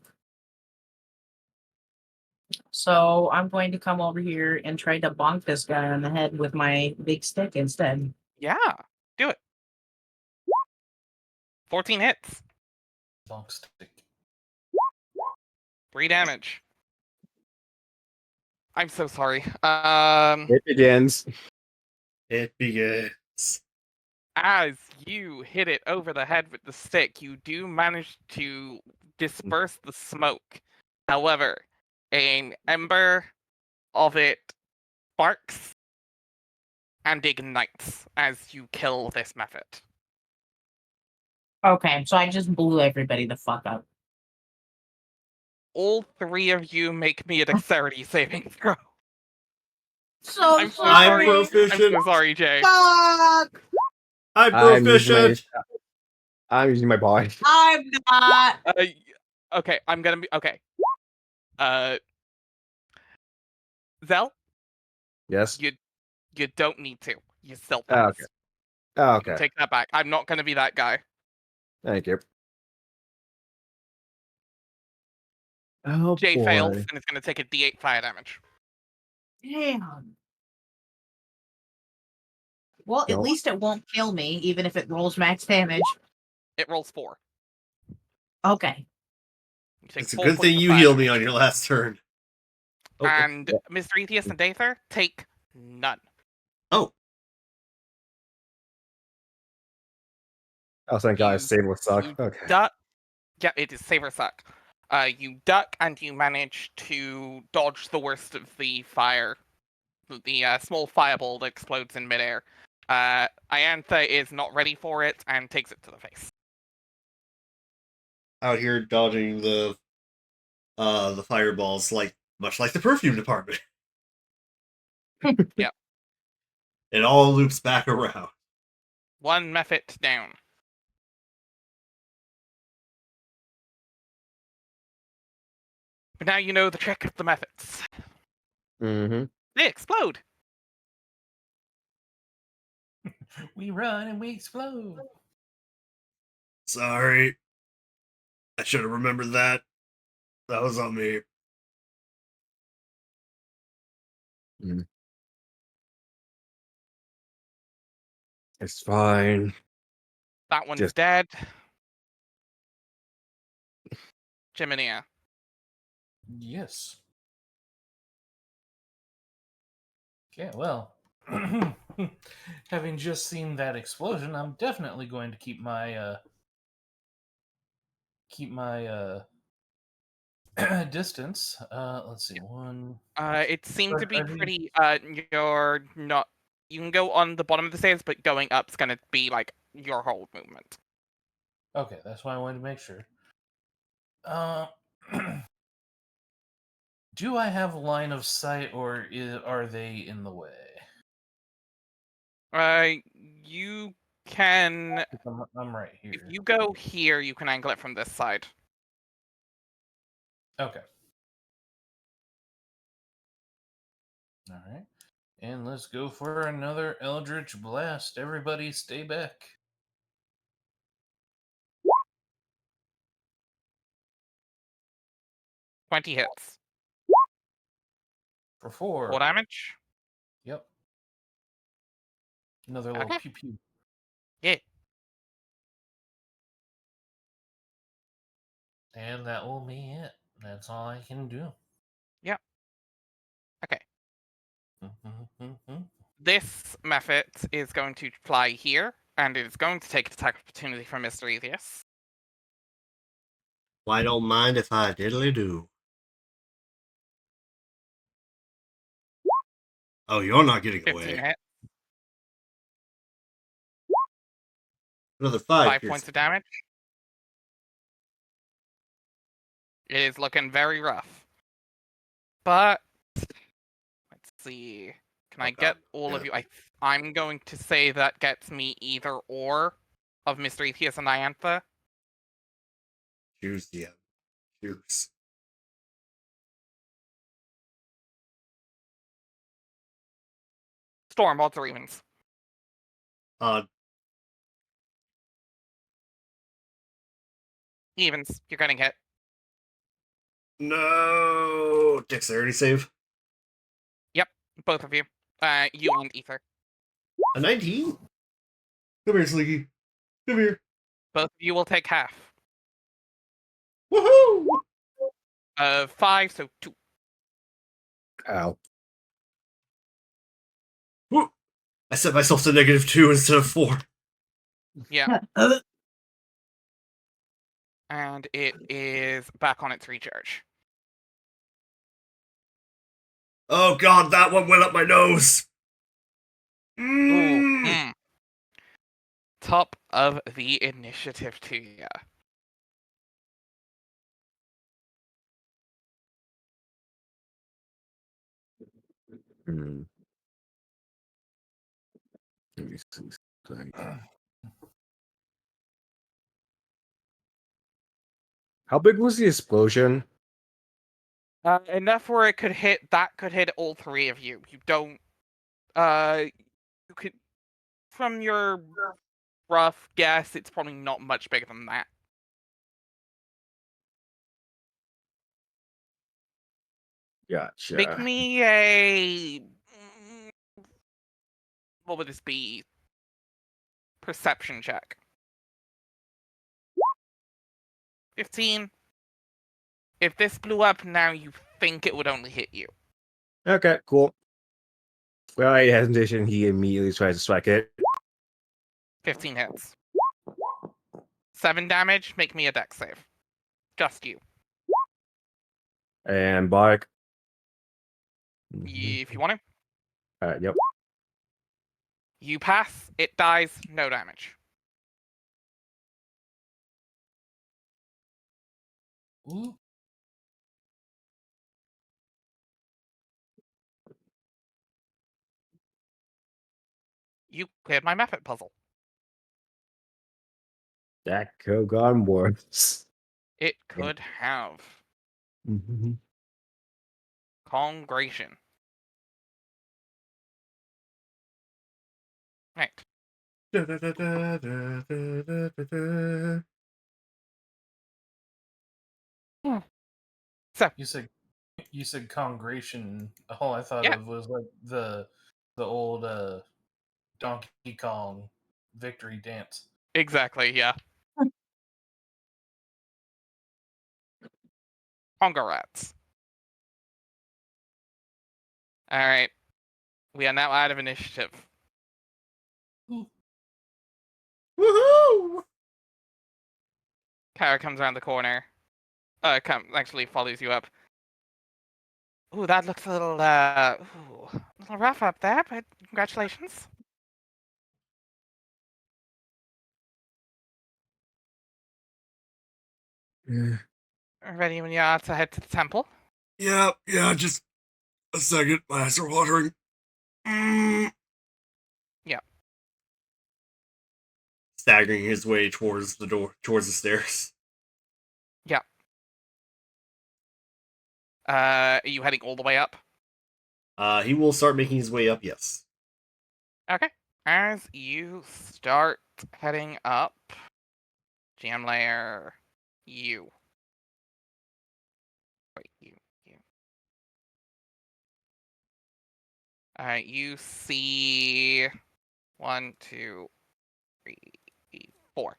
So I'm going to come over here and try to bonk this guy on the head with my big stick instead. Yeah, do it. 14 hits. Bonk stick. 3 damage. I'm so sorry. It begins. It begins. As you hit it over the head with the stick, you do manage to disperse the smoke. However, an ember of it sparks and ignites as you kill this method. Okay, so I just blew everybody the fuck up. All 3 of you make me a dexterity saving throw. So I'm so I'm sorry. I'm proficient. so sorry, Jay. Fuck! I'm I'm proficient. using my body. I'm not. Okay, I'm gonna be okay. Zell, Yes. you don't need to. You still Oh, pass. okay. Oh, You can okay. take that back. I'm not gonna be that guy. Thank you. Oh Jay boy. fails and it's gonna take a D8 fire damage. Damn. Well, at No. least it won't kill me, even if it rolls max damage. It rolls 4. Okay. You take It's a 4 good points thing of you fire healed me damage. on your last turn. Oh, And Mr. Ethius and Dather take none. oh, Oh, thank God. You- Save would suck. you Okay. Duck. Yeah, it is save or suck. You duck and you manage to dodge the worst of the fire. The small fireball that explodes in midair. Iantha is not ready for it and takes it to the face. out here dodging the fireballs, much like the perfume department. Yep. It all loops back around. 1 method down. But now you know the trick of the methods. Mm-hmm. They explode. We run and we explode. Sorry. I should have remembered that. That was on me. It's fine. That one's Just- dead. Jiminia. Yes. Okay, well, having just seen that explosion, I'm definitely going to keep my distance. Let's see, one. It seemed to be I mean- pretty. You're not. You can go on the bottom of the stairs, but going up's gonna be like your whole movement. Okay, that's why I wanted to make sure. Do I have line of sight, or are they in the way? You can. I'm right here. If you go here, you can angle it from this side. Okay. All right. And let's go for another Eldritch Blast. Everybody stay back. $20 hits. For 4. 4 damage. Yep. Another little Okay. pew pew. Yeah. And that will be it. That's all I can do. Yep. Okay. This method is going to fly here, and it is going to take an attack opportunity from Mr. Ethius. Well, I don't mind if I diddly do. Oh, you're not getting 15 away. hit, Another 5 5 piercing. points of damage. It is looking very rough. But let's see. Can I get all of you? I'm going to say that gets me either or of Mr. Ethius and Iantha. Choose the end. Choose. Storm, odds or evens. Evens. You're getting hit. No dexterity save. Both of you. You and Ether. A 19. Come here, Sleeky. Come here. Both of you will take half. Woohoo! 5, so 2. Ow. Woo! I set myself to -2 instead of 4. Yeah. And it is back on its recharge. Oh god, that one went up my nose. Ooh. Top of the initiative to ya. Hmm. Let me see something. How big was the explosion? Enough where it could hit. That could hit all 3 of you. You don't. You could. From your rough guess, it's probably not much bigger than that. Gotcha. Make me a. What would this be? Perception check. 15. If this blew up now, you think it would only hit you. Okay, cool. Well, I hesitation. He immediately tries to strike it. 15 hits. 7 damage. Make me a dex save. Just you. And bark. If you want to. Yep. You pass. It dies. No damage. Ooh. You cleared my method puzzle. That could have gone worse. It could have. Mm-hmm. Congration. Right. So You said congregation. All I thought Yeah. of was like the old Donkey Kong victory dance. exactly, yeah. Congrats. Alright. We are now out of initiative. Woohoo! Kara comes around the corner. Actually follows you up. Ooh, that looks a little rough up there, but congratulations. Yeah. Ready when you are to head to the temple? Yeah, just a second. My eyes are watering. Yeah. Staggering his way towards the door, towards the stairs. Are you heading all the way up? He will start making his way up, yes. Okay. As you start heading up, GM layer, you. Wait, you. You see 1, 2, 3, 4.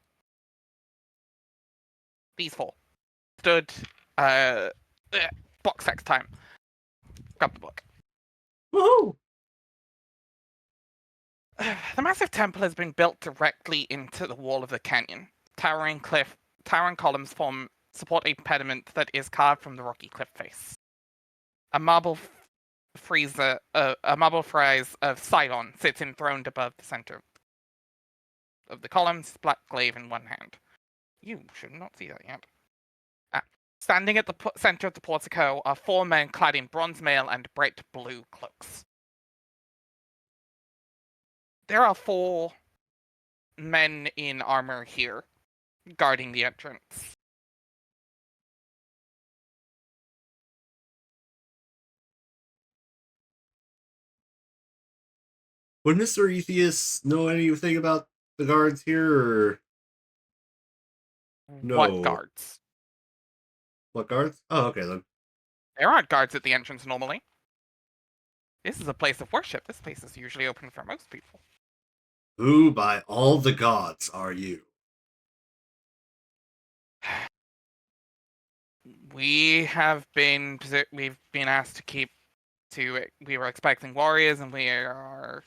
These 4 stood. Box sex time. Grab the book. Woohoo! The massive temple has been built directly into the wall of the canyon. Towering columns support a pediment that is carved from the rocky cliff face. A marble frieze of Sidon sits enthroned above the center of the columns, black glaive in one hand. You should not see that yet. Standing at the center of the portico are 4 men clad in bronze mail and bright blue cloaks. There are 4 men in armor here, guarding the entrance. Would Mr. Ethius know anything about the guards here, or no? What guards? What guards? Oh, okay then. There aren't guards at the entrance normally. This is a place of worship. This place is usually open for most people. Who by all the gods are you? We've been asked to keep to it. We were expecting warriors, and we are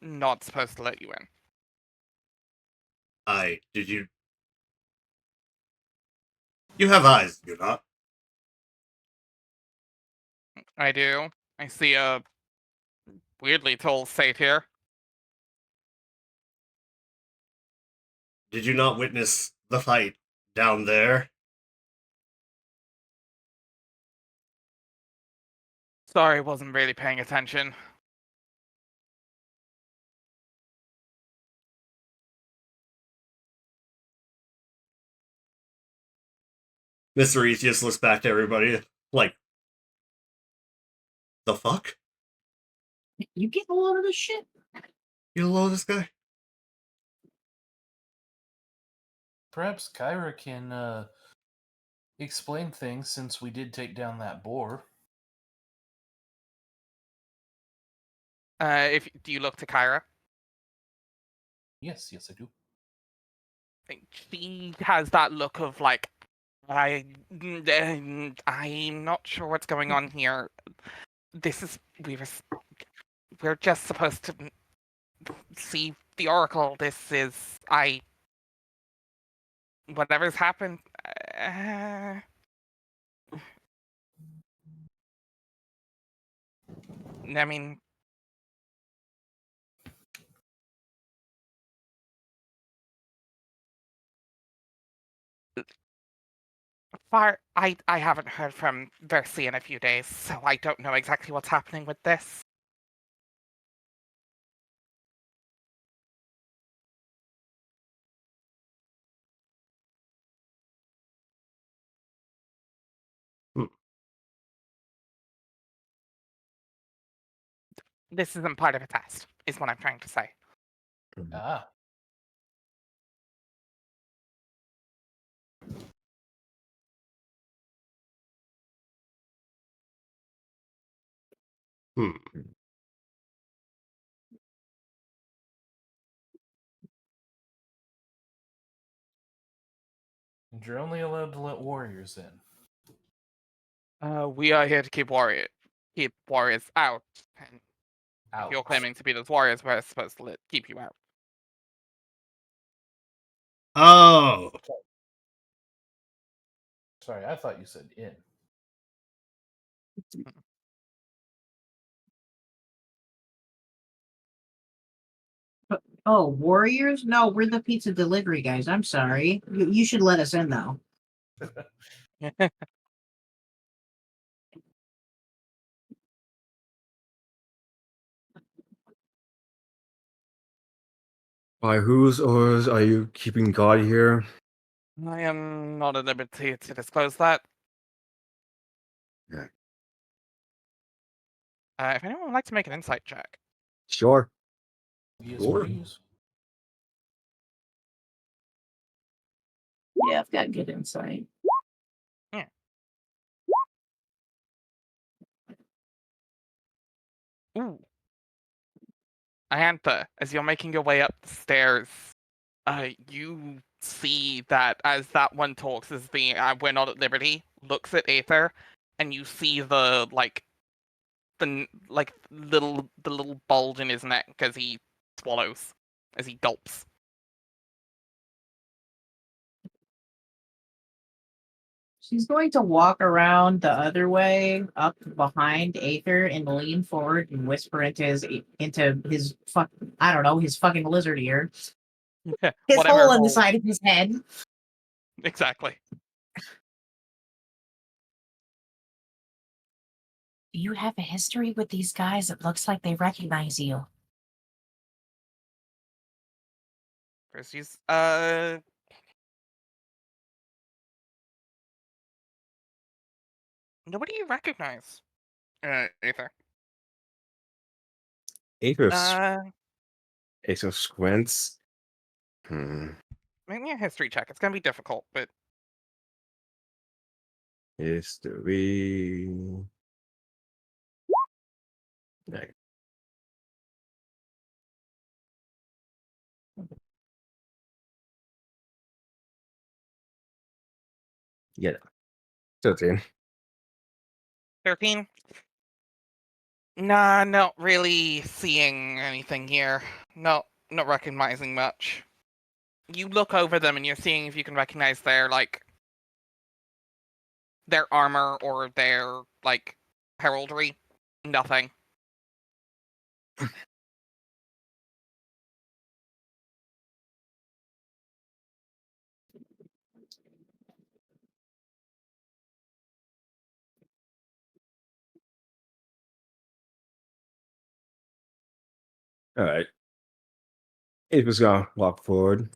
not supposed to let you in. Did you? You have eyes, do you not? I do. I see a weirdly tall satyr. Did you not witness the fight down there? Sorry, wasn't really paying attention. Mr. Ethius looks back to everybody like, the fuck? You getting a load of this shit? You know this guy? Perhaps Kyra can explain things since we did take down that boar. Do you look to Kyra? Yes, I do. She has that look of like, I'm not sure what's going on here. We're just supposed to see the oracle. Whatever's happened. I mean, I haven't heard from Versi in a few days, so I don't know exactly what's happening with this. This isn't part of a test, is what I'm trying to say. Ah. And you're only allowed to let warriors in. We are here to keep warriors out. And if you're Out. claiming to be those warriors, we're supposed to keep you out. Oh, Sorry, I thought you said in. Oh, warriors? No, we're the pizza delivery guys. I'm sorry. You should let us in though. By whose orders are you keeping guard here? I am not at liberty to disclose that. Yeah. If anyone would like to make an insight check. Sure. Yes, Sure. please. Yeah, I've got good insight. Ooh. Iantha, as you're making your way up the stairs, you see that as that one talks, as the we're not at liberty, looks at Aether, and you see the little bulge in his neck as he swallows as he gulps. She's going to walk around the other way, up behind Aether, and lean forward and whisper into his I don't know, his fucking lizard ear. His Whatever hole in the hole- side of his head. Exactly. You have a history with these guys. It looks like they recognize you. Chrissy's nobody you recognize. Aether. Aethos squints. Make me a history check. It's gonna be difficult, but History. Right. Yeah. 13. 13. Nah, not really seeing anything here. No, not recognizing much. You look over them and you're seeing if you can recognize their armor or their heraldry. Nothing. All right. Aethos gonna walk forward.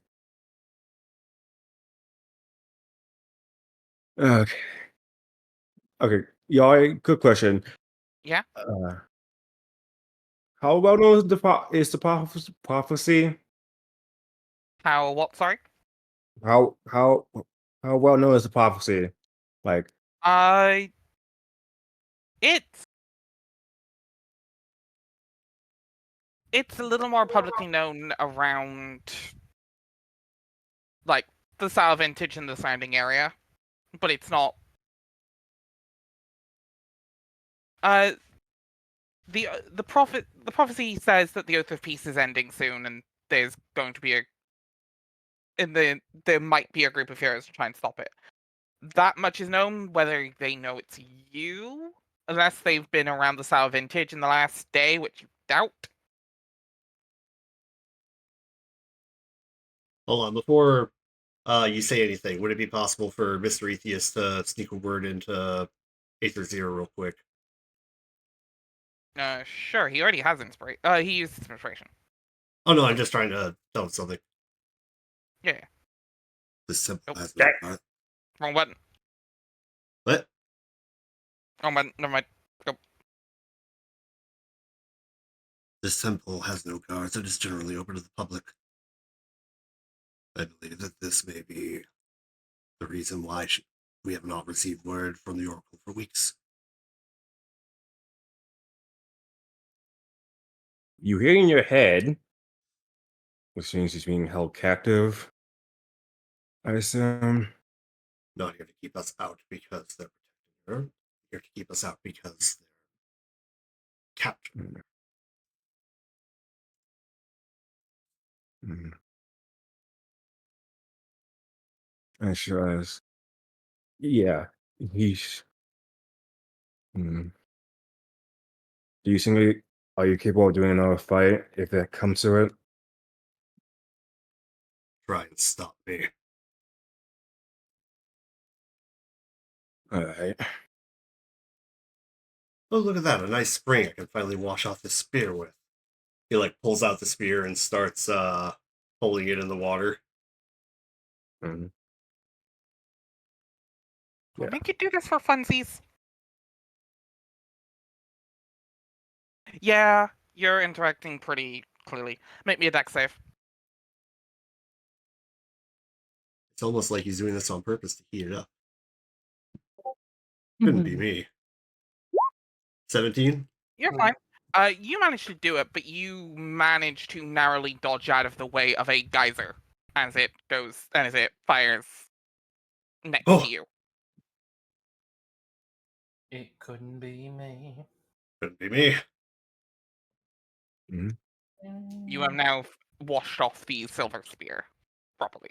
Okay. Okay. Y'all, good question. Yeah. How well known is the prophecy? How? What? Sorry. How well known is the prophecy? Like, It's a little more publicly known around the Sour Vintage and the surrounding area, but it's not. The prophecy says that the Oath of Peace is ending soon, and there's going to be there might be a group of heroes to try and stop it. That much is known. Whether they know it's you, unless they've been around the Sour Vintage in the last day, which you doubt. Hold on, before you say anything, would it be possible for Mr. Atheist to sneak a word into Aether's ear real quick? Sure. He already has inspiration. He used inspiration. Oh no, I'm just trying to tell him something. Yeah. This simple Nope. has no part. Wrong button. What? Wrong button. Never mind. Go. This temple has no guards and is generally open to the public. I believe that this may be the reason why we have not received word from the Oracle for weeks. you hear in your head, which means he's being held captive. I assume. Not here to keep us out because they're protecting her. Here to keep us out because they're captured. I sure as. Yeah, he's. Do you think are you capable of doing another fight if that comes to it? Try and stop me. All right. Oh, look at that, a nice spring I can finally wash off this spear with. He pulls out the spear and starts holding it in the water. Mm-hmm. I think you do this for funsies. Yeah, you're interacting pretty clearly. Make me a dex save. It's almost like he's doing this on purpose to heat it up. Couldn't be me. 17? You're fine. You managed to do it, but you managed to narrowly dodge out of the way of a geyser as it fires next Oh. to you. It couldn't be me. Couldn't be me. Mm-hmm. You have now washed off the silver spear properly.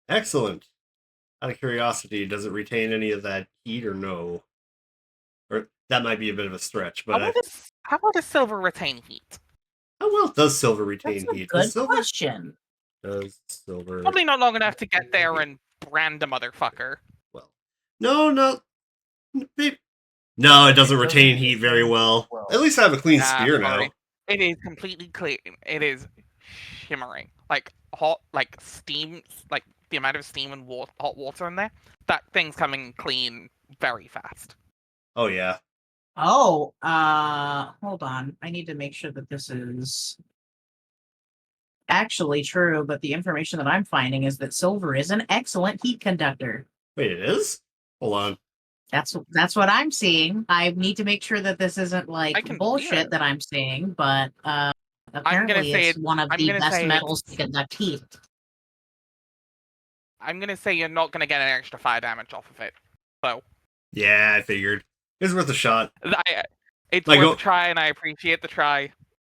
Excellent. Out of curiosity, does it retain any of that heat or no? Or that might be a bit of a stretch, but How will the silver retain heat? how well does silver That's retain a heat? good question. Does silver Probably not long enough to get there and brand a motherfucker. well? No, no, it doesn't It retain doesn't heat very retain well. well. At least I have a clean Nah, spear sorry. now. It is completely clean. It is shimmering, like hot, like steam, like the amount of steam and hot water in there. That thing's coming clean very fast. Oh yeah. Oh, hold on. I need to make sure that this is actually true, but the information that I'm finding is that silver is an excellent heat conductor. Wait, it is? Hold on. That's what I'm seeing. I need to make sure that this isn't I like can feel bullshit it. that I'm seeing, but apparently say it's one of I'm the gonna best say metals to it's- conduct heat. I'm gonna say you're not gonna get an extra fire damage off of it. So Yeah, I figured. It's worth a shot. it's Like, worth a try, and I appreciate the try.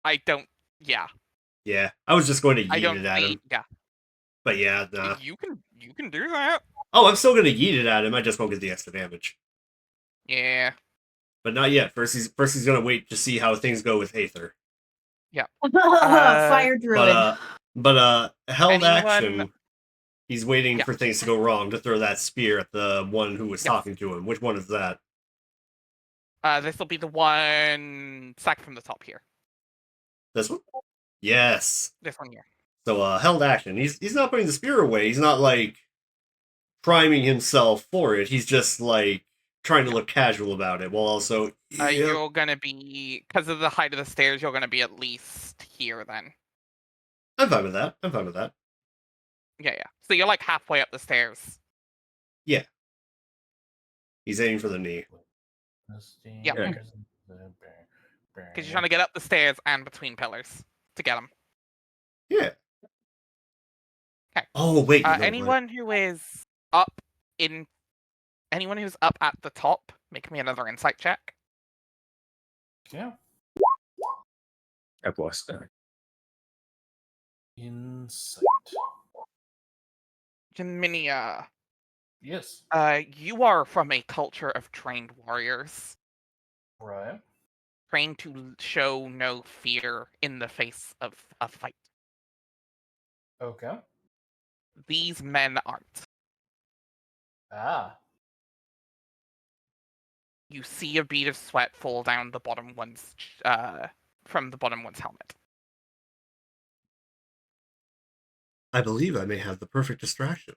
I don't. Yeah, Yeah, I was just going to I yeet don't it at see. him. Yeah, But yeah, nah. you can do that. Oh, I'm still going to yeet it at him. I just won't get the extra damage. Yeah. But not yet. First he's going to wait to see how things go with Aether. Fire druid. But held Anyone- action. He's waiting Yeah. for things to go wrong to throw that spear at the one who was Yes. talking to him. Which one is that? This will be the one sack from the top here. This one? Yes. This one here. So held action. He's not putting the spear away. He's not like priming himself for it. He's just like trying to look casual about it while also You're gonna be, because of the height of the stairs, you're gonna be at least here then. I'm fine with that. I'm fine with that. Yeah. So you're like halfway up the stairs. He's aiming for the knee. Yep. Because you're trying to get up the stairs and between pillars to get them. Yeah. 'Kay. Oh wait. you know what? Anyone who's up at the top, make me another insight check. Yeah. F plus. Insight. Jaminia, Yes. you are from a culture of trained warriors, Right. trained to show no fear in the face of a fight. Okay. These men aren't. Ah. You see a bead of sweat fall down the bottom one's from the bottom one's helmet. I believe I may have the perfect distraction.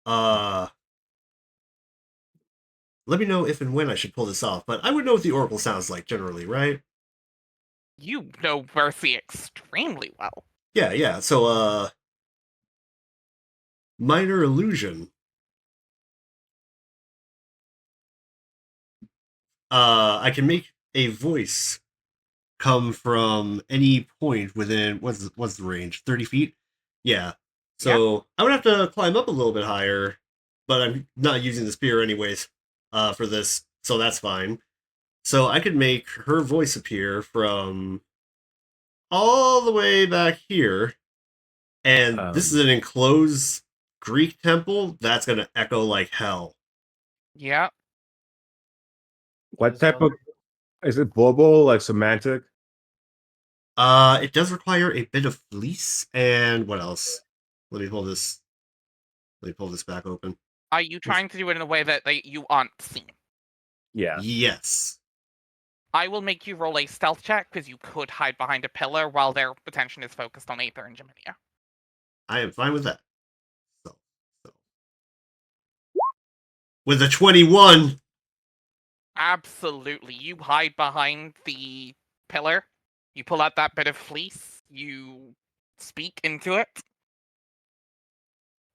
Let me know if and when I should pull this off, but I would know what the Oracle sounds like generally, right? You know Mercy extremely well. Yeah. So, minor illusion. I can make a voice come from any point within what's the range? 30 feet? Yeah. So I would have to climb up a little bit higher, but I'm not using the spear anyways, for this, so that's fine. So I could make her voice appear from all the way back here, and this is an enclosed Greek temple that's gonna echo like hell. Yeah. What type of is it? Verbal, like semantic? It does require a bit of fleece, and what else? Let me pull this back open. Are you trying to do it in a way that you aren't seen? Yeah. Yes. I will make you roll a stealth check because you could hide behind a pillar while their attention is focused on Aether and Jaminia. I am fine with that. So. With a 21. Absolutely. You hide behind the pillar. You pull out that bit of fleece. You speak into it.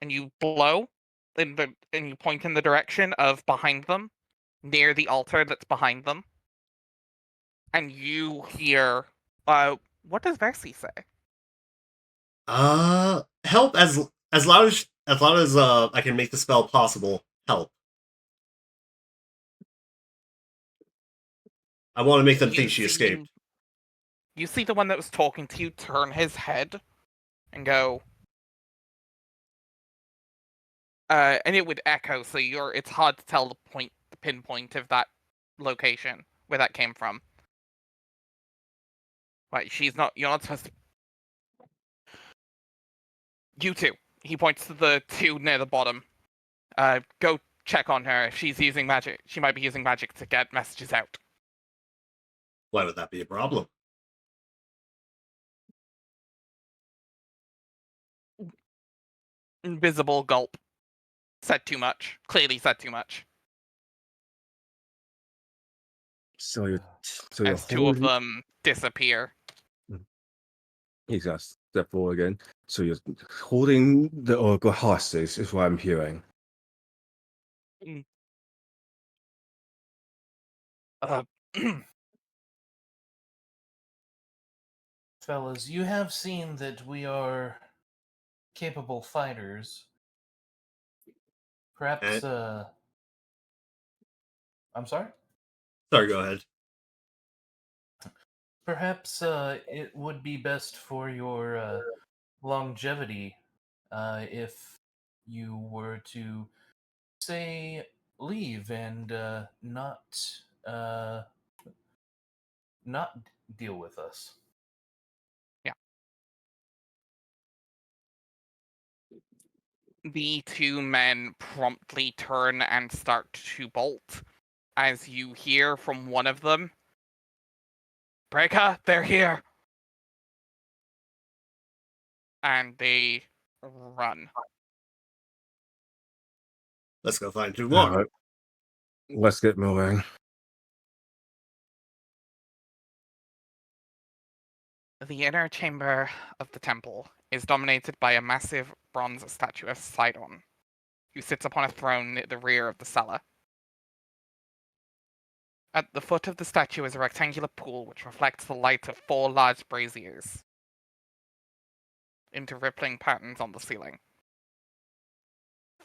And you blow. And you point in the direction of behind them. Near the altar that's behind them. And you hear... what does Versi say? Help as loud as I can make the spell possible. Help. I want to make them think she escaped. You see the one that was talking to you turn his head and go, and it would echo, so it's hard to tell the pinpoint of that location where that came from. But you're not supposed to. You two. He points to the two near the bottom. Go check on her. If she's using magic, she might be using magic to get messages out. Why would that be a problem? Invisible gulp. Said too much. Clearly said too much. So you're As two of holding. them disappear. He's got to step forward again. So you're holding the Oracle hostage, is what I'm hearing. Fellas, you have seen that we are capable fighters. Perhaps, I'm sorry? Sorry, go ahead. Perhaps it would be best for your longevity if you were to, say, leave and not deal with us. Yeah. The two men promptly turn and start to bolt as you hear from one of them, "Breaker, they're here!" And they run. Let's go find two more. All right. Let's get moving. The inner chamber of the temple is dominated by a massive bronze statue of Sidon, who sits upon a throne at the rear of the cellar. At the foot of the statue is a rectangular pool which reflects the light of 4 large braziers into rippling patterns on the ceiling.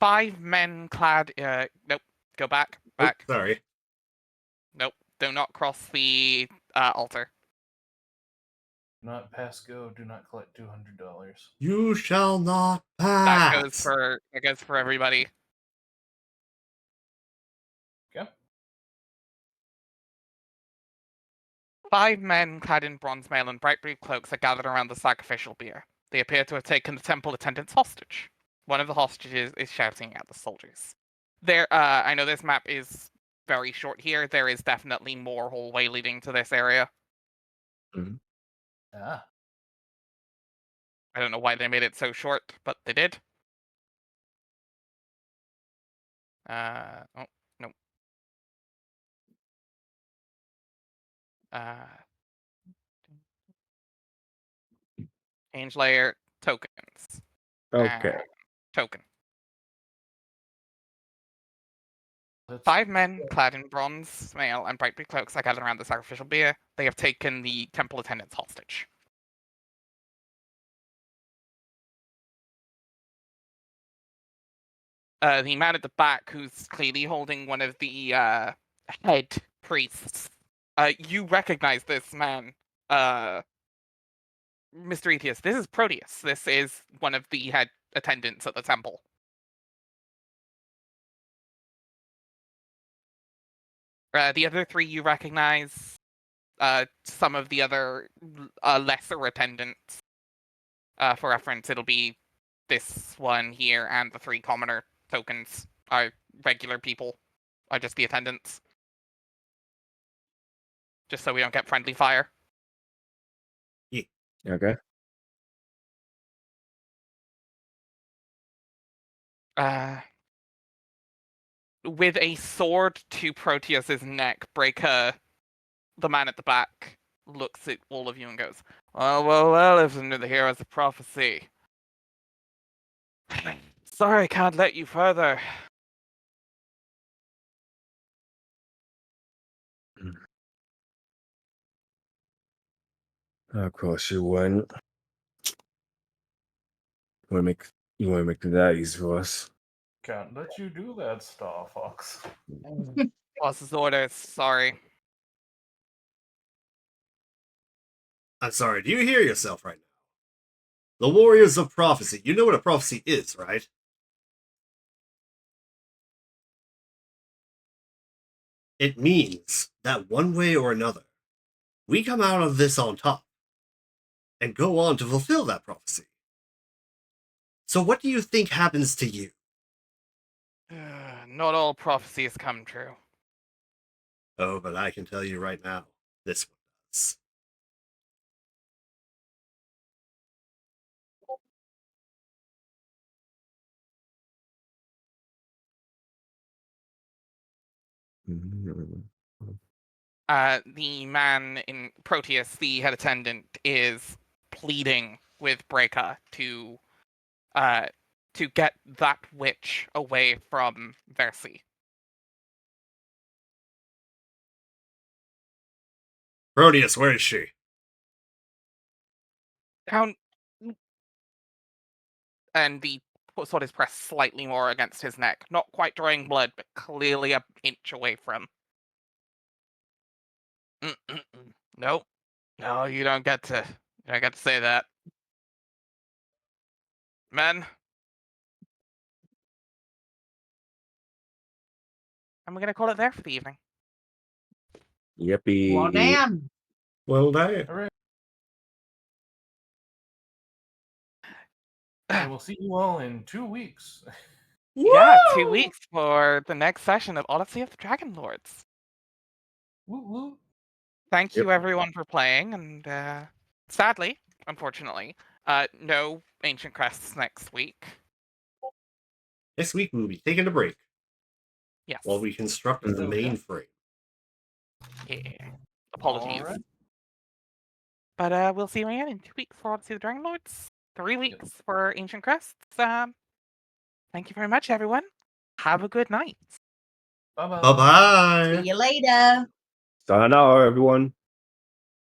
5 men clad. Nope. Go back. Back. Oh, sorry. Nope. Do not cross the altar. Not pass go, do not collect $200. You shall not That pass. goes for everybody. Okay. 5 men clad in bronze mail and bright blue cloaks are gathered around the sacrificial bier. They appear to have taken the temple attendants hostage. One of the hostages is shouting at the soldiers. I know this map is very short here. There is definitely more hallway leading to this area. Ah. I don't know why they made it so short, but they did. Oh, no. Change layer, tokens. Okay. Token. That's 5 men clad in bronze mail and bright blue cloaks are gathered around the sacrificial bier. They have taken the temple attendants hostage. The man at the back, who's clearly holding one of the head priests, you recognize this man, Mr. Ethius. This is Proteus. This is one of the head attendants at the temple. The other 3 you recognize. Some of the other lesser attendants. For reference, it'll be this one here and the 3 commoner tokens are regular people, are just the attendants. Just so we don't get friendly fire. Okay. With a sword to Proteus's neck, Breaker, the man at the back, looks at all of you and goes, well, if into the heroes of prophecy. Sorry I can't let you further. Of course you wouldn't. You want to make that easy for us. can't let you do that, Star Fox. Boss's orders, sorry. I'm sorry, do you hear yourself right now? The Warriors of Prophecy. You know what a prophecy is, right? It means that one way or another, we come out of this on top and go on to fulfill that prophecy. So what do you think happens to you? Not all prophecies come true. Oh, but I can tell you right now, this one does. The man in Proteus, the head attendant, is pleading with Breaka to get that witch away from Versi. Proteus, where is she? Count, and the sword is pressed slightly more against his neck, not quite drawing blood, but clearly an inch away from. Nope. No, you don't get to. You don't get to say that. Men. And we're gonna call it there for the evening. Yippee. Well, damn. Well, damn. All right. And we'll see you all in 2 weeks. Yeah, 2 weeks for the next session of Odyssey of the Dragonlords. Woo woo. Thank Yep. you everyone for playing, and sadly, unfortunately, no Ancient Crests next week. Next week we'll be taking a break Yes. while we construct the Okay. mainframe. Yeah. Apologies. All right. But we'll see you again in 2 weeks for Odyssey of the Dragonlords. 3 weeks for Ancient Crests. Thank you very much, everyone. Have a good night. Bye bye. Bye-bye. See you later. Sayonara, everyone.